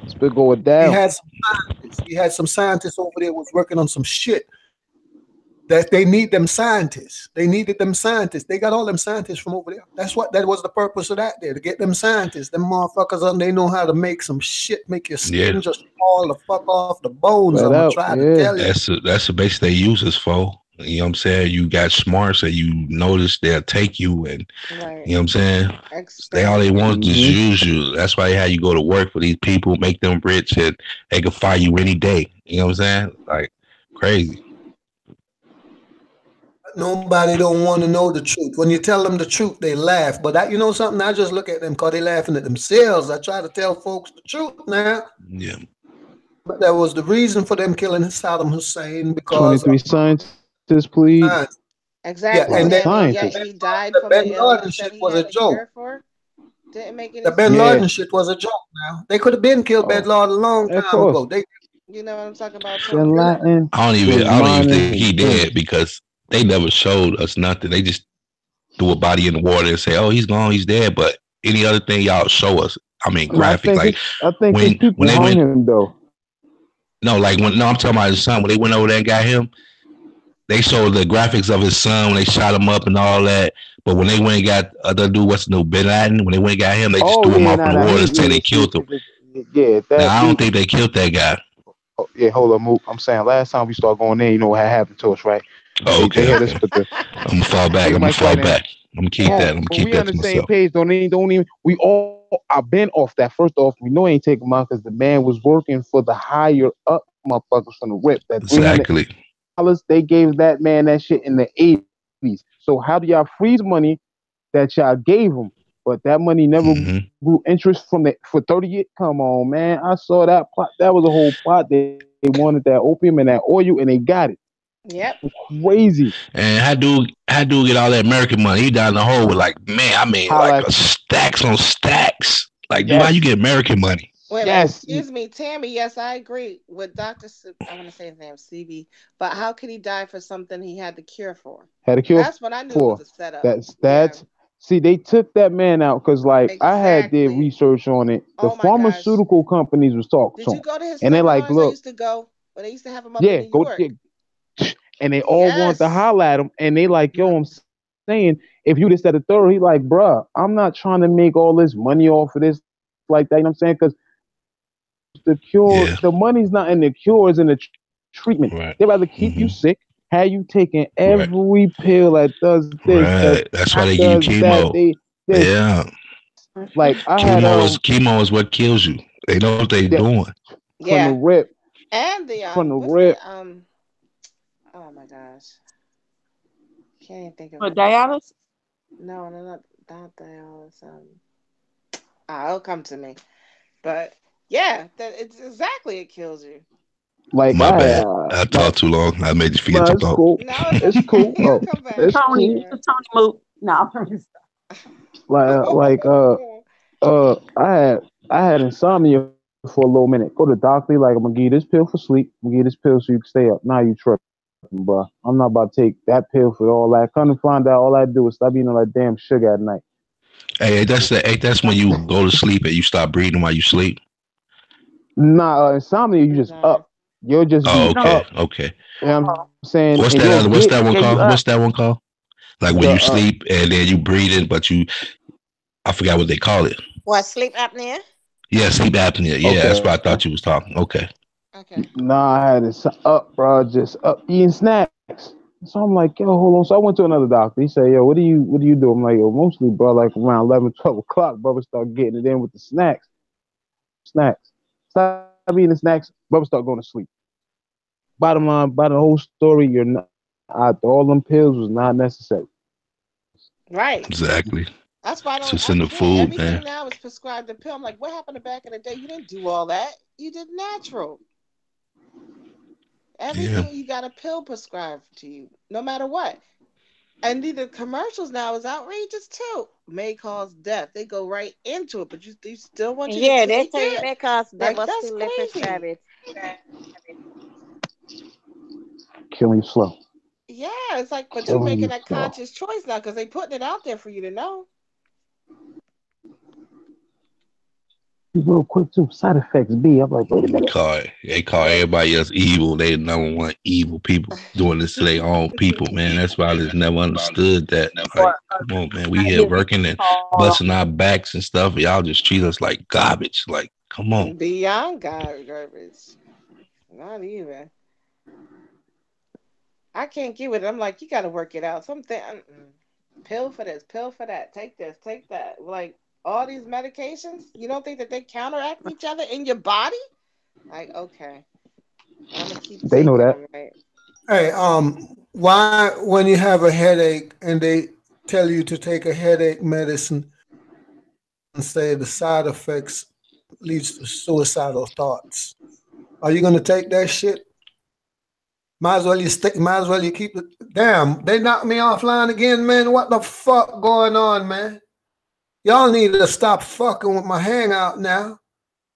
S5: Let's go
S1: he
S5: down.
S1: had some scientists. He had some scientists over there was working on some shit that they need them scientists. They needed them scientists. They got all them scientists from over there. That was the purpose of that there to get them scientists. Them motherfuckers they know how to make some shit, make your
S6: Yeah,
S1: skin just fall the fuck off the bones.
S5: Flat
S1: I'm gonna
S5: out.
S1: try to
S5: Yeah.
S1: tell you.
S6: that's the base they use us for. You know what I'm saying? You got smart, so you notice they'll take you, and
S4: Right.
S6: you know what I'm saying. They all they want is just
S5: Mm-hmm.
S6: use you. That's why how you go to work for these people, make them rich, and they can fire you any day. You know what I'm saying? Like crazy.
S1: Nobody don't want to know the truth. When you tell them the truth, they laugh. But you know something? I just look at them because they laughing at themselves. I try to tell folks the truth now.
S6: Yeah,
S1: But that was the reason for them killing Saddam Hussein because
S5: 23 scientists, please.
S1: uh,
S4: Exactly,
S1: and then
S4: Tammy. Yet
S5: Scientists.
S4: he died
S1: the
S4: from
S1: Ben
S4: the
S1: Laden
S4: illness that
S1: shit
S4: he
S1: was a
S4: had a
S1: joke.
S4: cure for. Didn't make any
S1: The Ben
S4: sense.
S5: Yeah.
S1: Laden shit was a joke. Now they could have been killed Ben
S5: Oh,
S1: Laden a long
S5: of
S1: time ago.
S5: course.
S1: They
S4: You know what I'm talking about,
S5: Bin
S4: Tony?
S5: Laden
S6: I don't
S5: was
S6: even
S5: minding
S6: think he
S5: his
S6: dead
S5: business.
S6: because they never showed us nothing. They just threw a body in the water and say, "Oh, he's gone, he's dead." But any other thing y'all show us, I mean,
S5: And I
S6: graphics
S5: think
S6: like
S5: his
S6: when
S5: people
S6: they
S5: hung
S6: went.
S5: him though.
S6: No, like no, I'm talking about his son. When they went over there and got him, they showed the graphics of his son when they shot him up and all that. But when they went and got other dude, what's the new Bin Laden? When they went and got him, they just
S5: Oh
S6: threw him
S5: yeah,
S6: off in the water and said they killed him.
S5: yeah,
S6: Now
S5: that
S6: I don't
S5: dude.
S6: think they killed that guy.
S5: Oh, yeah, hold on, Mook. I'm saying last time we started going in, you know what had happened to us, right?
S6: Oh,
S5: They
S6: okay,
S5: had
S6: okay.
S5: us put the
S6: I'm gonna fall back.
S5: take
S6: I'm
S5: the
S6: gonna
S5: mic
S6: fall
S5: right now.
S6: back. I'm gonna keep
S5: Oh,
S6: that. I'm gonna
S5: but
S6: keep
S5: we
S6: that
S5: on
S6: to
S5: the same
S6: myself.
S5: page. Don't even. We all. I've been off that. First off, we know he ain't taking him out because the man was working for the higher up motherfuckers from the rip. That
S6: Exactly.
S5: $300 they gave that man that shit in the 80s. So how do y'all freeze money that y'all gave him? But that money never
S6: Hmm.
S5: grew interest for 30 years. Come on, man. I saw that plot. That was a whole plot. They wanted that opium and that oil, and they got it.
S4: Yep.
S5: Crazy.
S6: And how do get all that American money? He down the hole with like, man, I mean, like
S5: Holla.
S6: stacks on stacks. Like, dude, how you
S5: Yes.
S6: get American money?
S4: Wait a minute.
S5: Yes.
S4: Excuse me, Tammy. Yes, I agree with Dr. I want to say his name, CB. But how could he die for something he had the cure for?
S5: Had a cure
S4: That's what I knew
S5: for.
S4: was a setup.
S5: That's see, they took that man out because like I had did
S4: Exactly.
S5: research on it. The
S4: Oh my gosh.
S5: pharmaceutical companies was talking
S4: Did
S5: to
S4: you
S5: him.
S4: go to his
S5: And they're like,
S4: seminars? I
S5: look,
S4: used to go. When they used to have them up in
S5: Yeah,
S4: New
S5: go.
S4: York.
S5: Yeah, and they all want to
S4: Yes.
S5: holler at him, and they like, yo, I'm saying, if you just said a third, he like, bruh, I'm not trying to make all this money off of this, like that. You know what I'm saying? Because the cure,
S6: Yeah.
S5: the money's not in the cure, it's in the treatment.
S6: Right.
S5: They rather keep you
S6: Hmm.
S5: sick, have you taking
S6: Right.
S5: every pill that does this, that
S6: Right. That's why they give you
S5: does that.
S6: chemo.
S5: They this
S6: Yeah.
S5: like I had
S6: Chemo is what kills you. They know what they
S5: yeah,
S6: doing.
S5: from the
S4: Yeah.
S5: rip,
S4: And the
S5: from the
S4: what's
S5: rip.
S4: the oh my gosh. Can't even think of
S3: For
S4: it now.
S3: dialysis?
S4: No, not dialysis. It'll come to me. But yeah, that it's exactly it kills you.
S5: Like
S6: My bad. I
S5: like
S6: talked too long. I made you forget
S5: no,
S6: to
S5: it's
S6: talk.
S5: cool.
S4: No, it's
S5: It's
S4: okay.
S5: cool.
S4: He'll
S5: Oh,
S4: come back.
S5: it's
S3: Tony,
S5: cool.
S3: it's Tony Moot. No,
S5: Like I had insomnia for a little minute. Go to the doctor, like I'm gonna give you this pill for sleep. I'm gonna give you this pill so you can stay up. Now you tripping, bro. I'm not about to take that pill for all that. Come to find out, all I do is stop eating all that damn sugar at night.
S6: Hey, that's when you go to sleep and you stop breathing while you sleep.
S5: Nah, insomnia, you just up. You'll just
S6: Oh,
S5: be
S6: okay,
S5: up.
S6: okay.
S5: You know what I'm saying?
S6: What's
S5: And
S6: that
S5: you'll
S6: other? What's that one
S5: you
S6: called?
S5: up.
S6: What's that one called? Like when you
S5: The
S6: sleep and then you breathing, but I forgot what they call it.
S7: What, sleep apnea?
S6: Yeah, sleep apnea. Yeah, that's what I
S5: okay.
S6: thought you was talking. Okay.
S4: Okay.
S5: Nah, I had it up, bro, just up eating snacks. So I'm like, yo, hold on. So I went to another doctor. He said, yo, what do you do? I'm like, yo, mostly, bro, like around 11, 12 o'clock, brother, start getting it in with the snacks. Stop eating the snacks, brother, start going to sleep. Bottom line, by the whole story, you're not, all them pills was not necessary.
S4: Right.
S6: Exactly.
S4: That's why
S6: It's just in the
S4: get
S6: food,
S4: everything
S6: man.
S4: now is prescribed a pill. I'm like, what happened back in the day? You didn't do all that. You did natural.
S6: Yeah.
S4: Everything you got a pill prescribed to you, no matter what. And the commercials now is outrageous too. May cause death. They go right into it, but they still want you to
S7: Yeah, they
S4: take
S7: say it
S4: it.
S7: may cause death,
S4: Like
S7: but
S4: that's
S7: still they prescribe
S4: crazy.
S7: it.
S5: Killing you slow.
S4: Yeah, it's like, but you
S5: Killing
S4: making
S5: you
S4: that
S5: slow.
S4: conscious choice now because they putting it out there for you to know.
S5: Real quick too, side effects B. I'm like, wait a minute.
S6: They call everybody else evil. They number one evil people doing this to their own people, man. That's why I just never understood that. Like, come on, man. We here working and busting our backs and stuff. Y'all just treat us like garbage. Like, come on.
S4: Beyond garbage. Not even. I can't get with it. I'm like, you got to work it out. Something. Pill for this, pill for that. Take this, take that. Like all these medications, you don't think that they counteract each other in your body? Like, okay, I'm gonna keep
S5: They know
S4: taking
S5: that.
S4: them. Right.
S1: Hey, why when you have a headache and they tell you to take a headache medicine and say the side effects leads to suicidal thoughts? Are you gonna take that shit? Might as well you stick. Might as well you keep it. Damn, they knocked me offline again, man. What the fuck going on, man? Y'all need to stop fucking with my hangout now.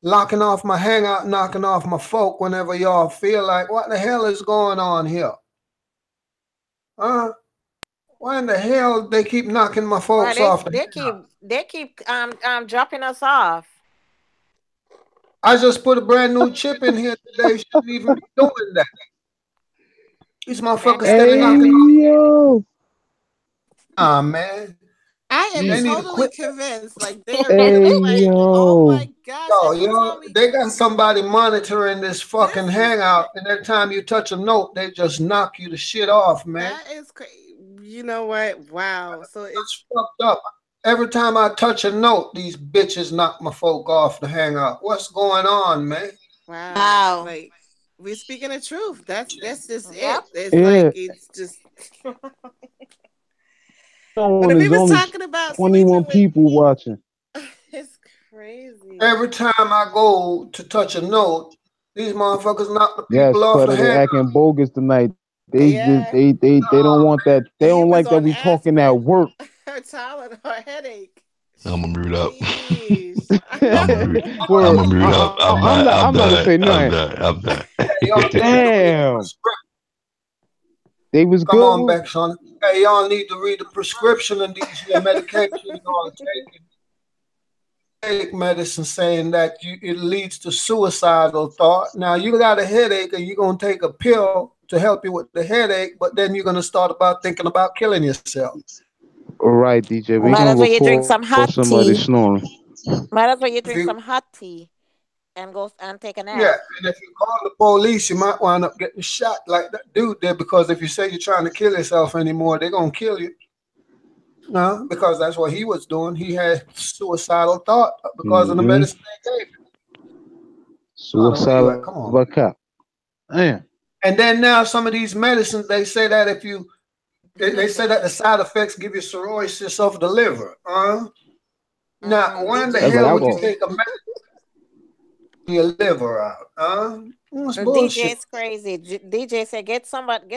S1: Locking off my hangout, knocking off my folk whenever y'all feel like. What the hell is going on here? Huh? Why in the hell they keep knocking my
S7: Well,
S1: folks off the
S7: they keep dropping us off.
S1: I just put a brand new chip in here today. Shouldn't even be doing that. These motherfuckers steady knocking off.
S5: yo.
S1: Ah, man.
S4: I am
S1: They need to
S4: totally
S1: quit.
S4: convinced. Like they're
S5: Hey,
S4: really like, oh my
S5: yo.
S4: gosh!
S1: Yo,
S4: Every time
S1: they got somebody monitoring this fucking
S4: this is
S1: hangout, and every time you touch a note, they just knock you the shit off, man.
S4: that is crazy. You know what? Wow. So it's
S1: It's fucked up. Every time I touch a note, these bitches knock my folk off the hangout. What's going on, man?
S4: wow. Like we're speaking the truth. That's just
S7: Yep.
S4: it. It's
S5: Yeah.
S4: like it's just. But if
S5: There's
S4: he was
S5: only
S4: talking about
S5: 21
S4: sleeping
S5: people watching.
S4: it's crazy.
S1: Every time I go to touch a note, these motherfuckers knock the
S5: Yes,
S1: people off the
S5: but they
S1: hangout.
S5: acting bogus tonight. They just
S4: Yeah,
S5: they don't want that. They
S4: he
S5: don't
S4: was
S5: like that
S4: on
S5: we talking at
S4: aspirin,
S5: work.
S4: Tylenol, headache.
S6: I'm gonna mute up.
S4: Jeez.
S6: I'm gonna mute. I'm
S5: Word.
S6: gonna mute up. I'm not. I'm
S5: I'm not gonna
S6: done.
S5: say
S6: I'm
S5: nothing.
S6: done. I'm done.
S1: Hey, y'all need to read the
S5: Damn,
S1: prescription.
S5: they was
S1: Come on
S5: good.
S1: back, son. Hey, y'all need to read the prescription and these here medications y'all are taking. headache medicine saying that it leads to suicidal thought. Now you got a headache and you're gonna take a pill to help you with the headache, but then you're gonna start about thinking about killing yourself.
S5: All right, DJ, we're
S7: Might
S5: gonna
S7: as well you drink
S5: record
S7: some hot
S5: somebody
S7: tea.
S5: snoring.
S7: Might as well you
S1: If
S7: drink
S1: you,
S7: some hot tea and go and take a
S1: yeah,
S7: nap.
S1: and if you call the police, you might wind up getting shot like that dude did, because if you say you're trying to kill yourself anymore, they're gonna kill you. No, because that's what he was doing. He had suicidal thought because of the
S5: Mm-hmm.
S1: medicine they gave him. Where you
S5: Suicidal
S1: at? Come on.
S5: by cop. Damn.
S1: And then now some of these medicines, they say that if you, they say that the side effects give you cirrhosis of the liver. Now, why in the
S5: That's what
S1: hell
S5: I
S1: would you
S5: got.
S1: take a medicine your liver out? That's
S7: The DJ
S1: bullshit.
S7: is crazy. DJ said, get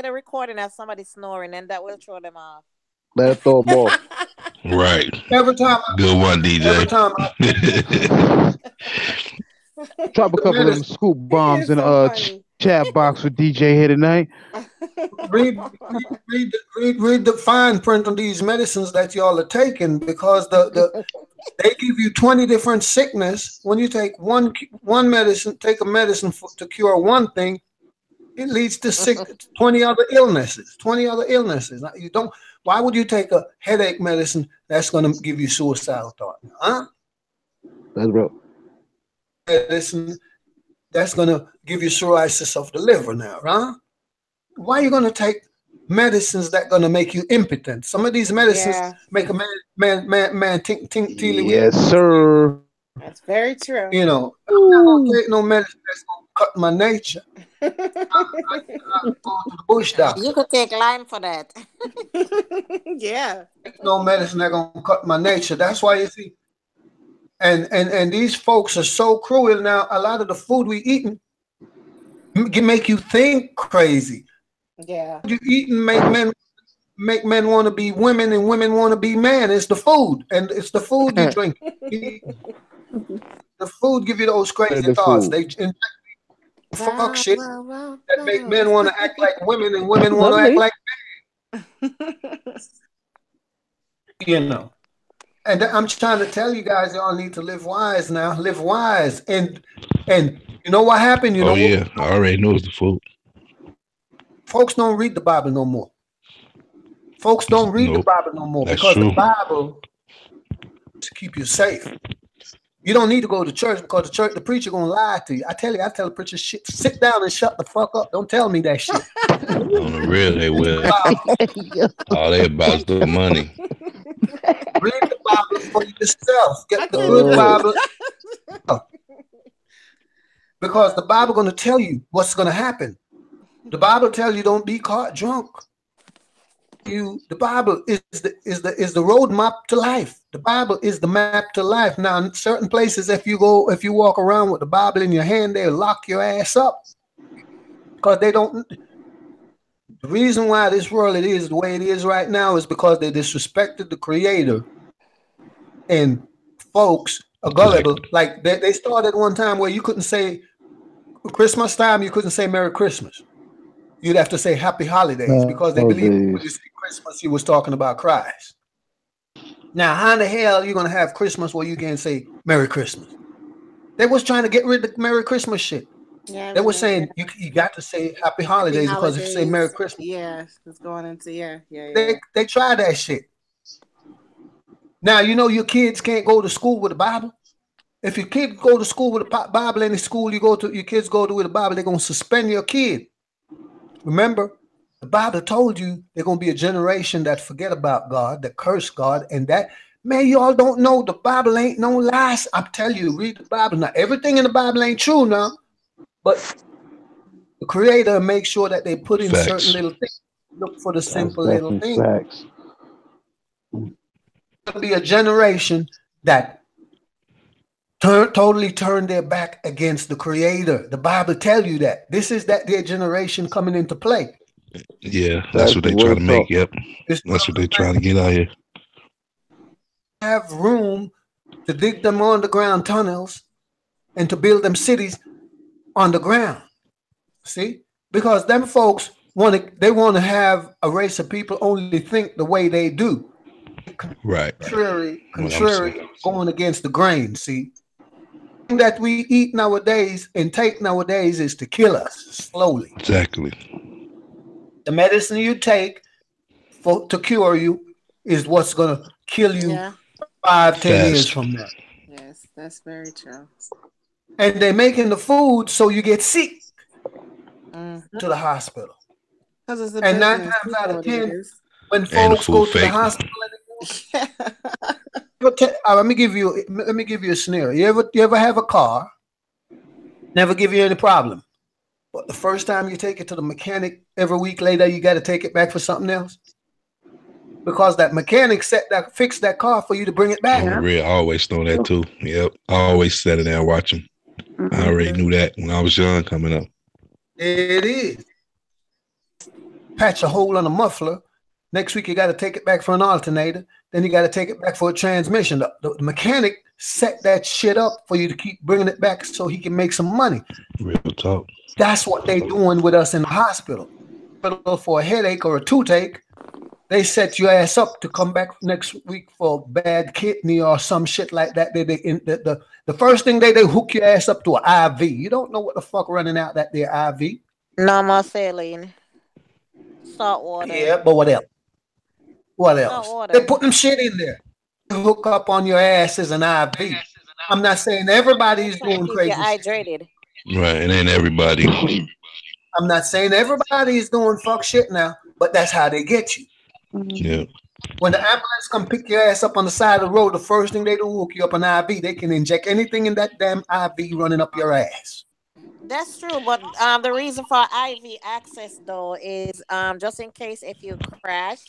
S7: a recording of somebody snoring, and that will throw them off.
S5: Let it throw them off.
S6: Right.
S1: Every time,
S6: Good one,
S1: every
S6: DJ.
S1: time
S5: Drop a
S1: the
S5: couple of them
S1: medicine,
S5: scoop
S4: He
S5: bombs
S4: is
S5: in the
S4: so funny.
S5: chat box for DJ here tonight.
S1: read the fine print on these medicines that y'all are taking, because they give you 20 different sickness. When you take one medicine, take a medicine to cure one thing, it leads to 20 other illnesses. 20 other illnesses. Now, you don't. Why would you take a headache medicine that's going to give you suicidal thought?
S5: That's real.
S1: Medicine that's going to give you cirrhosis of the liver now, huh? Why are you going to take medicines that going to make you impotent? Some of these medicines
S4: Yeah,
S1: make a man think teely with,
S5: Yes, sir.
S4: that's very true.
S1: you know. I'm not going to take no medicine that's going to cut my nature. I go to the bush doctor.
S7: You could take lime for that.
S4: Yeah.
S1: No medicine that's going to cut my nature. That's why you see. And these folks are so cruel now. A lot of the food we eating make you think crazy.
S4: Yeah.
S1: You eating make men want to be women and women want to be men. It's the food, and it's the food you drink. The food give you those crazy
S5: The
S1: thoughts.
S5: food.
S1: They inject fuck
S7: Wow,
S1: shit
S7: wow, wow,
S1: that make
S7: wow.
S1: men want to act like women and women want to
S5: Not
S1: act
S5: me.
S1: like, you know. And I'm trying to tell you guys, y'all need to live wise now. Live wise, and you know what happened? You
S6: Oh
S1: know,
S6: yeah, I already know it's the food.
S1: folks don't read the Bible no more. Folks don't read the
S6: Nope,
S1: Bible no more
S6: that's
S1: because the
S6: true.
S1: Bible to keep you safe. You don't need to go to church because the preacher gonna lie to you. I tell the preacher, shit, sit down and shut the fuck up. Don't tell me that shit.
S6: On the real, they will.
S1: Bible.
S6: All they about is the money.
S1: Read the Bible for yourself.
S4: I
S1: Get the
S4: couldn't
S1: good
S4: do
S1: Bible. Because the Bible gonna tell you what's gonna happen. The Bible tells you don't be caught drunk. The Bible is the roadmap to life. The Bible is the map to life. Now, in certain places, if you walk around with the Bible in your hand, they'll lock your ass up because they don't. The reason why this world it is the way it is right now is because they disrespected the Creator, and folks are gullible. Like they started one time where you couldn't say Christmas time, you couldn't say Merry Christmas. You'd have to say Happy Holidays because they believe when you say Christmas, you was talking about Christ. Now, how in the hell are you gonna have Christmas where you can say Merry Christmas? They was trying to get rid of the Merry Christmas shit.
S4: Yeah,
S1: They were saying you got to say Happy Holidays because if you say Merry Christmas,
S4: yeah, it's going into yeah.
S1: they tried that shit. Now you know your kids can't go to school with a Bible. If your kid go to school with a Bible in the school your kids go to with a Bible, they're gonna suspend your kid. Remember, the Bible told you there's gonna be a generation that forget about God, that curse God, and that man, y'all don't know the Bible ain't no lies. I tell you, read the Bible. Now, everything in the Bible ain't true now, but the Creator makes sure that they put in
S6: Facts.
S1: certain little things. Look for the
S5: That's
S1: simple little
S5: definitely
S1: things.
S5: facts.
S1: There'll be a generation that totally turn their back against the Creator. The Bible tell you that. This is their generation coming into play.
S6: Yeah, that's what they
S5: That's
S6: trying to
S5: real
S6: make. Yep,
S1: It's
S6: that's what they trying to get out here.
S1: have room to dig them underground tunnels and to build them cities underground. See? Because them folks want to have a race of people only think the way they do.
S6: Right.
S1: contrary, going against the grain. See, that we eat nowadays and take nowadays is to kill us slowly.
S6: Exactly.
S1: The medicine you take to cure you is what's gonna kill you
S4: Yeah.
S1: 5, 10 years
S6: Fast.
S1: from now.
S4: Yes, that's very true.
S1: And they're making the food so you get sick
S4: Mm.
S1: to the hospital.
S4: Because it's a
S1: And 9
S4: business.
S1: times out of
S4: That's what it
S1: 10,
S4: is.
S1: when
S6: And the
S1: folks go
S6: food
S1: to the
S6: fake.
S1: hospital, let me give you a scenario. You ever have a car, never give you any problem, but the first time you take it to the mechanic, every week later you got to take it back for something else because that mechanic fixed that car for you to bring it back.
S6: On the real, I always know that too. Yep. I always sat there and watch them. I already knew that when I was young coming up.
S1: It is. Patch a hole on a muffler. Next week you got to take it back for an alternator. Then you got to take it back for a transmission. The mechanic set that shit up for you to keep bringing it back so he can make some money.
S6: Real talk.
S1: That's what they doing with us in the hospital. For a headache or a toothache, they set your ass up to come back next week for a bad kidney or some shit like that. The first thing they hook your ass up to an IV. You don't know what the fuck running out that there IV.
S8: Normal saline, salt water.
S1: Yeah, but what else? What
S8: Salt
S1: else?
S8: water.
S1: They put them shit in there. Hook up on your ass as an IV. I'm not saying everybody's
S8: Trying to
S1: doing
S8: keep
S1: crazy
S8: you
S1: shit.
S8: hydrated.
S6: Right. It ain't everybody.
S1: I'm not saying everybody is doing fuck shit now, but that's how they get you.
S6: Yeah.
S1: When the ambulance come pick your ass up on the side of the road, the first thing they do hook you up an IV. They can inject anything in that damn IV running up your ass.
S8: That's true, but the reason for IV access though is just in case if you crash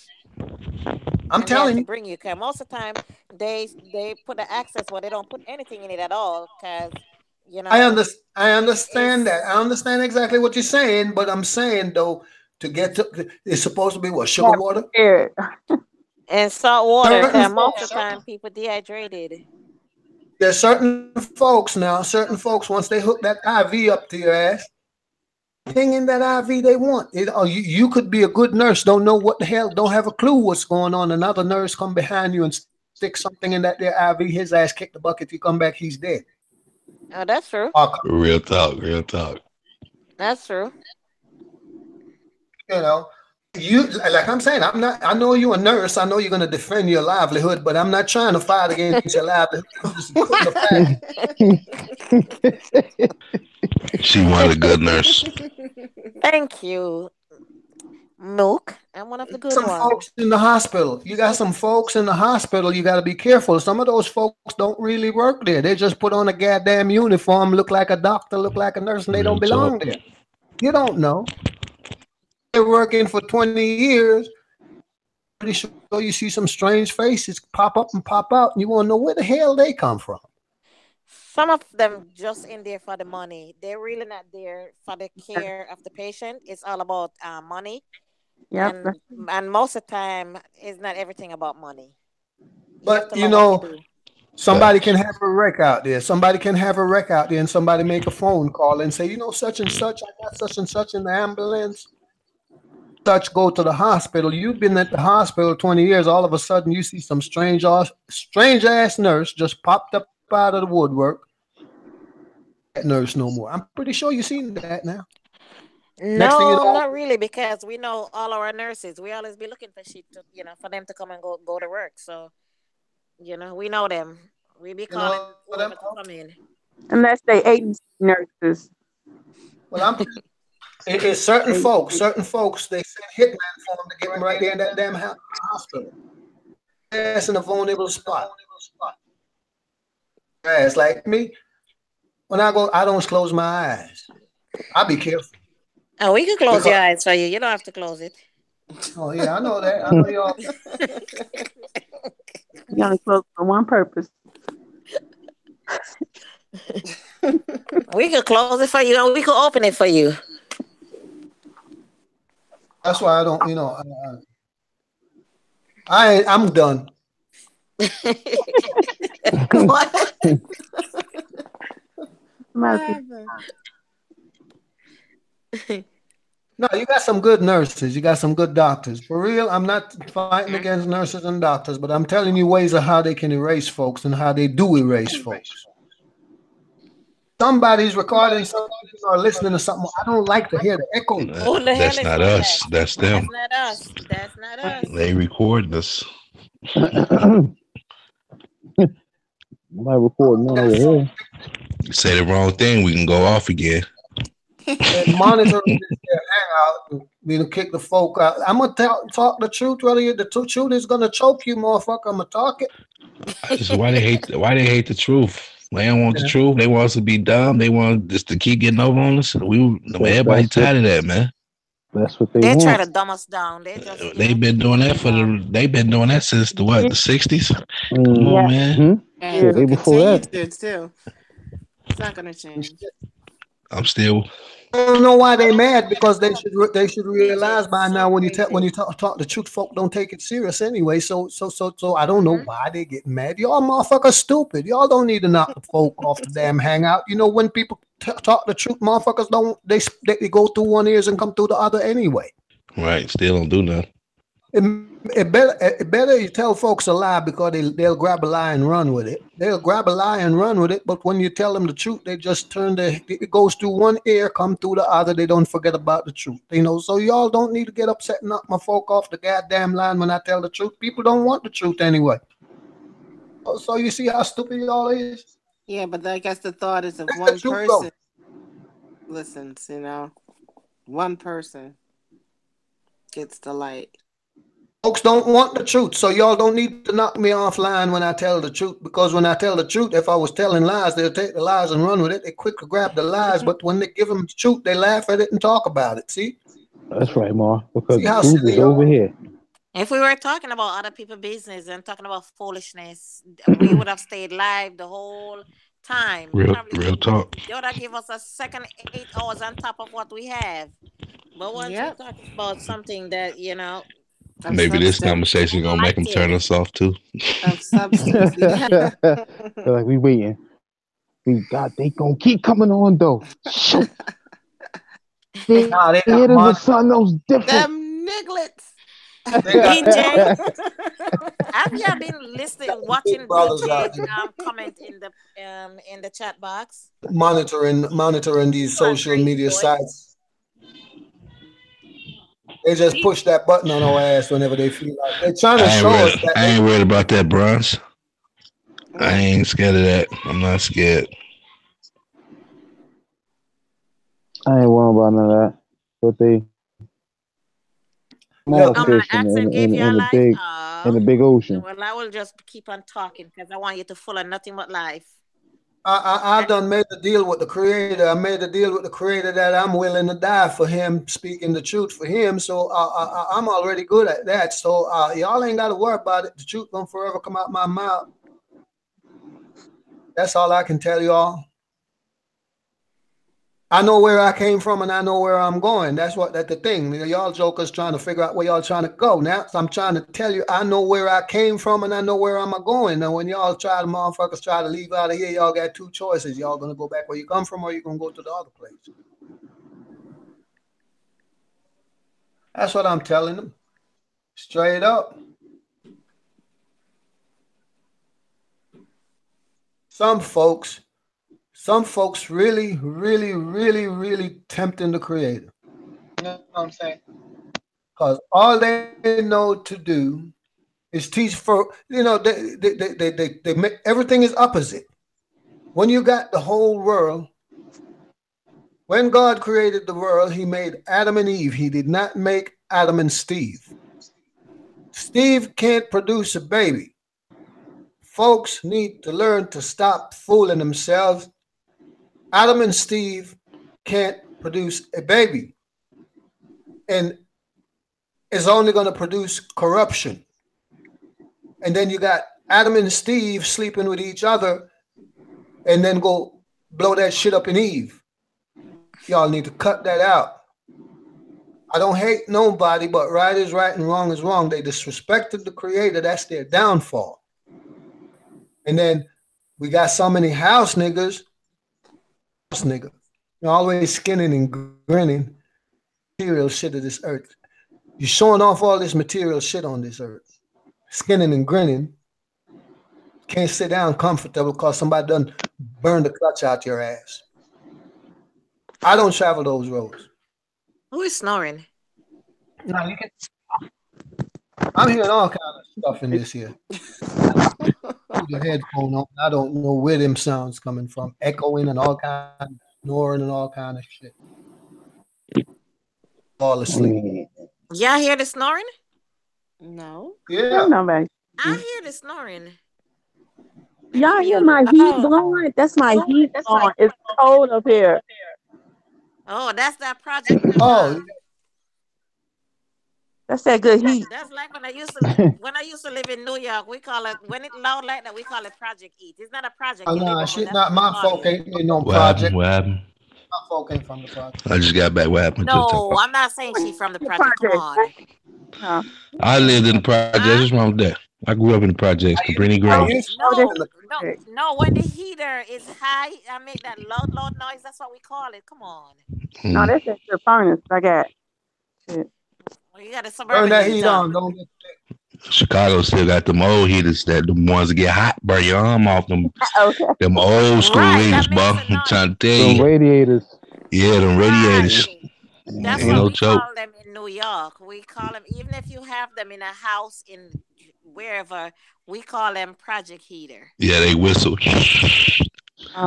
S1: I'm
S8: and they have
S1: telling
S8: to
S1: you.
S8: bring you. Cause most of the time they put the access where they don't put anything in it at all. Cause you
S1: I
S8: know
S1: understand that. I
S8: it's
S1: understand exactly what you're saying, but I'm saying though, to get to, it's supposed to be what, sugar water?
S3: Eric.
S8: and salt water.
S1: Certain
S8: Cause most of
S1: folks,
S8: the time people dehydrated.
S1: there's certain folks, once they hook that IV up to your ass, thing in that IV they want. You could be a good nurse, don't know what the hell, don't have a clue what's going on. Another nurse come behind you and stick something in that there IV, his ass kick the bucket, you come back, he's dead.
S8: Oh, that's true.
S1: Or,
S6: Real talk. Real talk.
S8: That's true.
S1: you know, you like I'm saying, I know you're a nurse, I know you're gonna defend your livelihood, but I'm not trying to fight against your livelihood. I'm just putting the fact.
S6: She was a good nurse.
S8: Thank you, Milk. I'm one of the good
S1: Some
S8: ones.
S1: folks in the hospital. You got some folks in the hospital. You got to be careful. Some of those folks don't really work there. They just put on a goddamn uniform, look like a doctor, look like a nurse, and they
S6: Real
S1: don't belong
S6: talk.
S1: there. You don't know. They're working for 20 years. Pretty sure you see some strange faces pop up and pop out, and you want to know where the hell they come from.
S8: Some of them just in there for the money. They're really not there for the care of the patient. It's all about money,
S3: Yep.
S8: and most of the time, it's not everything about money. You have
S1: But
S8: to
S1: you
S8: know what
S1: know,
S8: to do.
S1: somebody can have a wreck out there. Somebody can have a wreck out there, and somebody make a phone call and say, you know, such and such, I got such and such in the ambulance. Such go to the hospital. You've been at the hospital 20 years. All of a sudden, you see some strange ass nurse just popped up out of the woodwork. That nurse no more. I'm pretty sure you've seen that now. Next thing you
S8: No,
S1: know,
S8: not really, because we know all our nurses. We always be looking for shit to, for them to come and go to work. So, we know them. We be
S1: you
S8: calling
S1: know what
S8: whoever to come in.
S3: Unless they agency nurses.
S1: well, it's certain folks, they send hitman for them to get them right there in that damn hospital. That's in a vulnerable spot. Guys like me, when I go, I don't close my eyes. I be careful.
S8: Oh, we can close your
S1: Because,
S8: eyes for you. You don't have to close it.
S1: oh yeah, I know that. I know y'all.
S3: You only close for one purpose.
S8: We could close it for you, and we could open it for you.
S1: That's why I don't. I'm done.
S8: What?
S3: Somebody-
S1: No, you got some good nurses. You got some good doctors. For real, I'm not fighting against nurses and doctors, but I'm telling you ways of how they can erase folks and how they do erase folks. Somebody's recording something or listening to something. I don't like to hear the echo.
S8: Who the hell
S6: That's
S8: is
S6: not
S8: doing
S6: us.
S8: that?
S6: That's them.
S8: That's not us. That's not us.
S6: They record us.
S5: Nobody recording none over here.
S6: You say the wrong thing, we can go off again.
S1: And monitoring this here hangout, we can kick the folk out. I'm gonna talk the truth, whether the truth is gonna choke you, motherfucker. I'm gonna talk it.
S6: That's why they hate the truth. They don't want the truth. They want us to be dumb. They want just to keep getting over on us. Everybody tired of that, man.
S5: That's what they
S8: They
S5: want.
S8: try to dumb us down. They just
S6: They've been doing that they've been doing that since the 60s. Come on, man.
S5: Mm-hmm.
S4: And
S5: Shit, they before that.
S4: too. It's not gonna change.
S6: I'm still.
S1: I don't know why they mad, because they should realize by now when you talk the truth, folk don't take it serious anyway. So I don't know why they get mad. Y'all motherfuckers stupid. Y'all don't need to knock the folk off the damn hangout. You know, when people talk the truth, motherfuckers don't they go through one ears and come through the other anyway.
S6: Right, still don't do nothing.
S1: It better you tell folks a lie, because they'll grab a lie and run with it. They'll grab a lie and run with it, but when you tell them the truth, they just it goes through one ear, come through the other. They don't forget about the truth, you know. So y'all don't need to get upset and knock my folk off the goddamn line when I tell the truth. People don't want the truth anyway. So you see how stupid y'all is?
S4: Yeah, but I guess the thought is if
S1: That's
S4: one
S1: the truth,
S4: person listens, you know, one person gets the light.
S1: Folks don't want the truth, so y'all don't need to knock me offline when I tell the truth, because when I tell the truth, if I was telling lies, they'll take the lies and run with it. They quick to grab the lies, but when they give them the truth, they laugh at it and talk about it. See?
S5: That's right, Ma. Because
S1: See how
S5: the truth
S1: silly
S5: is
S1: y'all
S5: over here.
S8: If we were talking about other people's business and talking about foolishness, we would have stayed live the whole time.
S6: Real talk.
S8: They would have give us a second 8 hours on top of what we have. But once we're talking about something that, you know,
S6: maybe this conversation gonna make them turn us off too.
S4: Of substance.
S5: They're like, we waiting. They gonna keep coming on though. Shoot. They
S1: got
S5: something else different.
S4: Them nigglets.
S8: DJ, have you been listening, watching DJ comment in the chat box?
S1: Monitoring these social media sites. They just push that button on our ass whenever they feel like they're trying to show us that.
S6: I ain't worried about that, Bronze. I ain't scared of that. I'm not scared.
S5: I ain't worried about none of that. But they small fish in the big ocean.
S8: Well, I will just keep on talking because I want you to follow nothing but life.
S1: I done made a deal with the creator. I made a deal with the creator that I'm willing to die for him, speaking the truth for him. So I'm already good at that. So y'all ain't got to worry about it. The truth gonna forever come out my mouth. That's all I can tell y'all. I know where I came from and I know where I'm going. That's the thing. Y'all jokers trying to figure out where y'all trying to go. Now, so I'm trying to tell you, I know where I came from and I know where I'm going. Now, when y'all motherfuckers try to leave out of here, y'all got two choices. Y'all going to go back where you come from or you going to go to the other place. That's what I'm telling them. Straight up. Some folks really, really, really, really tempting the creator. You know what I'm saying? Because all they know to do is teach for, you know, they make everything is opposite. When you got the whole world, when God created the world, he made Adam and Eve. He did not make Adam and Steve. Steve can't produce a baby. Folks need to learn to stop fooling themselves. Adam and Steve can't produce a baby. And it's only going to produce corruption. And then you got Adam and Steve sleeping with each other and then go blow that shit up in Eve. Y'all need to cut that out. I don't hate nobody, but right is right and wrong is wrong. They disrespected the creator. That's their downfall. And then we got so many house niggas. You're always skinning and grinning. material shit of this earth. You're showing off all this material shit on this earth. Skinning and grinning. Can't sit down comfortable because somebody done burned the clutch out your ass. I don't travel those roads.
S8: Who is snoring?
S1: No, I'm hearing all kind of stuff in this here. Put the headphone on. I don't know where them sounds coming from. Echoing and all kind of snoring and all kind of shit. Fall asleep.
S8: Y'all hear the snoring?
S4: No.
S1: Yeah.
S3: Nobody.
S8: I hear the snoring.
S3: Y'all hear my heat blowing? That's my heat blowing. It's cold up here.
S8: Oh, that's that project.
S1: Oh,
S3: That's that good heat.
S8: That's like when I used to live in New York. We call it when it loud like that. We call it Project Eat. It's not a project.
S1: oh
S8: you live
S1: nah,
S8: in,
S1: shit.
S8: but
S1: Not
S8: that's what
S1: my
S8: we call
S1: folk
S8: it.
S1: ain't in no
S6: What
S1: project.
S6: happened? What happened?
S1: My folk ain't from the project.
S6: I just got back. What happened?
S8: No, I'm not saying she from the project. Come on.
S3: Huh?
S6: I lived in the projects.
S8: Huh?
S6: What's wrong with that? I grew up in the projects, Cabrini
S1: I
S6: Green.
S1: used to
S3: Oh,
S1: live
S3: this
S1: in the
S8: No. When the heater is high, I make that loud noise. That's what we call it. Come on.
S3: no,
S6: Mm.
S3: that's just the furnace I got. Shit.
S8: Well, you got a
S1: burn
S8: suburban
S1: that
S8: heat,
S1: heat
S8: huh?
S1: on. Don't get
S6: Chicago still got them old heaters that the ones that get hot, burn your arm off them.
S3: Okay.
S6: Them old school
S8: Right,
S6: heaters,
S8: that
S6: bro.
S8: makes a
S6: I'm
S8: noise.
S6: trying to tell
S5: Some
S6: you.
S5: radiators.
S6: Yeah, them radiators.
S8: Right. That's
S6: Ain't
S8: what
S6: no
S8: we
S6: joke.
S8: call them in New York. We call them, even if you have them in a house in wherever, we call them project heater.
S6: Yeah, they whistle.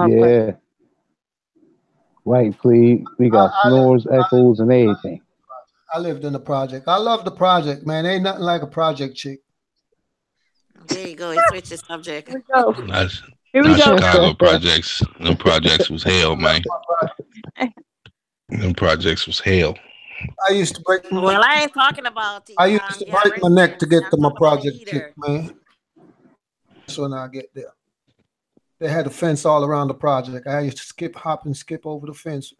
S5: Yeah. Right, please. We got
S1: I
S5: snores, echoes, and everything.
S1: I lived in the project. I love the project, man. Ain't nothing like a project chick.
S8: There you go. He switched the subject.
S3: Here we go.
S6: Not,
S3: Here we
S6: not
S3: go.
S6: Chicago projects. Them projects was hell, man. Them projects was hell.
S1: I used to break.
S8: Well, I ain't talking about
S1: I used to
S8: your
S1: break my neck to
S8: residence.
S1: get
S8: I'm
S1: to my
S8: talking about the
S1: project chick,
S8: heater.
S1: man. That's when I get there. They had a fence all around the project. I used to hop and skip over the fence.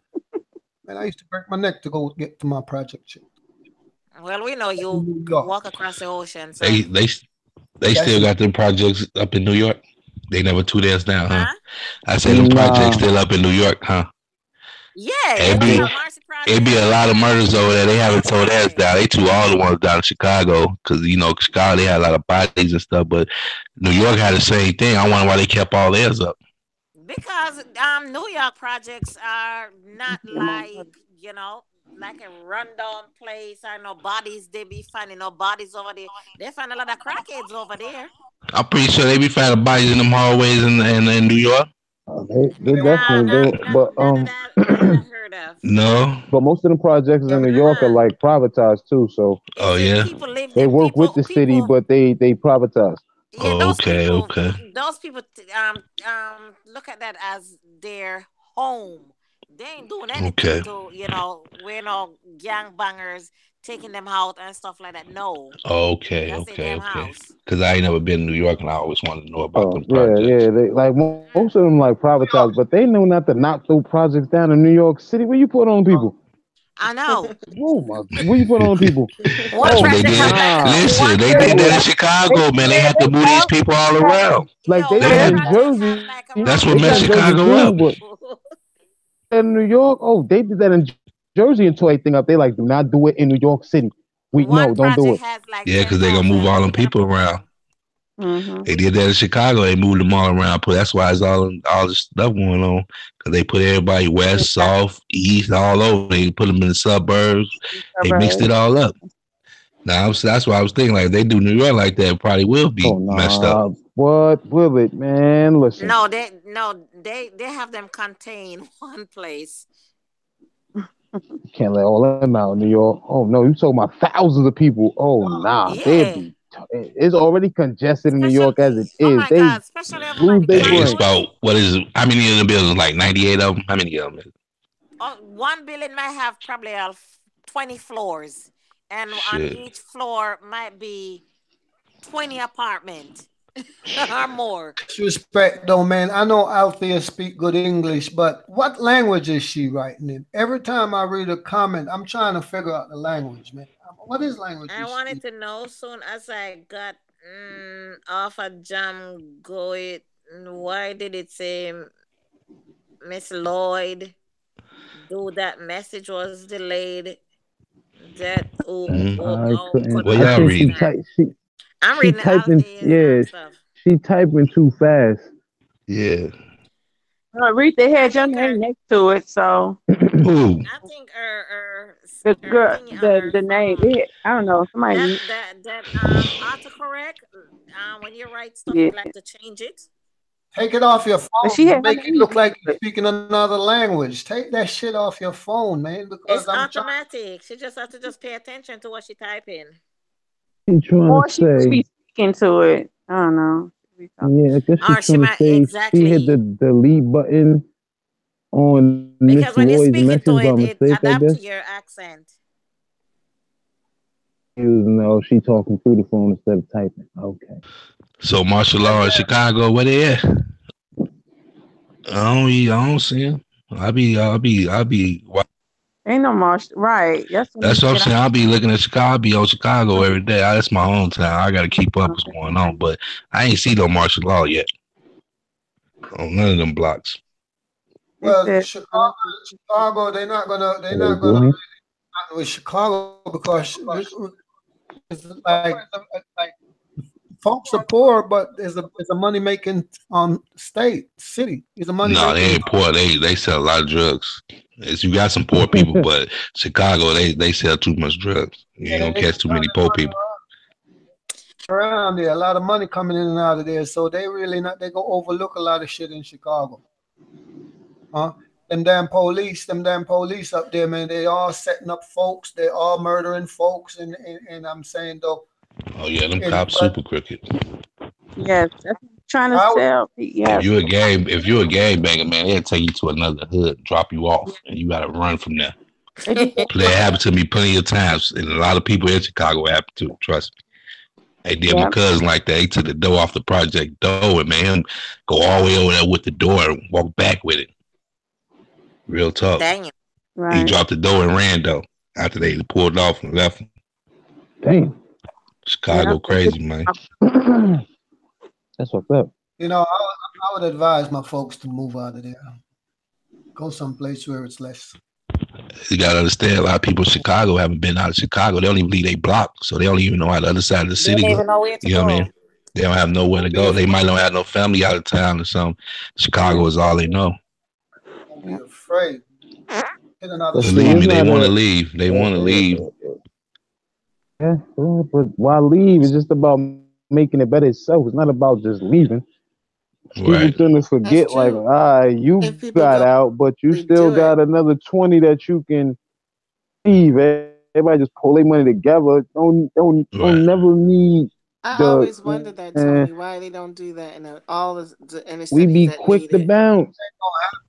S1: Man, I used to break my neck to go get to my project chick.
S8: Well, we know
S1: In
S8: you
S1: New York.
S8: walk across the ocean, so
S6: They still got them projects up in New York. They never took us down, huh?
S8: huh?
S6: I said them
S5: Nah.
S6: projects still up in New York, huh?
S8: Yeah,
S6: It
S8: they
S6: be
S8: got Marcy
S6: it be
S8: Project.
S6: a lot of murders over there. They haven't told us
S8: Right.
S6: down. They took all the ones down in Chicago because Chicago they had a lot of bodies and stuff, but New York had the same thing. I wonder why they kept all theirs up.
S8: Because New York projects are not like like a rundown place. I know bodies they be finding no bodies over there. They find a lot of crackheads over there.
S6: I'm pretty sure they be finding bodies in them hallways in New York.
S5: They
S8: Nah,
S5: definitely do. But
S8: none of that I heard of.
S6: No.
S5: but most of the projects in New York are like privatized too. So
S6: Oh
S8: Is it
S6: yeah.
S8: people live
S5: they
S8: there?
S5: work with the city,
S8: People.
S5: but they privatize.
S8: Yeah,
S6: Okay.
S8: those people look at that as their home. They ain't doing anything
S6: Okay.
S8: to, we're no gang bangers taking them out and stuff like that. No.
S6: Okay.
S8: That's their damn
S6: Okay.
S8: house.
S6: Because I ain't never been to New York and I always wanted to know about
S5: Oh
S6: them
S5: yeah,
S6: projects.
S5: yeah. They like most of them like privatized, but they know not to knock those projects down in New York City. Where you put on people?
S8: I know.
S5: Oh my! Where you put on people?
S8: One
S5: Oh
S6: They
S8: project
S6: did.
S8: have like
S5: nah!
S6: Listen, they
S5: They
S6: did that in
S5: would.
S6: Chicago, man. They had to move these people all around.
S5: Like they
S8: one
S6: They
S5: did
S6: had.
S5: in
S8: project have
S5: Jersey.
S8: like
S6: That's
S8: around
S6: what
S5: They did
S6: messed
S5: in
S8: 300
S5: Jersey
S6: Chicago
S5: too,
S6: up.
S5: but in New York, oh, they did that in Jersey and tore everything up. They like do not do it in New York City.
S8: One
S5: Don't do
S8: project
S5: it.
S8: has like
S6: Yeah, because they gonna move
S8: 10,000.
S6: all
S8: Where
S6: them
S8: you gonna
S6: people
S8: put
S6: around.
S8: them?
S3: Mm-hmm.
S6: They did that in Chicago. They moved them all around. But that's why it's all this stuff going on. Because they put everybody west, south, east, all over. They put them in the suburbs. They mixed it all up. Now that's why I was thinking like if they do New York like that, it probably will be
S5: Oh
S6: messed up.
S5: nah! What will it, man? Listen.
S8: No, they have them contain one place.
S5: Can't let all them out in New York. Oh no, you talking about thousands of people? Oh nah,
S8: Yeah.
S5: it's already congested in New York as it
S8: Oh
S5: is.
S8: my
S5: They
S8: God, especially over by
S5: lose
S8: the
S5: their
S6: Hey, it's
S5: brain.
S6: about how many of the buildings? Like 98 of them. How many of them?
S8: One building might have probably 20 floors, and on
S6: Shit.
S8: each floor might be 20 apartments or more.
S1: Respect though, man. I know Althea speak good English, but what language is she writing in? Every time I read a comment, I'm trying to figure out the language, man. What is language?
S8: I wanted to know soon as I got off a jam go it. Why did it say Miss Lloyd? Do that message was delayed. That
S5: I couldn't.
S6: What
S5: I
S6: y'all
S5: think she
S6: reading?
S5: typed.
S8: I'm
S5: She
S8: reading the
S5: typing.
S8: Alpha
S5: Yeah,
S8: stuff.
S5: she typing too fast.
S6: Yeah.
S3: Read they
S8: I
S3: had your
S8: think
S3: name next to it, so
S6: Who?
S8: I think
S3: the girl,
S8: thingy on her
S3: the name.
S8: phone.
S3: I don't know. Somebody.
S8: That autocorrect. When you write stuff,
S3: Yeah,
S8: it like to change it.
S1: Take it off your
S3: but she
S1: phone.
S3: had her
S1: Make it
S3: name
S1: look
S3: next
S1: like
S3: to
S1: you're
S3: it.
S1: speaking another language. Take that shit off your phone, man, because
S8: It's
S1: I'm trying.
S8: automatic. She just have to just pay attention to what she type in.
S5: She trying
S3: Or
S5: to
S3: she could
S5: say.
S3: be speaking to it. I don't know.
S5: Yeah, I guess she's
S8: Or she
S5: trying to
S8: might
S5: say she hit the
S8: exactly
S5: delete button on Miss
S8: because when you're
S5: Lloyd's
S8: speaking to
S5: message by
S8: it, it
S5: mistake, I
S8: adapt
S5: guess.
S8: to your accent.
S5: No, she talking through the phone instead of typing. Okay.
S6: So martial
S1: And
S6: law in
S1: then
S6: Chicago, where they at? I don't see him. I be.
S3: Ain't no marsh. Right. That's when
S6: That's
S3: you
S6: what I'm
S3: get out.
S6: saying. I'll be looking at Chicago. I'll be on Chicago every day. That's my hometown. I got to keep up what's going on. But I ain't see no martial law yet on none of them blocks.
S1: well, Chicago, they're not gonna with Chicago because it's like folks are poor, but it's a money making city. It's a money
S6: No, they
S1: making.
S6: ain't poor. They sell a lot of drugs. You got some poor people, but Chicago they sell too much drugs. You ain't gonna catch too many poor people.
S1: Around there, a lot of money coming in and out of there, so they really not. They go overlook a lot of shit in Chicago. Huh? Them damn police up there, man. They all setting up folks. They all murdering folks, and I'm saying though.
S6: Oh yeah, them cops super crooked.
S3: Yes, that's what I'm trying to tell. Yes.
S6: If you're a gang banger, man, they'll take you to another hood, drop you off, and you gotta run from there. That happened to me plenty of times, and a lot of people in Chicago happened to. Trust me. They did my cousin like that. He took the door off the project door and made him go all the way over there with the door and walk back with it. Real tough.
S8: Dang.
S3: Right.
S6: He dropped the door and ran though after they pulled off and left him.
S5: Damn.
S6: Chicago crazy, man.
S5: That's what's up.
S1: You know, I would advise my folks to move out of there. Go someplace where it's less.
S6: You gotta understand, a lot of people in Chicago haven't been out of Chicago. They don't even leave their block, so they don't even know how the other side of the city
S8: They don't
S6: go.
S8: even know where to
S6: You know
S8: go.
S6: what I mean? They don't have nowhere to go. They might not have no family out of town or something. Chicago is all they know.
S1: Don't be afraid.
S6: Believe me, they want to leave. They want to leave.
S5: Yeah, but why leave? It's just about making it better itself. It's not about just leaving. People tend to forget, like, you got out, but you still got another 20 that you can leave. Everybody just pull their money together. Don't never need.
S4: I always wondered that, Tony, why they don't do that in all the inner cities.
S5: We be quick to bounce.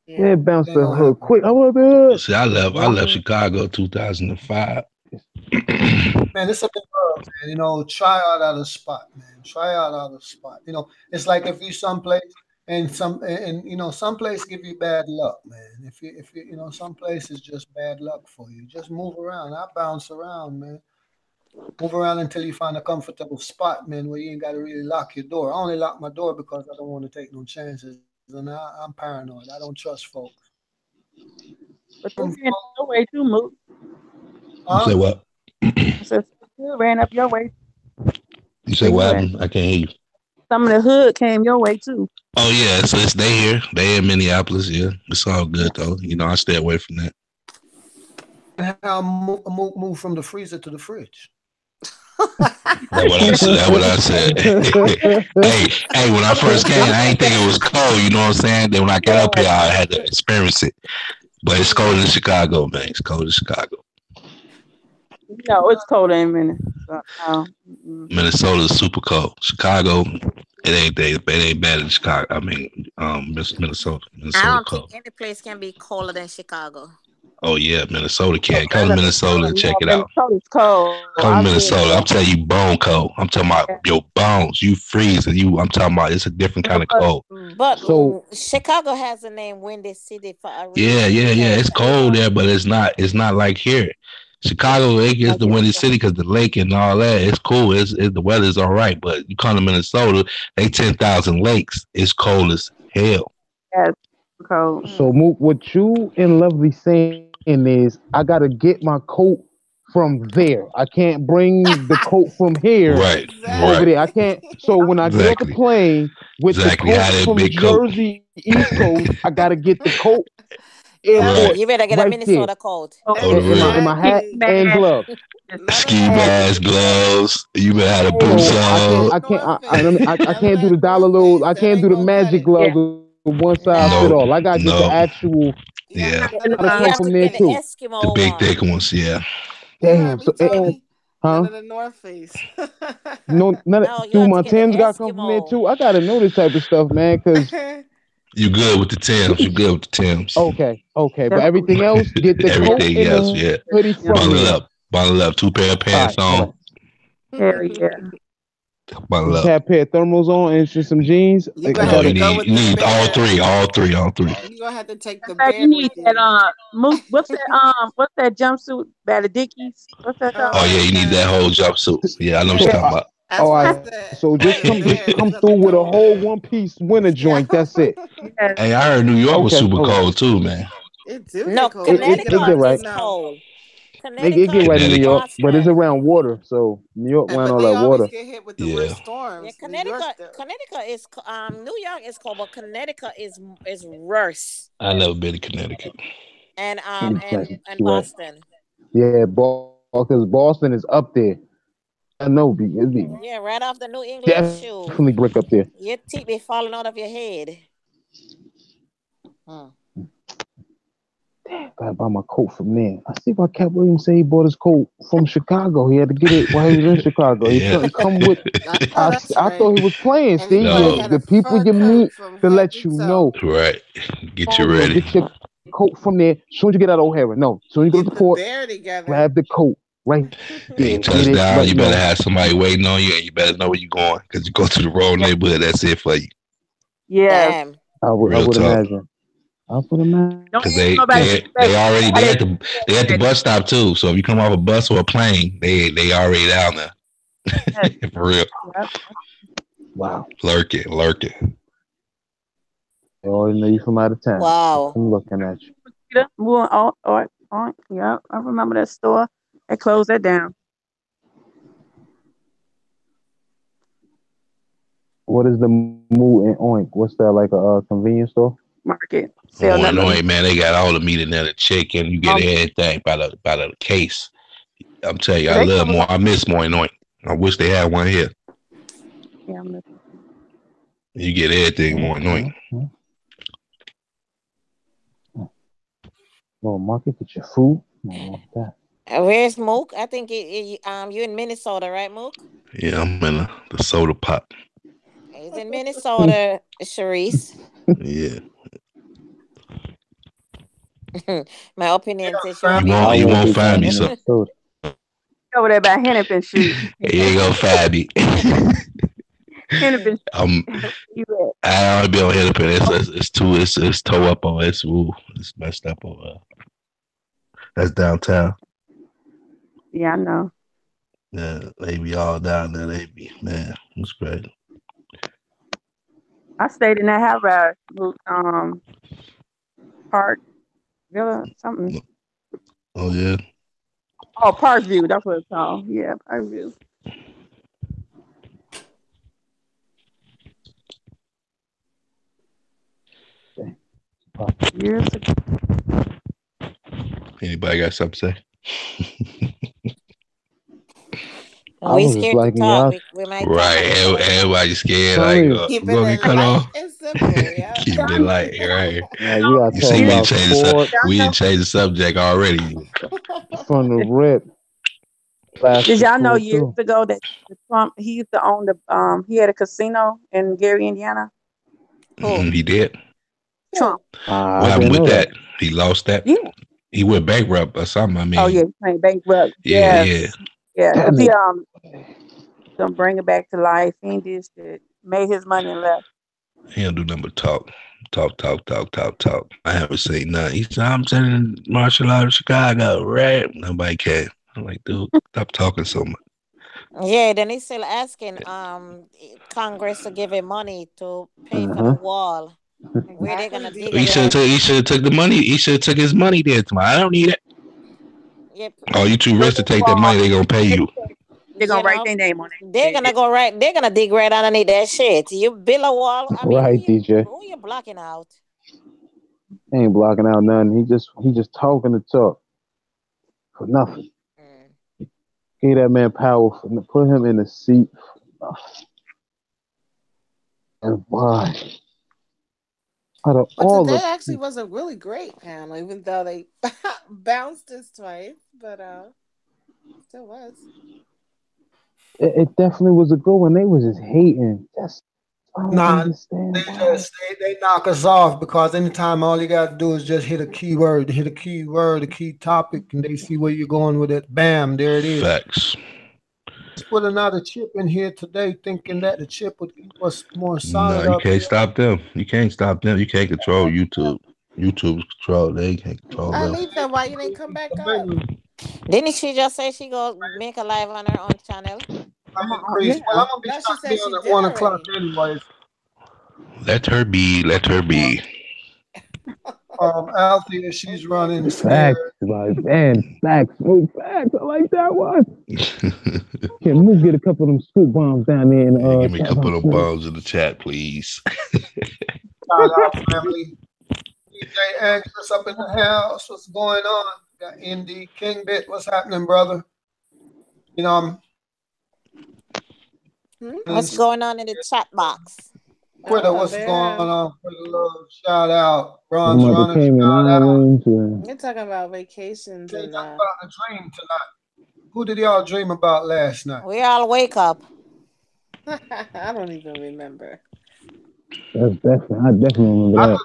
S5: Yeah, bounce the hood quick. I want that.
S6: See, I left Chicago 2005.
S1: Man, it's a big world, man. You know, try out a spot, man. Try out a spot. You know, it's like if you someplace and you know, someplace give you bad luck, man. If you know, someplace is just bad luck for you. Just move around. I bounce around, man. Move around until you find a comfortable spot, man, where you ain't got to really lock your door. I only lock my door because I don't want to take no chances, and I'm paranoid. I don't trust folks.
S3: But they ran up your way too, Mook.
S6: You say what?
S3: I said, you ran up your way.
S6: You say what happened? I can't hear you.
S3: Some of the hood came your way too.
S6: Oh yeah, so they here. They in Minneapolis. Yeah, it's all good though. You know, I stay away from that.
S1: And how move from the freezer to the fridge.
S6: That's what I said. hey, when I first came, I ain't think it was cold. You know what I'm saying? Then when I got up here, I had to experience it. But it's cold in Chicago, man. It's cold in Chicago.
S3: No, it's cold in Minnesota.
S6: Minnesota's super cold. Chicago, it ain't bad in Chicago. I mean, Minnesota.
S8: I don't
S6: cold.
S8: think any place can be colder than Chicago.
S6: Oh yeah, Minnesota can. Come to Minnesota and check it out.
S3: Minnesota's cold.
S6: Come to Minnesota. I'm telling you, bone cold. I'm talking about your bones. You freeze, and I'm talking about it's a different kind of cold.
S8: But Chicago has the name Windy City for a
S6: Yeah.
S8: reason.
S6: It's cold there, but it's not like here. Chicago is the windy city because the lake and all that. It's cool. The weather's all right. But you come to Minnesota, they 10,000 lakes. It's cold as hell.
S3: Yeah, cold.
S5: So, Mook, what you and Lovely saying is, I gotta get my coat from there. I can't bring the coat from here
S6: Right,
S5: over
S6: right,
S5: there. I can't. So when I get off the
S6: exactly,
S5: plane with the
S6: exactly. How
S5: coat
S6: that
S5: from
S6: big coat?
S5: Jersey East Coast, I gotta get the coat
S4: Yeah.
S5: airport
S6: Right.
S8: You better get a
S5: right there
S8: Minnesota coat.
S3: Oh,
S6: Oh, the
S5: in
S6: real
S5: my hat
S4: Exactly.
S5: and
S3: man.
S5: gloves.
S3: Just
S6: ski
S4: None of that
S6: mask, gloves. You better have the
S3: hey,
S6: boots
S5: So
S6: on.
S5: I can't
S4: North
S5: I
S4: Face. None of
S5: can't do the
S4: that
S5: dollar
S4: North
S5: load.
S4: Face.
S5: I
S4: That
S5: can't do
S4: ain't
S5: the
S4: gonna cut
S5: magic
S4: it.
S3: yeah.
S5: gloves with one size fit
S4: No.
S6: No,
S5: all. I gotta get the
S6: no.
S5: actual.
S4: You
S6: Yeah,
S4: have none of
S5: Gotta
S8: You
S5: come
S8: have
S4: the
S8: to
S5: from there
S8: get the
S5: too.
S6: the
S8: Eskimo
S6: big thick
S8: one.
S6: ones. Yeah.
S4: you heard
S5: Damn.
S4: me,
S5: So
S4: Tony? None
S5: huh?
S4: of the North Face.
S5: No, none.
S8: No, you
S5: Do
S8: have to
S5: my
S8: get the
S5: Tims got come from there
S8: Eskimo.
S5: too? I gotta know this type of stuff, man. Cause
S6: You good with the Tims. You good with the Tims.
S5: okay, but
S3: That's
S5: everything else, get the coat
S6: Everything
S5: and
S6: else,
S5: the
S6: yeah.
S5: hoodie
S3: yeah.
S5: from
S6: Bundle it
S5: there.
S6: up. Bundle it up. 2 pair of pants
S5: All
S6: on.
S5: right.
S3: Hell yeah.
S6: Bundle
S5: Just
S6: up.
S5: have a pair of thermals on and just some jeans.
S4: You gonna
S5: I
S6: No,
S4: have to
S5: gotta.
S4: go with
S6: you
S4: the
S6: need all
S4: bear.
S6: three. All three. All three.
S4: You gonna have to take the
S3: In fact, you
S4: bear
S3: need
S4: with
S3: that
S4: you.
S3: Moose. What's that jumpsuit by the Dickies? What's that called?
S6: Oh yeah, you need that whole jumpsuit. Yeah, I know what you're
S4: Yeah.
S6: talking about.
S4: That's
S5: All
S4: why I
S5: right.
S4: said
S5: So
S4: for
S5: just
S4: the
S5: come
S4: bear. You have to
S5: through with
S4: come
S5: a
S4: with
S5: whole
S4: that.
S5: one piece winter
S4: Yeah.
S5: joint. That's it.
S3: Yes.
S6: Hey, I heard New York was
S5: Okay.
S6: super
S5: All right.
S6: cold too, man.
S4: It do
S8: No,
S4: get cold. Where you get
S5: It
S4: all
S5: get
S8: Connecticut
S4: this
S5: right.
S8: is
S4: snow?
S8: cold.
S5: It get
S8: Connecticut
S5: right in
S8: and
S5: New
S6: Connecticut.
S5: York, but it's
S8: Boston.
S5: around water, so New York around
S4: But
S5: all
S4: they
S5: that
S4: always
S5: water.
S4: get hit with the
S6: Yeah.
S4: worst
S8: Yeah,
S4: storms. New York does.
S8: Connecticut is New York is cold, but Connecticut is worse.
S6: I never been to Connecticut.
S8: And
S5: That's right.
S8: Boston.
S5: Yeah, because Boston is up there. I know, it'd be
S8: Yeah, right off the New England shoe.
S5: definitely brick up there.
S8: Your teeth be falling out of your head. Hmm.
S5: Gotta buy my coat from there. I see why Cat Williams say he bought his coat from Chicago. He had to get it while he was in Chicago. He
S6: Yeah.
S5: come with.
S4: I know that's
S5: I
S4: right.
S5: thought he was playing.
S4: And he
S5: See,
S4: probably
S6: No.
S4: had
S5: the
S4: a
S5: people
S4: fur
S5: you
S4: coat
S5: meet
S4: from
S5: to
S4: head
S5: let
S4: to
S5: you
S4: toe.
S5: know.
S6: Right. Get you
S5: Oh,
S6: ready.
S5: get your coat from there. As soon as you get out of O'Hara. No, as soon as you go to
S4: Get
S5: the
S4: the
S5: port,
S4: bear together.
S5: grab the coat right
S6: When
S5: there.
S6: you
S5: Get
S6: touch
S5: it
S6: down,
S5: right
S6: you better
S5: now.
S6: have somebody waiting on you, and you better know where you're going. Because you go to the wrong neighborhood, that's it for you.
S3: Yes.
S8: Damn.
S5: I
S6: Real
S5: would
S6: talk.
S5: imagine. I would imagine.
S3: Don't
S6: Because
S3: ask nobody to
S6: they already
S3: how
S6: they at the bus stop too. So if you come off a bus or a plane, they already down there.
S3: Yes.
S6: For real.
S3: Yep.
S5: Wow.
S6: Lurking.
S5: They already know you from out of town.
S8: Wow.
S5: I'm looking at you.
S3: Yeah, I remember that store. They closed that down.
S5: What is the Moo and Oink? What's that, like a convenience store?
S3: Market. Sell
S6: Oh,
S3: that little.
S6: man, they got all the meat in there, the chicken, you get everything by the case. I'm telling you, I love more. I miss more Oink. I wish they had one here.
S3: Yeah, I'm looking.
S6: You get everything more Oink.
S5: Well, market, get your food. I want that.
S8: Where's Mook? I think you in Minnesota, right, Mook?
S6: Yeah, I'm in the soda pop.
S8: He's in Minnesota, Sharice.
S6: Yeah.
S8: My opinion is
S6: You won't find me something.
S3: Over there by Hennepin Street.
S6: You ain't gonna find me.
S3: Hennepin
S6: I don't be on Hennepin. It's toe up on it's messed up over. That's downtown.
S3: Yeah, I know.
S6: Yeah, they be all down there. They be, man, it's great.
S3: I stayed in that high rise, Park Villa something.
S6: Oh yeah.
S3: Oh, Parkview. That's what it's called. Yeah, Parkview. Years ago.
S6: Anybody got something to say?
S8: We scared to talk. We might
S6: right. Everybody scared. Like,
S4: keep
S6: we're gonna
S4: it
S6: get cut off.
S4: and simple, yeah.
S6: Keep it light, right?
S5: Yeah, you
S6: see, we
S5: about
S6: didn't change the subject already.
S5: From the rip.
S3: Did y'all know years ago that Trump, he used to own he had a casino in Gary, Indiana?
S6: He did.
S3: Trump.
S6: What happened with that? He lost that?
S3: Yeah.
S6: He went bankrupt or something. I mean.
S3: Oh yeah, he went bankrupt.
S6: Yeah,
S3: yeah. He gonna bring it back to life. He did shit, made his money and left.
S6: He don't do nothing but talk. I haven't seen nothing. He said, "I'm sending martial art to Chicago, right?" Nobody cares. I'm like, dude, stop talking so much.
S8: Yeah, then he's still asking Congress to give him money to pay for the wall. Where they gonna dig?
S6: He should have took the money. He should have took his money there. I don't need it.
S8: Yep.
S6: Oh, you too rich to take that money? They gonna pay you.
S3: They're gonna write their name on it.
S8: They're gonna go right. They're gonna dig right underneath that shit. You build a wall. I mean,
S5: Right, DJ.
S8: Who you blocking out?
S5: He ain't blocking out nothing. He just talking the talk for nothing. Gave that man power, put him in the seat. And why? Out of
S4: But
S5: all
S4: today
S5: the
S4: actually was a really great panel, even though they bounced us twice, but still was.
S5: it definitely was a good one. They was just hating. I don't
S1: Nah,
S5: understand.
S1: they knock us off because anytime all you got to do is just hit a keyword, a key topic, and they see where you're going with it. Bam, there it is.
S6: Facts.
S1: Just put another chip in here today, thinking that the chip would keep us more
S6: No,
S1: solid.
S6: you can't stop them. You can't stop them. You can't control YouTube. YouTube's control. They can't control them.
S4: Alita, why you didn't come back up?
S8: Didn't she just say she go make a live on her own channel?
S1: I'm gonna be
S4: No, she
S1: stuck
S4: said
S1: here
S4: she
S1: at
S4: did
S1: 1 o'clock
S4: already.
S1: anyways.
S6: Let her be. Let her be.
S1: Althea, she's running
S5: Facts,
S1: scared.
S5: like man, facts. Oh, facts. I like that one. Can we get a couple of them scoop bombs down there? And,
S6: Give me a couple of them bombs in the chat, please.
S1: Shout out, family. DJ Anxious up in the house. What's going on? Got Indy King Bit. What's happening, brother? You know,
S8: What's going on in the chat box?
S1: Quitter, what's going on? For the love, shout out. Bronze
S5: Mother
S1: Runner,
S5: Cayman
S1: shout out.
S5: Islands.
S4: You're talking about vacations
S1: They
S4: and
S1: talk about a dream tonight. Who did y'all dream about last night?
S8: We all wake up.
S4: I don't even remember.
S5: I definitely remember that.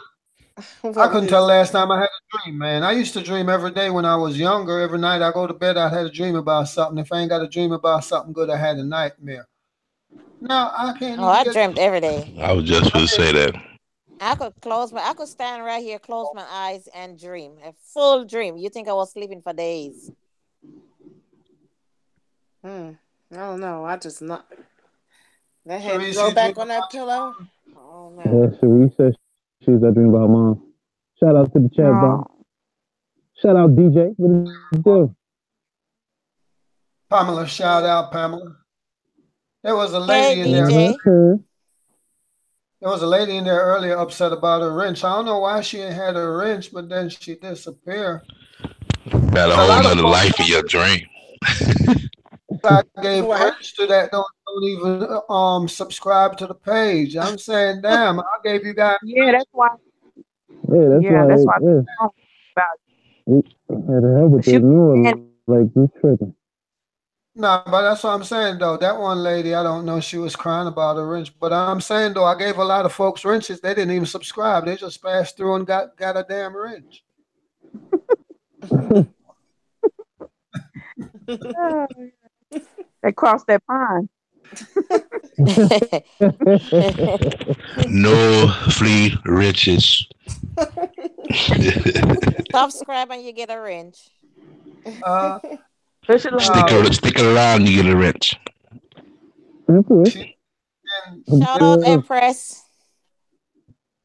S1: I couldn't tell last time I had a dream, man. I used to dream every day when I was younger. Every night I go to bed, I had a dream about something. If I ain't got a dream about something good, I had a nightmare. No, I can't.
S8: I dreamt every day.
S6: I was just going to say that.
S8: I could stand right here, close my eyes, and dream a full dream. You think I was sleeping for days?
S4: I don't know. I just not. That head go back on that pillow. Oh no.
S5: Yeah, Cherie said she was dreaming about her mom. Shout out to the chat box. Shout out DJ. What did you do?
S1: Pamela, shout out Pamela. There was a lady in there. There was a lady in there earlier upset about her wrench. I don't know why she ain't had her wrench, but then she disappeared.
S6: Got a whole nother life in your dream.
S1: I gave wrench to that don't even subscribe to the page. I'm saying, damn, I gave you guys.
S3: Yeah, that's why.
S5: Yeah, that's why.
S3: About
S5: the hell with this new like this tripping.
S1: No, but that's what I'm saying, though. That one lady, I don't know, she was crying about a wrench. But I'm saying, though, I gave a lot of folks wrenches. They didn't even subscribe. They just passed through and got a damn wrench.
S3: They crossed that pond.
S6: No free riches.
S8: Subscribe and you get a wrench.
S6: Stick around, you get a wrench.
S8: Shout out Empress.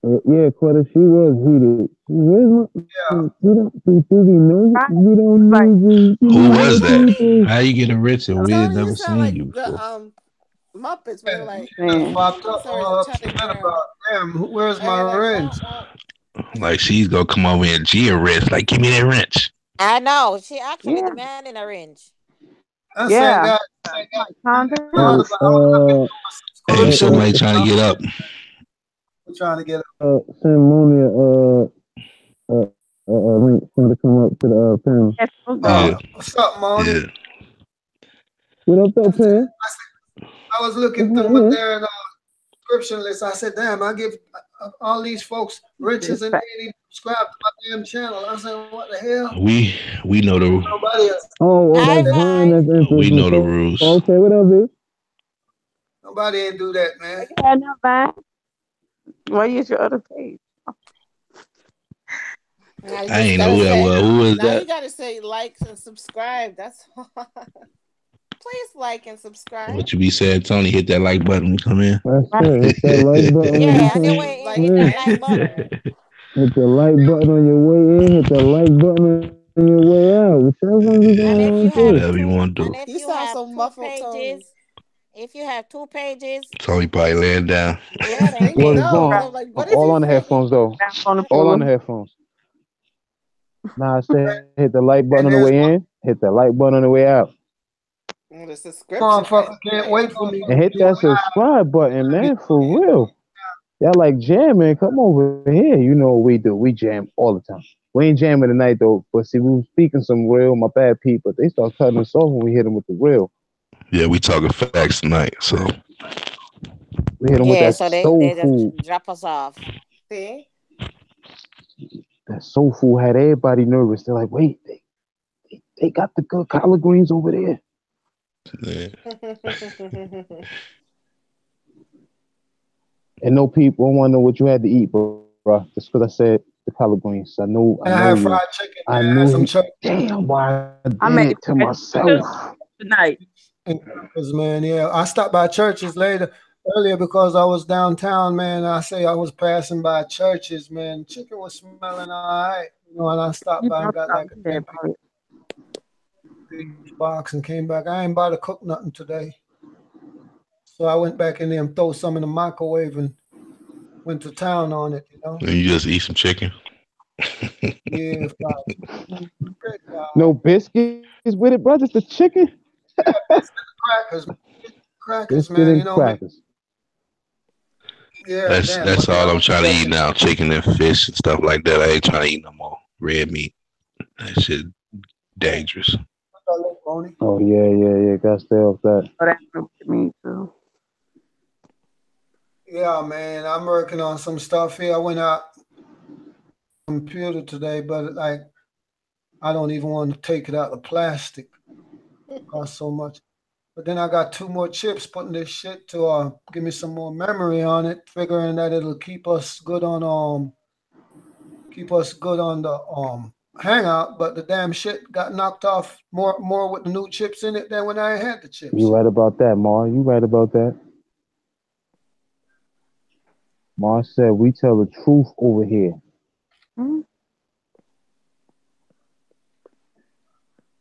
S5: Yeah, Quetta, she was heated.
S6: Who was that? How you get a wrench and we had never seen you before?
S4: The Muppets were like,
S1: damn, where's my wrench?
S6: Like she's gonna come over and G a wrench. Like, give me that wrench.
S8: I know. She actually demanding a wrench.
S3: Yeah.
S6: Hey, somebody trying to get up.
S1: I'm trying to get
S5: up. Send Monia link for to come up to the panel.
S1: What's up, Monia?
S6: Yeah.
S5: What up, though, Pam?
S1: I was looking through there in subscription list. I said, damn, I give all these folks riches and they didn't even subscribe to my damn channel. I said, what the hell?
S6: We know the rules.
S1: Nobody else.
S5: That's fine. That's
S6: we know the rules.
S5: Okay, what up, bitch?
S1: Nobody ain't do that, man.
S3: Yeah, not bad. Why use your other page?
S6: I ain't know who that was. Who is that?
S4: Now you gotta say likes and subscribe. That's please like and subscribe.
S6: What you be saying, Tony? Hit that like button when you come in.
S5: That's it. Hit that like button.
S8: Yeah, on your way in. Hit that like button.
S5: Hit the like button on your way in. Hit the like button your way out. Whichever one you
S8: And if
S5: gonna
S8: you have
S5: do.
S6: Whatever you
S8: two,
S6: want to
S8: and
S6: do.
S8: if
S4: You
S8: you
S4: sound
S8: have
S4: so
S8: two
S4: muffled, Tony.
S8: pages, if you have 2 pages,
S6: So he probably laying down.
S8: yeah,
S4: I
S8: it ain't
S4: think
S5: Well, it's
S8: big.
S4: so. 'Cause
S5: gone.
S4: I'm like, what is
S5: All
S4: he
S5: on the
S4: saying?
S5: headphones though.
S3: Back on the
S5: All on
S3: pillow.
S5: the headphones. Nah, I said hit the like button
S1: And
S5: on the
S1: there's
S5: way in. Hit the like button on the way out.
S4: The subscription
S1: motherfucker can't
S4: there.
S1: wait for me
S5: And
S1: to
S5: hit
S1: be
S5: that subscribe button,
S1: live.
S5: man, for real. Y'all like jamming, come over here. You know what we do. We jam all the time. We ain't jamming tonight though. But see, we was speaking some real, my bad people. They start cutting us off when we hit them with the real.
S6: Yeah, we talking facts tonight. So
S5: We hit them with
S8: Yeah,
S5: that
S8: so
S5: soul
S8: they
S5: food.
S8: just drop us off.
S4: See?
S5: That soul food had everybody nervous. They're like, wait, they got the good collard greens over there.
S6: yeah.
S5: And no people want to know what you had to eat, bro. Just because I said the collard greens. I know
S1: And I had
S5: you.
S1: fried chicken.
S5: I
S1: Man. I had
S5: knew
S1: some
S5: you.
S1: church
S5: Damn, why I
S3: I
S5: did
S3: made
S5: it to myself.
S3: tonight.
S1: and crackers, man. Yeah, I stopped by churches earlier because I was downtown, man. I say I was passing by churches, man. Chicken was smelling all right, you know. And I stopped
S3: You
S1: by and
S3: don't
S1: got
S3: talk
S1: like a
S3: to
S1: 10-piece box and came back. I ain't about to cook nothing today, so I went back in there and throw some in the microwave and went to town on it, you know.
S6: And you just eat some chicken.
S1: Yeah, fried. Great,
S5: No biscuits with it, bro. Just the chicken,
S1: crackers, crackers,
S5: biscuit
S1: man. You
S5: and
S1: know, man.
S5: crackers.
S1: Yeah,
S6: That's
S1: damn.
S6: that's
S1: But
S6: all I'm trying to eat now. Chicken and fish and stuff like that. I ain't trying to eat no more red meat. That shit dangerous.
S5: Oh yeah. Got to stay off that.
S3: but that's what me too.
S1: Yeah, man. I'm working on some stuff here. I went out computer today, but like I don't even want to take it out of plastic. It costs so much. But then I got 2 more chips putting this shit to give me some more memory on it, figuring that it'll keep us good on the hangout, but the damn shit got knocked off more with the new chips in it than when I had the chips.
S5: You right about that, Mar. You right about that. Mar said we tell the truth over here.
S3: Hmm?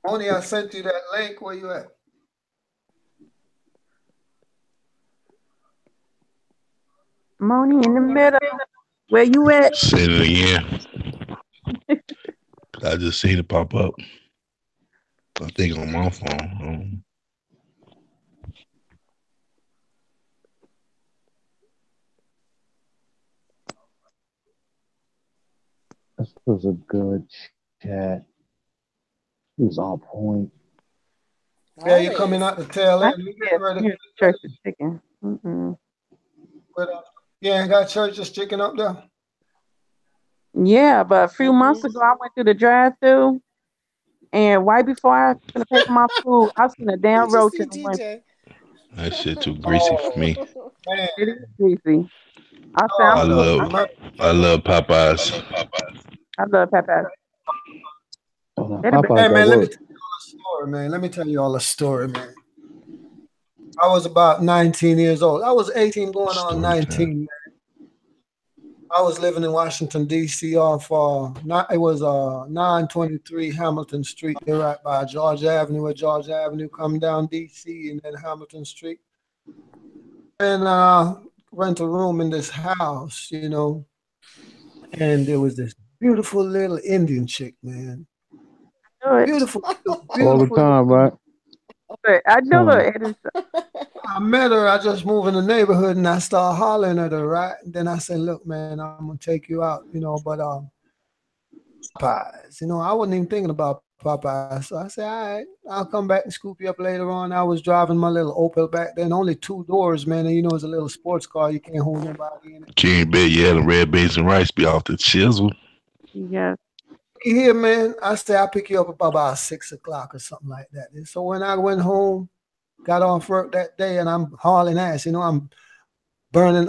S1: Only I sent you that link. Where you at?
S3: Moni in the middle. Where you at?
S6: Say it again. I just seen it pop up. I think on my phone.
S5: This was a good chat. It was on point.
S1: Yeah, you're coming out the tail
S3: I
S1: end. We getting ready.
S3: hear church is chicken. Mm-mm.
S1: Yeah, ain't got church's chicken up there.
S3: Yeah, but a few months ago, I went through the drive-through, and right before I was gonna pay for my food, I seen a damn
S4: Did you
S3: roach
S4: see
S3: in the window.
S4: DJ?
S6: That shit too greasy for me.
S1: Man,
S3: It is greasy. I
S1: oh,
S3: found.
S6: I love Popeyes.
S3: I love Popeyes.
S5: Oh,
S3: That'd be-
S5: Popeyes
S1: Hey
S5: got
S1: man, let me
S5: work.
S1: tell you all a story, man. Let me tell you all a story, man. I was about 19 years old. I was 18 going on
S6: Story
S1: 19, man. I was living in Washington, D.C. off it was 923 Hamilton Street. They're right by George Avenue, where George Avenue come down D.C. and then Hamilton Street. And rent a room in this house, you know. And there was this beautiful little Indian chick, man.
S3: Good.
S1: Beautiful,
S5: All the
S1: beautiful.
S5: time, right?
S3: I know it. It is.
S1: I met her. I just moved in the neighborhood and I started hollering at her, right? And then I said, look, man, I'm gonna take you out, you know, but Popeyes, you know, I wasn't even thinking about Popeyes. So I said, all right, I'll come back and scoop you up later on. I was driving my little Opel back then, only 2 doors, man, and you know it's a little sports car, you can't hold nobody in it.
S6: King Bet, yeah, the red beans and rice be off the chisel.
S3: Yes.
S1: You hear, man, I said I'll pick you up about 6 o'clock or something like that. And so when I went home, got off work that day, and I'm hauling ass, you know, I'm burning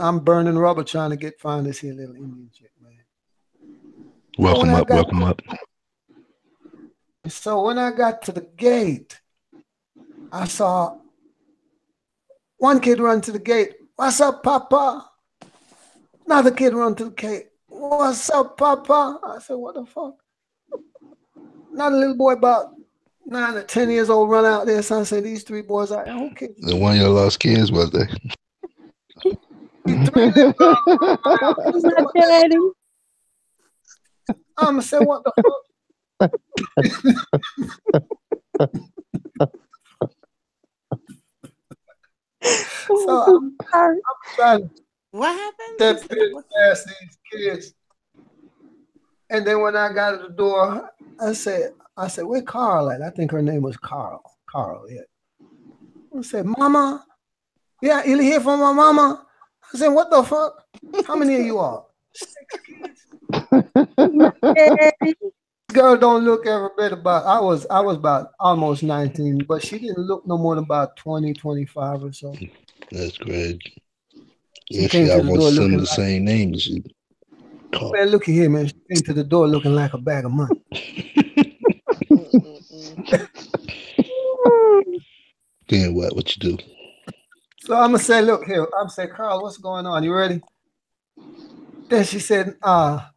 S1: rubber trying to find this here little Indian chick, man.
S6: Welcome up.
S1: So when I got to the gate, I saw one kid run to the gate. What's up, Papa? Another kid run to the gate. What's up, Papa? I said, what the fuck? not a little boy about 9 or 10 years old run out there. Son said these 3 boys are okay.
S6: The one y'all lost kids was they?
S1: 3 little girls run out.
S3: My daddy.
S1: I'ma say what the fuck. So I'm trying
S4: What happened?
S1: to past these kids. And then when I got at the door, I said, where Carl at? I think her name was Carl. Carl, yeah. I said, Mama, yeah, you hear from my mama? I said, what the fuck? How many of you are? 6 kids. Girl don't look every bit about, I was about almost 19, but she didn't look no more than about 20, 25 or so.
S6: That's great.
S1: She
S6: Yeah,
S1: came
S6: she
S1: to the door
S6: almost
S1: looking
S6: the same name as you.
S1: Man, look at here, man. She came to the door looking like a bag of money.
S6: Then what you do?
S1: So I'm gonna say, look here. I'm say, Carl, what's going on? You ready? Then she said,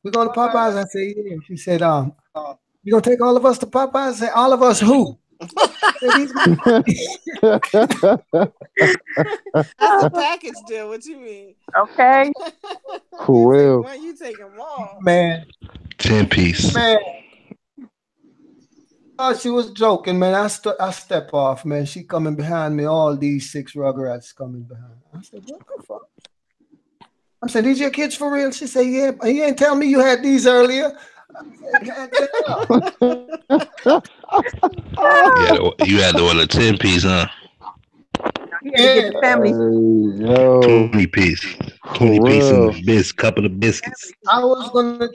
S1: we going to Popeyes? I said, yeah. She said, you gonna take all of us to Popeyes? I said, all of us who?
S4: That's a package deal. What you mean?
S3: Okay.
S5: For real.
S4: Why you take them all?
S1: Man.
S6: 10-piece.
S1: Man. Oh, she was joking, man. I step off, man. She coming behind me. All these 6 Rugrats coming behind. I said, what the fuck? I said, these your kids for real? She said, yeah. You ain't tell me you had these earlier. I said,
S6: You had to order 10-piece, huh?
S3: Get the family.
S6: 20-piece. 20-piece and a couple of biscuits.
S1: I was gonna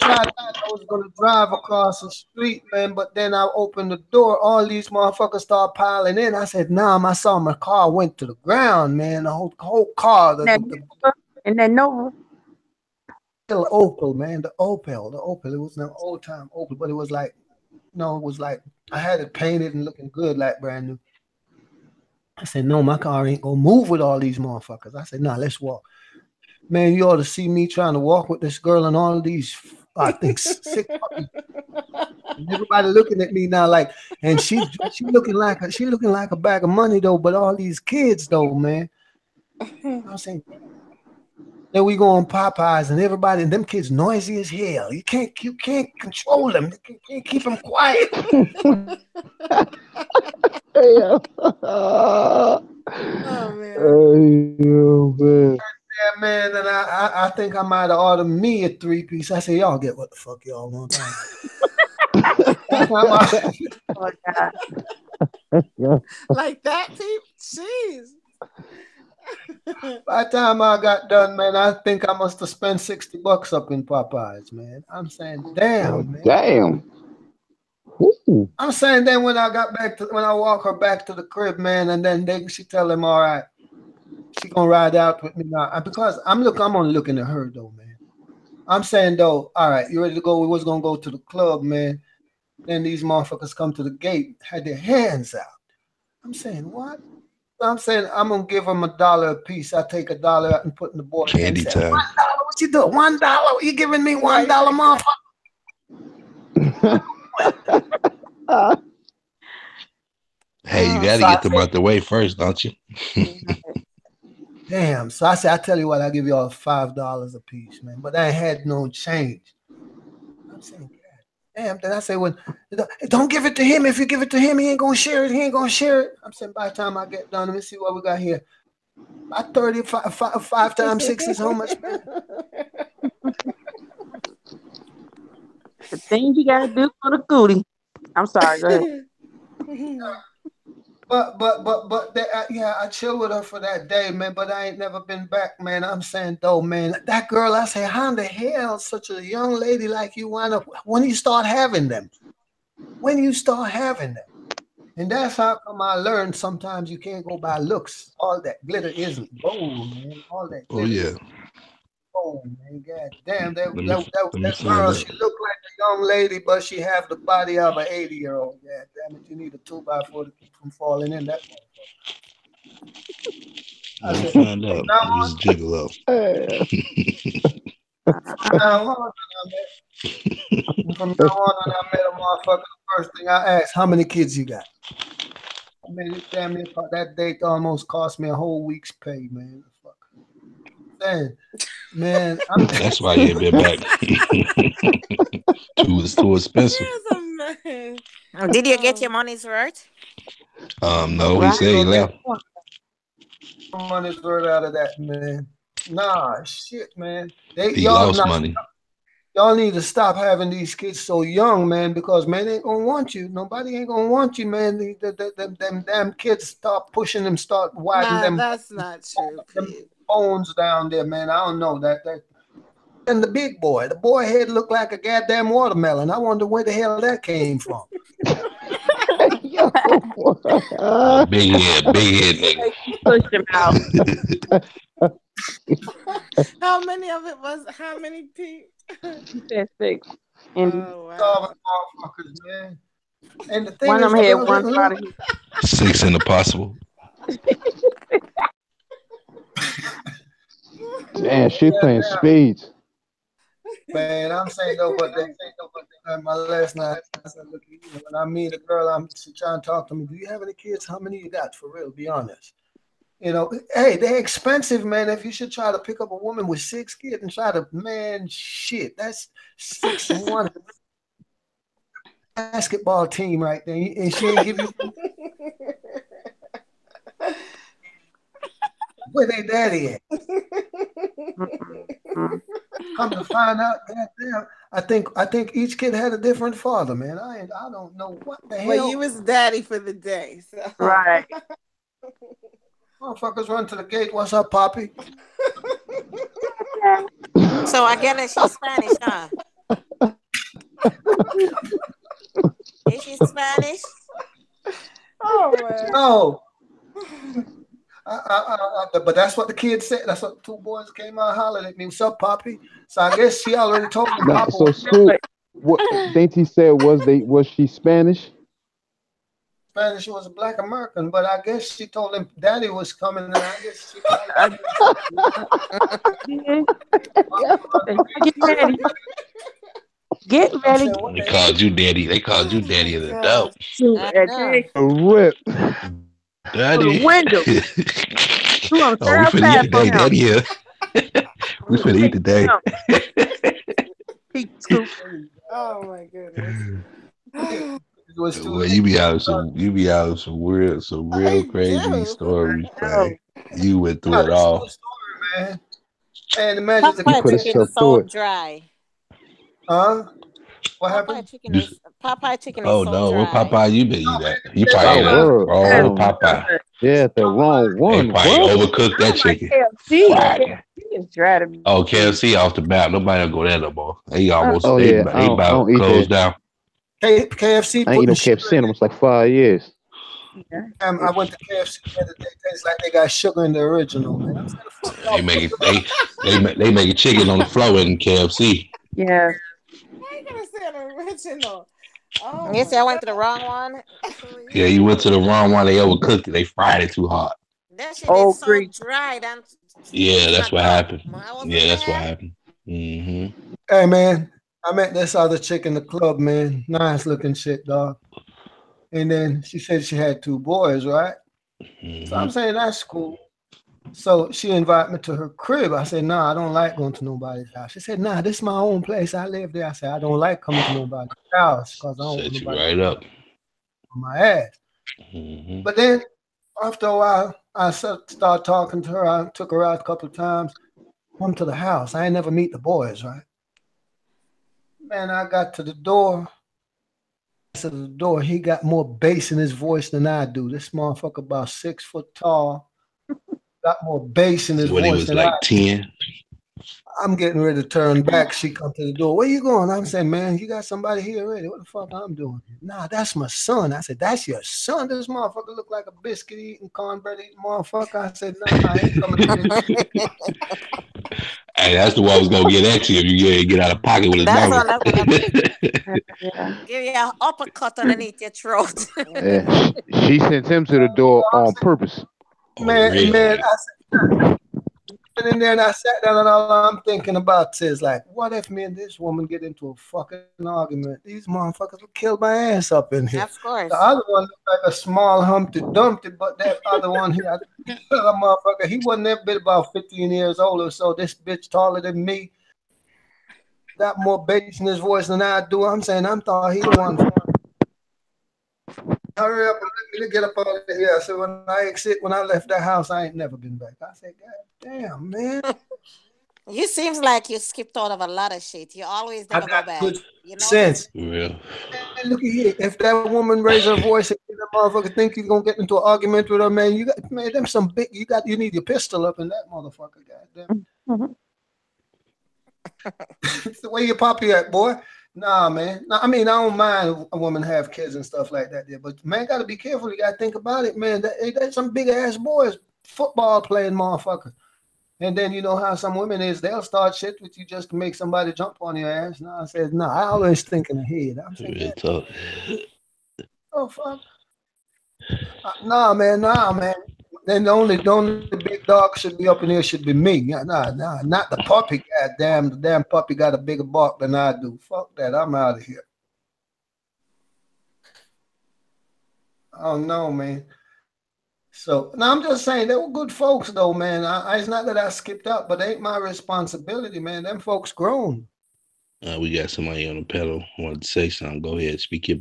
S1: drive across the street, man, but then I opened the door. All these motherfuckers start piling in. I said, "Nah, I saw my car went to the ground, man. The whole car,
S3: and then Nova.
S1: The Opel, man, the Opel. It was an old time Opel, but it was like, it was like I had it painted and looking good, like brand new. I said, no, my car ain't gonna move with all these motherfuckers. I said, nah, let's walk. Man, you ought to see me trying to walk with this girl and all of these, I think, 6 puppies. And everybody looking at me now like, and she looking like a bag of money though, but all these kids though, man. I'm saying, then we go on Popeyes and everybody, and them kids noisy as hell. You can't control them. You can't keep them quiet.
S5: Oh man.
S1: Yeah, man, and I think I might have ordered me a 3-piece. I said, y'all get what the fuck y'all want.
S3: Oh, God.
S4: Like that, Pete? Jeez.
S1: By the time I got done, man, I think I must have spent $60 up in Popeyes, man. I'm saying, damn, man.
S5: Damn. Ooh.
S1: I'm saying then when I walk her back to the crib, man, and then she tell him, all right, she gonna ride out with me now. Because I'm only looking at her though, man. I'm saying though, all right, you ready to go? We was gonna go to the club, man. Then these motherfuckers come to the gate, had their hands out. I'm saying, what? I'm saying I'm gonna give them $1 a piece. I take $1 out and put in the board.
S6: Candy time.
S1: $1? What you do? $1? You giving me $1, motherfucker?
S6: Hey, you got to get them out the way first, don't you?
S1: Damn. So I said, I tell you what, I'll give you all $5 a piece, man. But I had no change. I'm saying, damn. Then I say, well, don't give it to him. If you give it to him, he ain't gonna share it. I'm saying, by the time I get done, let me see what we got here. About 5 times 6 is how much, man?
S3: The things you gotta do for the cootie. I'm sorry, go ahead.
S1: But yeah, I chill with her for that day, man. But I ain't never been back, man. I'm saying though, man, that girl, I say, how in the hell such a young lady like you when you start having them? And that's how come I learned sometimes you can't go by looks. All that glitter isn't gold, man. All that glitter.
S6: Oh yeah.
S1: Oh man, god damn, that girl, she looked like a young lady, but she have the body of an 80-year-old. God damn it, you need a 2x4 to keep from falling in that motherfucker.
S6: I said, find out. He's a gigolo.
S1: From now on, when I met a motherfucker, the first thing I asked, how many kids you got? I mean, it damn near that date almost cost me a whole week's pay, man. Fuck. Damn, man.
S6: That's why you ain't been back. It's too expensive.
S8: Did you get your money's worth?
S6: No, he said he left.
S1: Money's worth out of that, man. Nah, shit, man.
S6: He lost money.
S1: Y'all need to stop having these kids so young, man, because man, they ain't gonna want you. Nobody ain't gonna want you, man. Them damn kids start pushing them, start widening them.
S4: That's not true.
S1: Them bones down there, man. I don't know that. And the big boy, the boy head looked like a goddamn watermelon. I wonder where the hell that came from.
S6: Big head nigga.
S3: Push him out.
S4: How many of it was? How many Pete?
S3: He said 6. And
S1: Motherfuckers, man. And the thing
S3: one
S1: is,
S3: of them had one spot.
S6: 6 in the possible.
S5: Man, she playing spades.
S1: Man, I'm saying though, but my last night, I said, look, when I meet a girl, she trying to talk to me. Do you have any kids? How many you got? For real, be honest. You know, hey, they're expensive, man. If you should try to pick up a woman with 6 kids and try to, man, shit, that's 6 to 1 basketball team right there, and she ain't give you. Where they daddy at? Come to find out, goddamn, I think each kid had a different father, man. I don't know what the hell.
S4: Well, you was daddy for the day, so.
S3: Right.
S1: Motherfuckers run to the gate. What's up, Poppy?
S8: So I guess she's Spanish, huh? Is she Spanish?
S4: Oh man.
S1: No. But that's what the kids said. That's what the 2 boys came out hollering at me. What's up, Poppy? So I guess she already told me.
S5: So school, what Dainty said was she Spanish?
S1: Spanish was a Black American, but I guess she told him Daddy was coming, and I guess
S3: Get ready. Get ready.
S6: They called you daddy. They called you daddy of the dope.
S5: A rip.
S6: Daddy.
S3: The window.
S6: Oh, we finna eat today, daddy here. We finna eat today.
S4: Oh my goodness.
S6: Well, you be out of some real crazy stories, man. You went through it all.
S1: Story, man. And imagine the
S5: put
S8: chicken is so dry.
S1: Huh? What happened?
S8: Popeye chicken is
S6: Oh
S8: so
S6: no,
S8: dry.
S6: what Popeye you been eat at? You probably ate at wrong Popeye.
S5: Yeah, the wrong one.
S6: They probably overcooked that chicken.
S3: KFC is dry to me.
S6: Oh, KFC off the map. Nobody will go there no more. They almost
S5: Oh,
S6: they
S5: yeah.
S6: about closed down.
S1: KFC.
S5: I ain't eat no KFC in almost like 5 years.
S1: I went to KFC the other day. It's like they got sugar in the original. Man. I'm saying,
S6: They make a chicken on the floor in KFC.
S3: Yeah.
S4: I ain't gonna say an original. Oh,
S8: You say I went to the wrong one?
S6: Yeah, you went to the wrong one. They overcooked it. They fried it too hard.
S8: That shit is so dry.
S6: Yeah, that's what happened. Yeah, that's what happened. Mm-hmm.
S1: Hey, man, I met this other chick in the club, man. Nice looking shit, dog. And then she said she had 2 boys, right? Mm-hmm. So I'm saying that's cool. So she invited me to her crib. I said, nah, I don't like going to nobody's house. She said, nah, this is my own place. I live there. I said, I don't like coming to nobody's house because I don't
S6: set
S1: want
S6: you
S1: nobody
S6: right up
S1: on my ass.
S6: Mm-hmm.
S1: But then after a while, I started talking to her. I took her out a couple of times. Come to the house. I ain't never meet the boys, right? Man, I got to the door. To the door, he got more bass in his voice than I do. This motherfucker about 6 foot tall. Got more bass in his voice.
S6: When he was
S1: than
S6: like
S1: I
S6: 10.
S1: I'm getting ready to turn back. She come to the door. Where you going? I'm saying, man, you got somebody here already. What the fuck I'm doing? Nah, that's my son. I said, that's your son? This motherfucker look like a biscuit eating, cornbread eating motherfucker. I said, nah, I ain't coming to this.
S6: Hey, that's the one I was gonna get at you if you get out of pocket with his number.
S8: Give you an uppercut underneath your throat.
S5: Yeah. She sent him to the door on purpose.
S1: Man, I said, went in there and I sat down and all I'm thinking about is like, what if me and this woman get into a fucking argument? These motherfuckers will kill my ass up in here.
S8: Of course.
S1: The other one looked like a small Humpty Dumpty, but that other one here, that motherfucker, he wasn't that bit about 15 years old or so. This bitch taller than me, got more bass in his voice than I do. I'm saying, I thought he the one. Hurry up and let me get up out of here. So when I left that house, I ain't never been back. I said, God damn, man.
S8: You seems like you skipped out of a lot of shit. You always
S1: I
S8: never go
S1: got
S8: back.
S1: good
S8: You know?
S1: sense.
S6: Yeah.
S1: Man, look at here. If that woman raise her voice and that motherfucker think you're gonna get into an argument with her, man, you got them some big. You need your pistol up in that motherfucker. Goddamn. It's the way your poppy at, boy. Nah, man. Nah, I mean, I don't mind a woman have kids and stuff like that there, but man, gotta be careful. You gotta think about it, man. That's some big ass boys, football playing motherfucker. And then you know how some women is, they'll start shit with you just to make somebody jump on your ass. No, I said, no, I always thinking ahead. I'm saying,
S6: Real talk.
S1: oh fuck. Nah, man. Then the only big dog should be up in here should be me. Nah, not the puppy. Goddamn, the damn puppy got a bigger bark than I do. Fuck that. I'm out of here. Oh no, man. So now I'm just saying they were good folks though, man. It's not that I skipped out, but it ain't my responsibility, man. Them folks grown.
S6: We got somebody on the pedal wanted to say something. Go ahead, speak your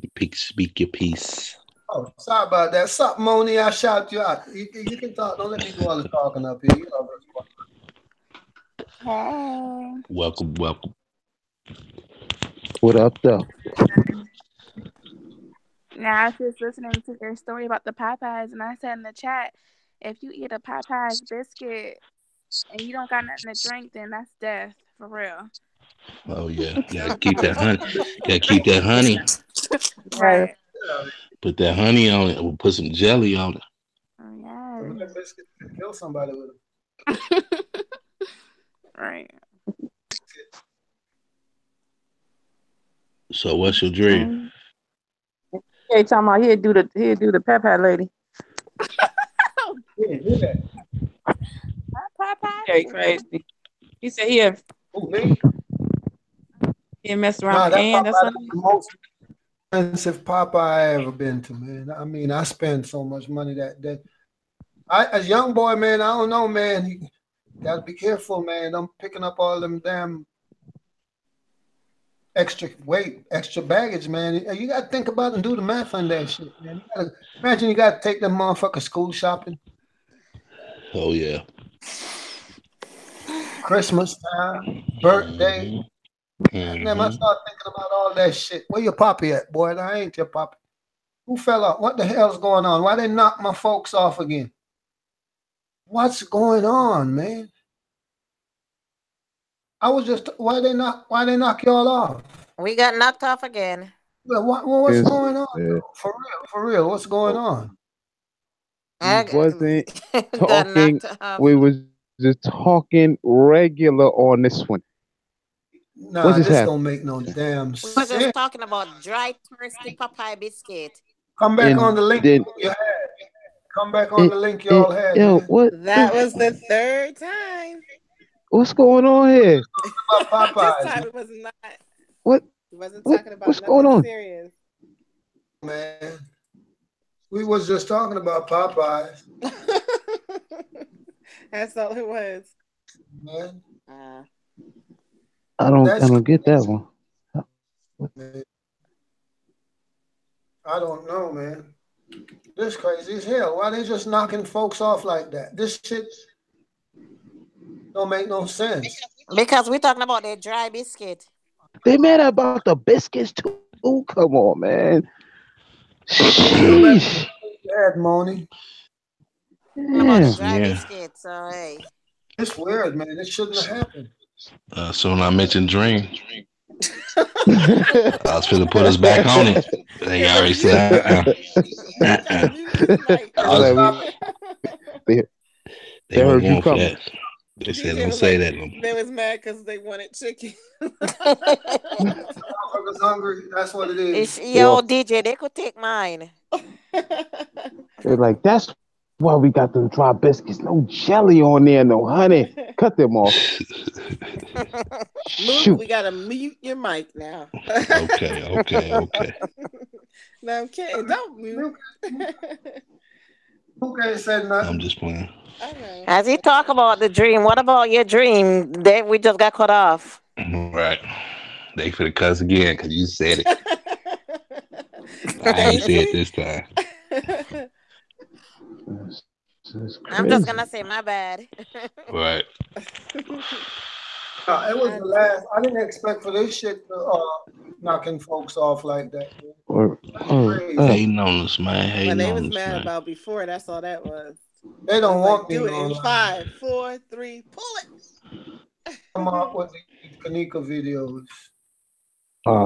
S6: piece.
S1: Oh, sorry about that. Sup, Moni? I shout you out. You can talk. Don't let me do all the talking up here. You know
S3: Hey.
S6: Welcome.
S5: What up, though?
S3: Now, I was just listening to your story about the Popeyes, and I said in the chat, if you eat a Popeyes biscuit and you don't got nothing to drink, then that's death, for real.
S6: Oh yeah, gotta keep that honey.
S3: Right.
S6: Put that honey on it. We'll put some jelly on it.
S3: Oh, yeah.
S1: That biscuit can kill somebody with it.
S3: Right.
S6: So what's your dream?
S3: Okay, talking about he'd do the Popeye lady.
S1: Yeah, do that.
S3: Popeye? Okay, crazy. He said he'd mess around and that's
S1: the most expensive Popeye I ever been to, man. I mean, I spend so much money that as a young boy, man, I don't know, man. You gotta be careful, man. I'm picking up all them damn extra weight, extra baggage, man. You gotta think about and do the math on that shit, man. Imagine you gotta take them motherfucker school shopping.
S6: Oh yeah.
S1: Christmas time, birthday. And then I start thinking about all that shit. Where your poppy at, boy? I ain't your poppy. Who fell off? What the hell's going on? Why they knock my folks off again? What's going on, man? I was just why they knock y'all off?
S8: We got knocked off again.
S1: Well, what's going on? For real, what's going on?
S5: We wasn't talking. We was just talking regular on this one.
S1: Nah, this don't make no damn sense.
S8: We were just talking about dry, thirsty Popeye biscuit.
S1: Come back on the link you had. Come back on the link y'all had.
S4: That was the third time.
S5: What's going on here?
S4: This time it was not.
S5: What?
S4: He wasn't talking about
S5: what's going on?
S4: Serious.
S1: Man, we was just talking about Popeyes.
S4: That's all it was.
S1: Man.
S5: I don't get that one.
S1: Man. I don't know, man. This crazy as hell. Why they just knocking folks off like that? This shit don't make no sense.
S8: Because we're talking about the dry biscuit.
S5: They mad about the biscuits too. Come on, man. Sheesh.
S1: Bad, Moni.
S8: About the dry biscuit, so hey.
S1: It's weird, man. It shouldn't have happened.
S6: So when I mentioned Dream, I was finna put us back on it. They already said, They were going for that. They said, don't say that no more.
S4: They was mad because they wanted chicken.
S1: I was hungry. That's what it is.
S8: Yo, DJ, they could take mine.
S5: They're like, that's why we got them dry biscuits. No jelly on there, no honey. Cut them off.
S4: Luke,
S5: Shoot.
S4: we gotta mute your mic now.
S6: Okay.
S4: No, I'm kidding. Don't mute.
S1: Who can't say nothing?
S6: I'm just playing.
S4: Okay.
S8: As he talk about the dream, what about your dream that we just got cut off?
S6: Right. They for the cuss again because you said it. I ain't say it this time.
S8: I'm just gonna say my bad.
S6: Right.
S1: It was the last. I didn't expect for this shit to knocking folks off like that.
S6: Hating on us, man.
S4: When
S6: Hating
S4: they
S6: on
S4: was
S6: us,
S4: mad
S6: man.
S4: about before, that's all that was.
S1: They don't
S4: Like,
S1: want me
S4: do it in
S1: on
S4: 5, 4, 3, pull it.
S1: come up with these Kanika videos.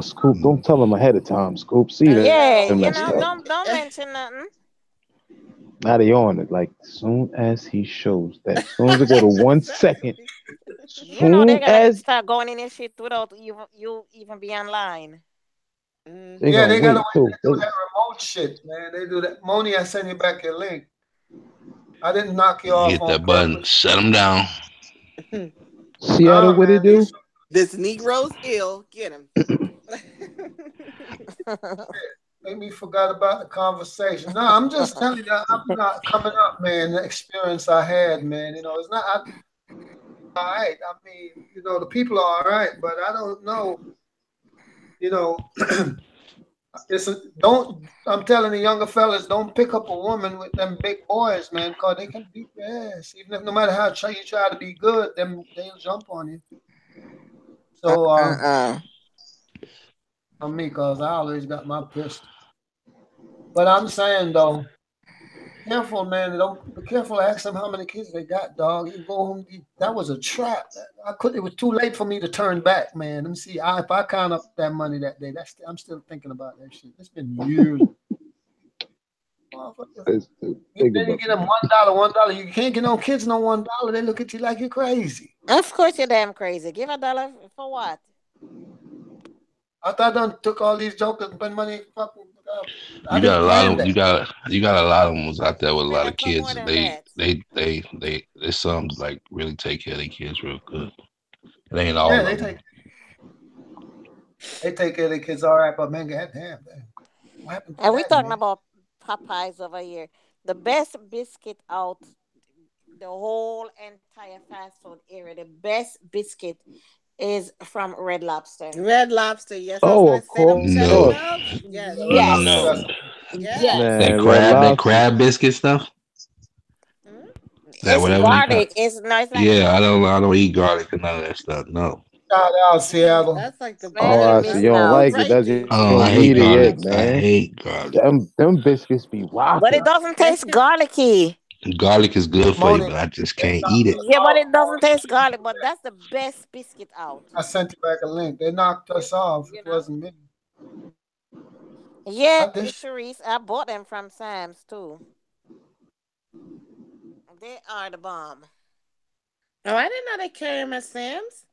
S5: Scoop, don't tell them ahead of time, Scoop. See that?
S8: Yeah,
S5: Them
S8: you
S5: messed
S8: know,
S5: up.
S8: don't mention nothing.
S5: Now they on it. Like soon as he shows that, as soon as it go to 1 second,
S8: You know they're
S5: soon
S8: gonna
S5: as
S8: start going in and shit without you even be online.
S5: they
S1: Yeah,
S5: gonna
S1: they gotta
S5: wait
S1: wait.
S5: too.
S1: They do that remote shit, man. They do that. Moni, I send you back your link. I didn't knock you off
S6: Hit
S1: on
S6: that button.
S1: purpose.
S6: Shut them down.
S5: Seattle, what
S1: man,
S5: it do?
S4: This Negro's ill. Get him.
S1: Make me forgot about the conversation. No, I'm just telling you, I'm not coming up, man. The experience I had, man. You know, it's not all right. I mean, you know, the people are all right, but I don't know. You know, I'm telling the younger fellas, don't pick up a woman with them big boys, man, because they can beat your ass. Even if no matter how you try to be good, they'll jump on you. So on me, cause I always got my pistol. But I'm saying though, careful, man. Don't be careful. Ask them how many kids they got, dog. You go home. That was a trap. It was too late for me to turn back, man. Let me see. If I count up that money that day, I'm still thinking about that shit. It's been years. Then you get them $1. You can't get no kids no $1. They look at you like you're crazy.
S8: Of course you're damn crazy. Give $1 for what?
S1: I thought I done took all these jokers and spend money. Fucking,
S6: You got a lot of you got a lot of ones out there with a lot of
S8: Pay
S6: kids.
S8: for more
S6: They some like really take care of their kids real good. It ain't all.
S1: Yeah,
S6: of
S1: they
S6: them.
S1: take care of their kids all right, but man, goddamn, what happened?
S8: And we talking about Popeyes over here. The best biscuit out the whole entire fast food area. The best biscuit is from Red Lobster.
S4: Red Lobster, yes.
S5: Oh, of course.
S6: No.
S4: Yes.
S6: No.
S4: Yes.
S6: That crab biscuit stuff.
S8: It's garlic. It's nice. Like
S6: I don't eat garlic and none of that stuff. No.
S1: Shout out Seattle.
S4: That's like the
S5: so you don't like it, does it?
S6: I hate garlic. I hate garlic.
S5: Them biscuits be wild.
S8: But it doesn't taste garlicky.
S6: Garlic is good for you, but I just can't eat it.
S8: Yeah, but it doesn't taste garlic. But that's the best biscuit out.
S1: I sent you back a link. They knocked us off. It wasn't me.
S8: Yeah, Sharice, I bought them from Sam's too. They are the bomb.
S4: Oh, I didn't know they carry them at Sam's.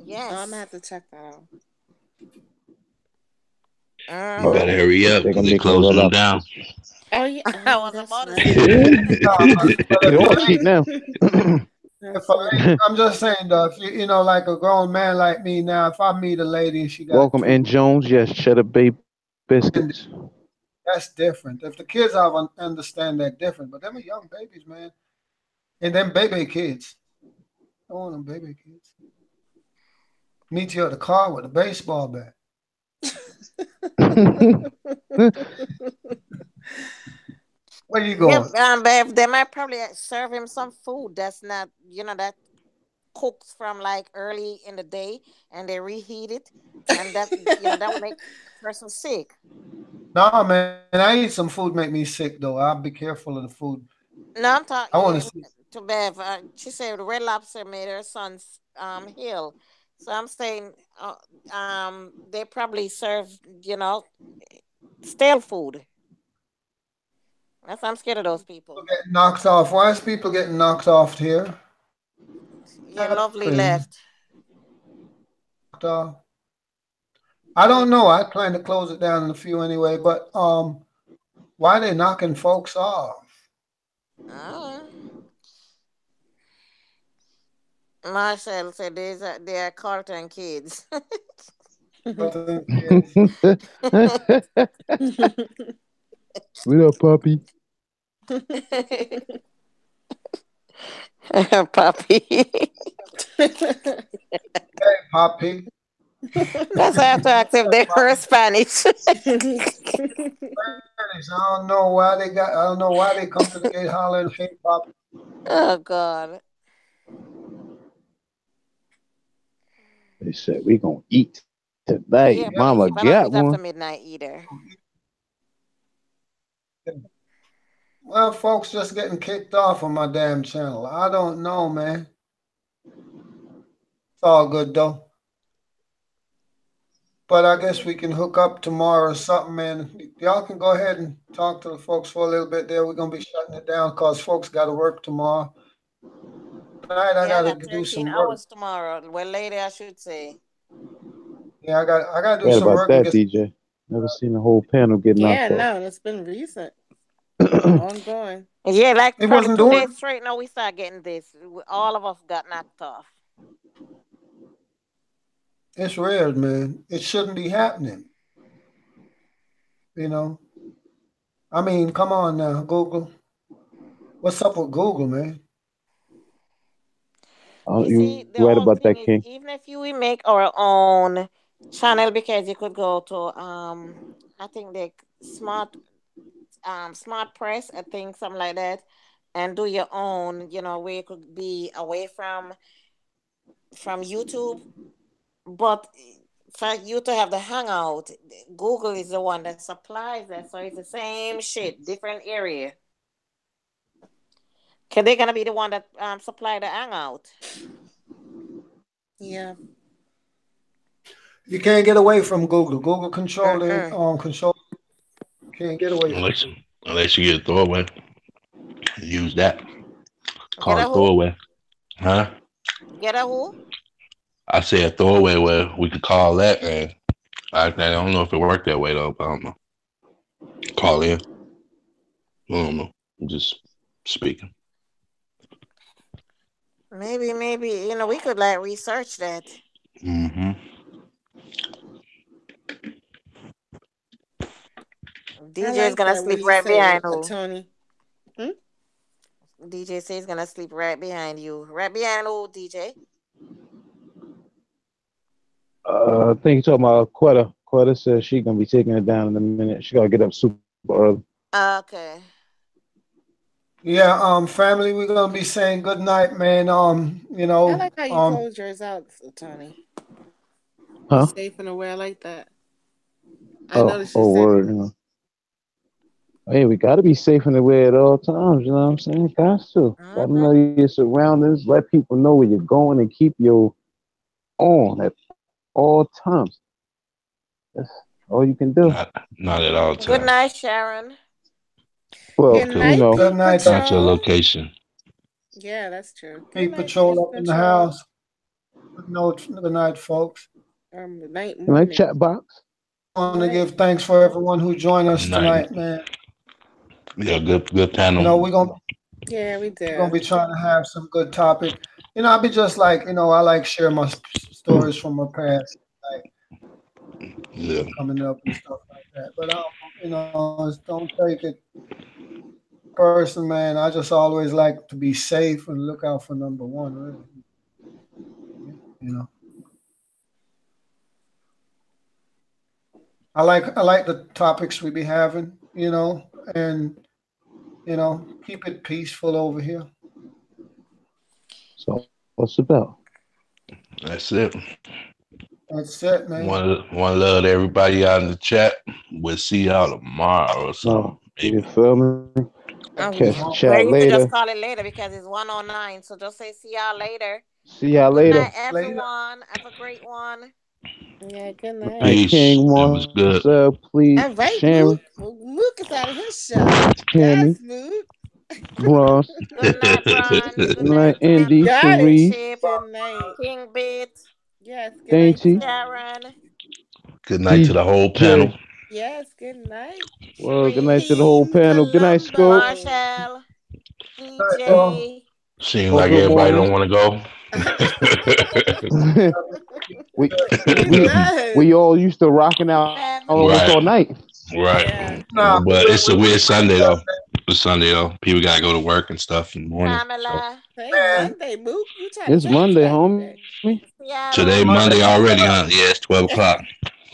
S8: Yes.
S4: Oh, I'm gonna have to check that out.
S6: You better hurry up because they're closing them down.
S4: Oh yeah,
S8: I was about to
S5: say. Now.
S1: I'm just saying though, if you know, like a grown man like me now, if I meet a lady and she got
S5: Welcome N Jones, yes, cheddar bay biscuits.
S1: That's different. If the kids understand that different, but them are young babies, man, and them baby kids. I want them baby kids. Meet you at the car with a baseball bat. Where you going?
S8: Yeah, babe, they might probably serve him some food that's not, that cooks from like early in the day, and they reheat it, and that that would make the person sick.
S1: No, man, I eat some food make me sick though. I'll be careful of the food.
S8: No, I'm talking.
S1: I want to see.
S8: To Bev, she said Red Lobster made her son's hill. So I'm saying, they probably serve, stale food. That's why I'm scared of those people.
S1: Getting knocked off. Why is people getting knocked off here?
S8: Yeah, Lovely left.
S1: I don't know. I plan to close it down in a few anyway. But why are they knocking folks off?
S8: Uh, Marshall said they are Carlton kids.
S1: Nothing is.
S5: What up, puppy?
S8: Puppy.
S1: Hey, Poppy.
S8: That's why I have to ask if they were Spanish.
S1: I don't know why they got. I don't know why they come to the gate hollering, "Hey, Poppy."
S8: Oh God.
S5: They said we gonna eat tonight.
S8: Yeah,
S1: Yeah.
S5: Mama
S8: Peace. I don't
S5: got
S8: eat after
S5: one.
S8: midnight either.
S1: Well, folks just getting kicked off on my damn channel. I don't know, man. It's all good though. But I guess we can hook up tomorrow or something, man. Y'all can go ahead and talk to the folks for a little bit there. We're gonna be shutting it down because folks got to work tomorrow. Tonight I
S8: Yeah, I
S1: gotta
S8: got
S1: do
S8: 13
S1: some work.
S8: hours tomorrow. Well, later I should say.
S1: Yeah, I gotta do
S5: Right
S1: some
S5: about
S1: work and
S5: that,
S1: get.
S5: DJ. Never seen the whole panel get
S4: Yeah,
S5: knocked off.
S4: no, it's been recent, ongoing.
S8: Yeah, like
S1: It
S8: probably
S1: wasn't
S8: two
S1: doing.
S8: days straight now we start getting this. All of us got knocked off.
S1: It's weird, man. It shouldn't be happening. You know. I mean, come on now, Google. What's up with Google, man?
S8: You
S5: You
S8: see, the
S5: right
S8: whole
S5: about
S8: thing
S5: that,
S8: is
S5: King.
S8: even if you we make our own channel because you could go to I think the smart press, I think something like that, and do your own, where you could be away from YouTube. But for you to have the hangout, Google is the one that supplies that. So it's the same shit, different area. Cause they're gonna be the one that supply the hangout.
S4: Yeah.
S1: You can't get away from Google. Google control it.
S8: Mm-mm.
S1: Control. Can't get away from
S6: Unless
S1: Google.
S6: unless you get a throwaway, use that.
S8: Get
S6: Call
S8: a
S6: it
S8: who?
S6: throwaway. Huh?
S8: Get a who?
S6: I say a throwaway where we could call that, and I don't know if it worked that way though. But I don't know. Call in. I don't know. I'm just speaking.
S8: Maybe, we could like research that.
S6: Mm-hmm.
S4: I
S8: DJ is
S4: like
S8: gonna
S4: that what
S8: sleep
S4: you
S8: right
S4: say,
S8: behind who?
S4: Tony. Hmm?
S8: DJ says he's gonna sleep right behind you. Right behind who, DJ?
S5: I think you're talking about Quetta. Quetta says she gonna be taking it down in a minute. She gotta get up super early.
S8: Okay.
S1: Yeah, family, we're gonna be saying good night, man.
S4: I like how you close yours out, Tony. Be
S5: Huh?
S4: safe and aware like that. I noticed you
S5: Oh,
S4: said
S5: word. Hey, we gotta be safe in the way at all times. You know what I'm saying? Got to. Gotta know
S8: Mm-hmm.
S5: your surroundings. Let people know where you're going, and keep your on at all times. That's all you can do.
S6: Not at all
S8: Good
S6: times.
S8: night, Sharon.
S5: Well,
S4: good night,
S5: you know,
S1: good
S4: Pete
S1: night,
S6: Not your
S4: Patrol.
S6: location.
S4: Yeah, that's true. Good
S1: Pete
S4: night,
S1: Patrol
S4: Pete
S1: up in the
S4: Patrol.
S1: house. Good night, folks.
S4: Good night,
S5: in that
S4: morning.
S5: chat box.
S1: I want to
S4: Night.
S1: give thanks for everyone who joined
S6: Good
S1: us
S6: night.
S1: tonight, man.
S6: Yeah, good
S1: You know,
S6: panel.
S4: Yeah, we
S1: we're gonna
S4: do.
S1: be trying to have some good topic. I be just like, I like share my stories from my past, like
S6: Yeah.
S1: coming up and stuff like that. But don't take it person, man. I just always like to be safe and look out for number one, really. You know, I like the topics we be having, and keep it peaceful over here.
S5: So what's about?
S6: That's it.
S1: That's it, man.
S6: One love to everybody out in the chat. We'll see y'all tomorrow or something.
S5: No, you feel me? Catch the
S8: Well,
S5: chat
S8: you could just
S5: later.
S8: call it later because it's 1:09. So just say see y'all later.
S5: See y'all
S8: Good
S5: later.
S8: night,
S1: Later.
S8: everyone. Have a great one.
S4: Yeah, good
S5: Night,
S4: night.
S6: Peace.
S5: King
S6: That was good.
S5: Marcel, please.
S4: All right,
S5: Sharon,
S4: Mook. Mook is out of his shell.
S5: Tammy,
S4: Yes, Mook.
S5: Bronx.
S8: Good night, Bronx. Good
S5: Good
S8: night,
S5: night, Indy,
S8: Tammy.
S4: Got it.
S5: Sharice,
S8: Chip.
S4: Good night.
S8: King Bit.
S4: Yes, good night,
S5: Dainty,
S4: Tony.
S8: Sharon.
S6: Good night to the whole panel.
S5: DJ.
S4: Yes, good night.
S5: Well, good night to the whole
S8: Sharice.
S5: panel. Good night, Scope.
S4: Columbo.
S8: Marshall. DJ.
S6: Seems
S5: Oh,
S6: like
S5: good
S6: everybody
S5: morning.
S6: don't want to go.
S5: we
S4: does?
S5: we all used to rocking out almost
S6: Right.
S5: all night.
S6: Right.
S4: Yeah.
S1: Nah,
S6: But it's a weird Sunday though. It's Sunday though. People gotta go to work and stuff in the morning. So.
S8: Pamela.
S4: Hey,
S1: Man.
S4: Monday, Mook. You trying to
S5: It's
S4: say
S5: Monday,
S4: it's
S5: homie.
S8: Seattle.
S6: Today Monday already, huh? Yeah, it's 12 o'clock.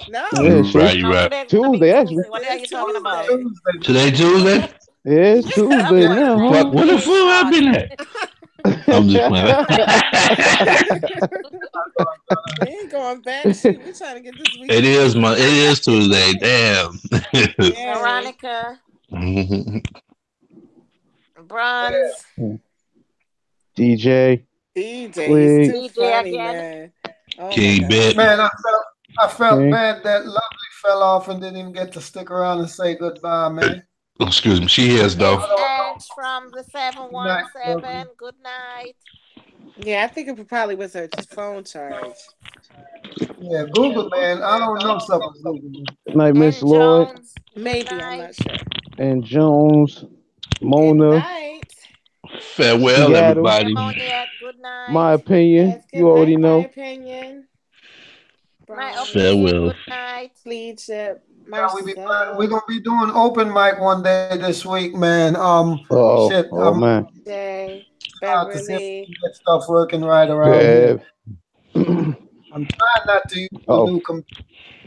S4: No.
S5: Yeah,
S6: You
S5: shit.
S6: right, you
S8: No,
S6: right.
S8: today's gonna be
S5: Tuesday, actually.
S8: Tuesday. What are you
S4: It's
S8: talking about?
S4: Tuesday.
S6: Today Tuesday?
S5: Yeah, it's Tuesday
S8: Yeah.
S5: now,
S6: Fuck,
S5: homie.
S6: where the fuck I been at? I'm just playing.
S4: We ain't going back. Shit, we trying to get this week.
S6: It is Tuesday. Damn.
S4: Yeah.
S8: Veronica.
S6: Mhm.
S8: Bronze.
S5: DJ.
S4: DJ,
S5: Wait.
S4: he's too
S8: DJ
S4: funny,
S8: again.
S4: man. Oh my
S6: King
S4: God.
S6: Bit.
S1: Man, I felt
S5: Okay.
S1: bad that Lovely fell off and didn't even get to stick around and say goodbye, man.
S6: Excuse me. She is though.
S8: It's Edge from the 717. Good night.
S4: Yeah, I think it probably was her phone charge.
S1: Yeah, Google, man. I don't know something Google.
S5: Good night, Miss
S8: And
S5: Lloyd
S8: Jones.
S4: Maybe,
S8: Good
S4: I'm
S8: night.
S4: not sure.
S5: and Jones,
S4: Good
S5: Mona.
S4: night.
S6: Farewell,
S5: Seattle.
S6: everybody.
S8: Pneumonia. Good night.
S5: My opinion,
S4: Yes, good
S5: you already
S4: night,
S5: know.
S4: my opinion.
S8: My
S4: Brian,
S8: opinion.
S6: Farewell.
S8: Good night.
S4: leadership,
S1: Yeah, we're
S4: Marcel,
S1: gonna be doing open mic one day this week, man.
S5: Oh,
S1: Shit,
S5: oh man.
S4: Jay,
S1: out to see if we
S4: Beverly.
S1: can get stuff working right around here.
S5: Bev.
S1: I'm trying not to use the
S5: Oh.
S1: new computer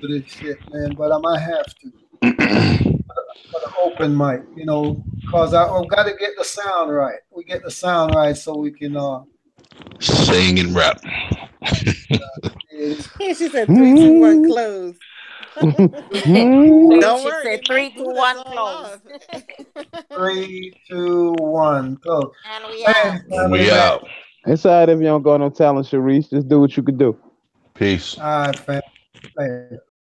S1: for this shit, man, but I might have to for the open mic, you know, because I've got to get the sound right. We get the sound right so we can.
S6: Sing and rap.
S4: She said 3, 2, 1, close.
S5: Hmm.
S4: Don't
S8: She
S4: worry,
S8: said
S4: it
S8: 3,
S4: might
S8: 2,
S4: boot
S8: 1,
S4: us all
S8: close.
S4: off.
S1: 3, 2, 1, go.
S8: And we
S1: Hey,
S8: out.
S1: family,
S6: We
S1: man.
S6: out.
S5: It's alright if you don't got no talent, Sharice. Just do what you could do.
S6: Peace.
S1: All right, fam. Later.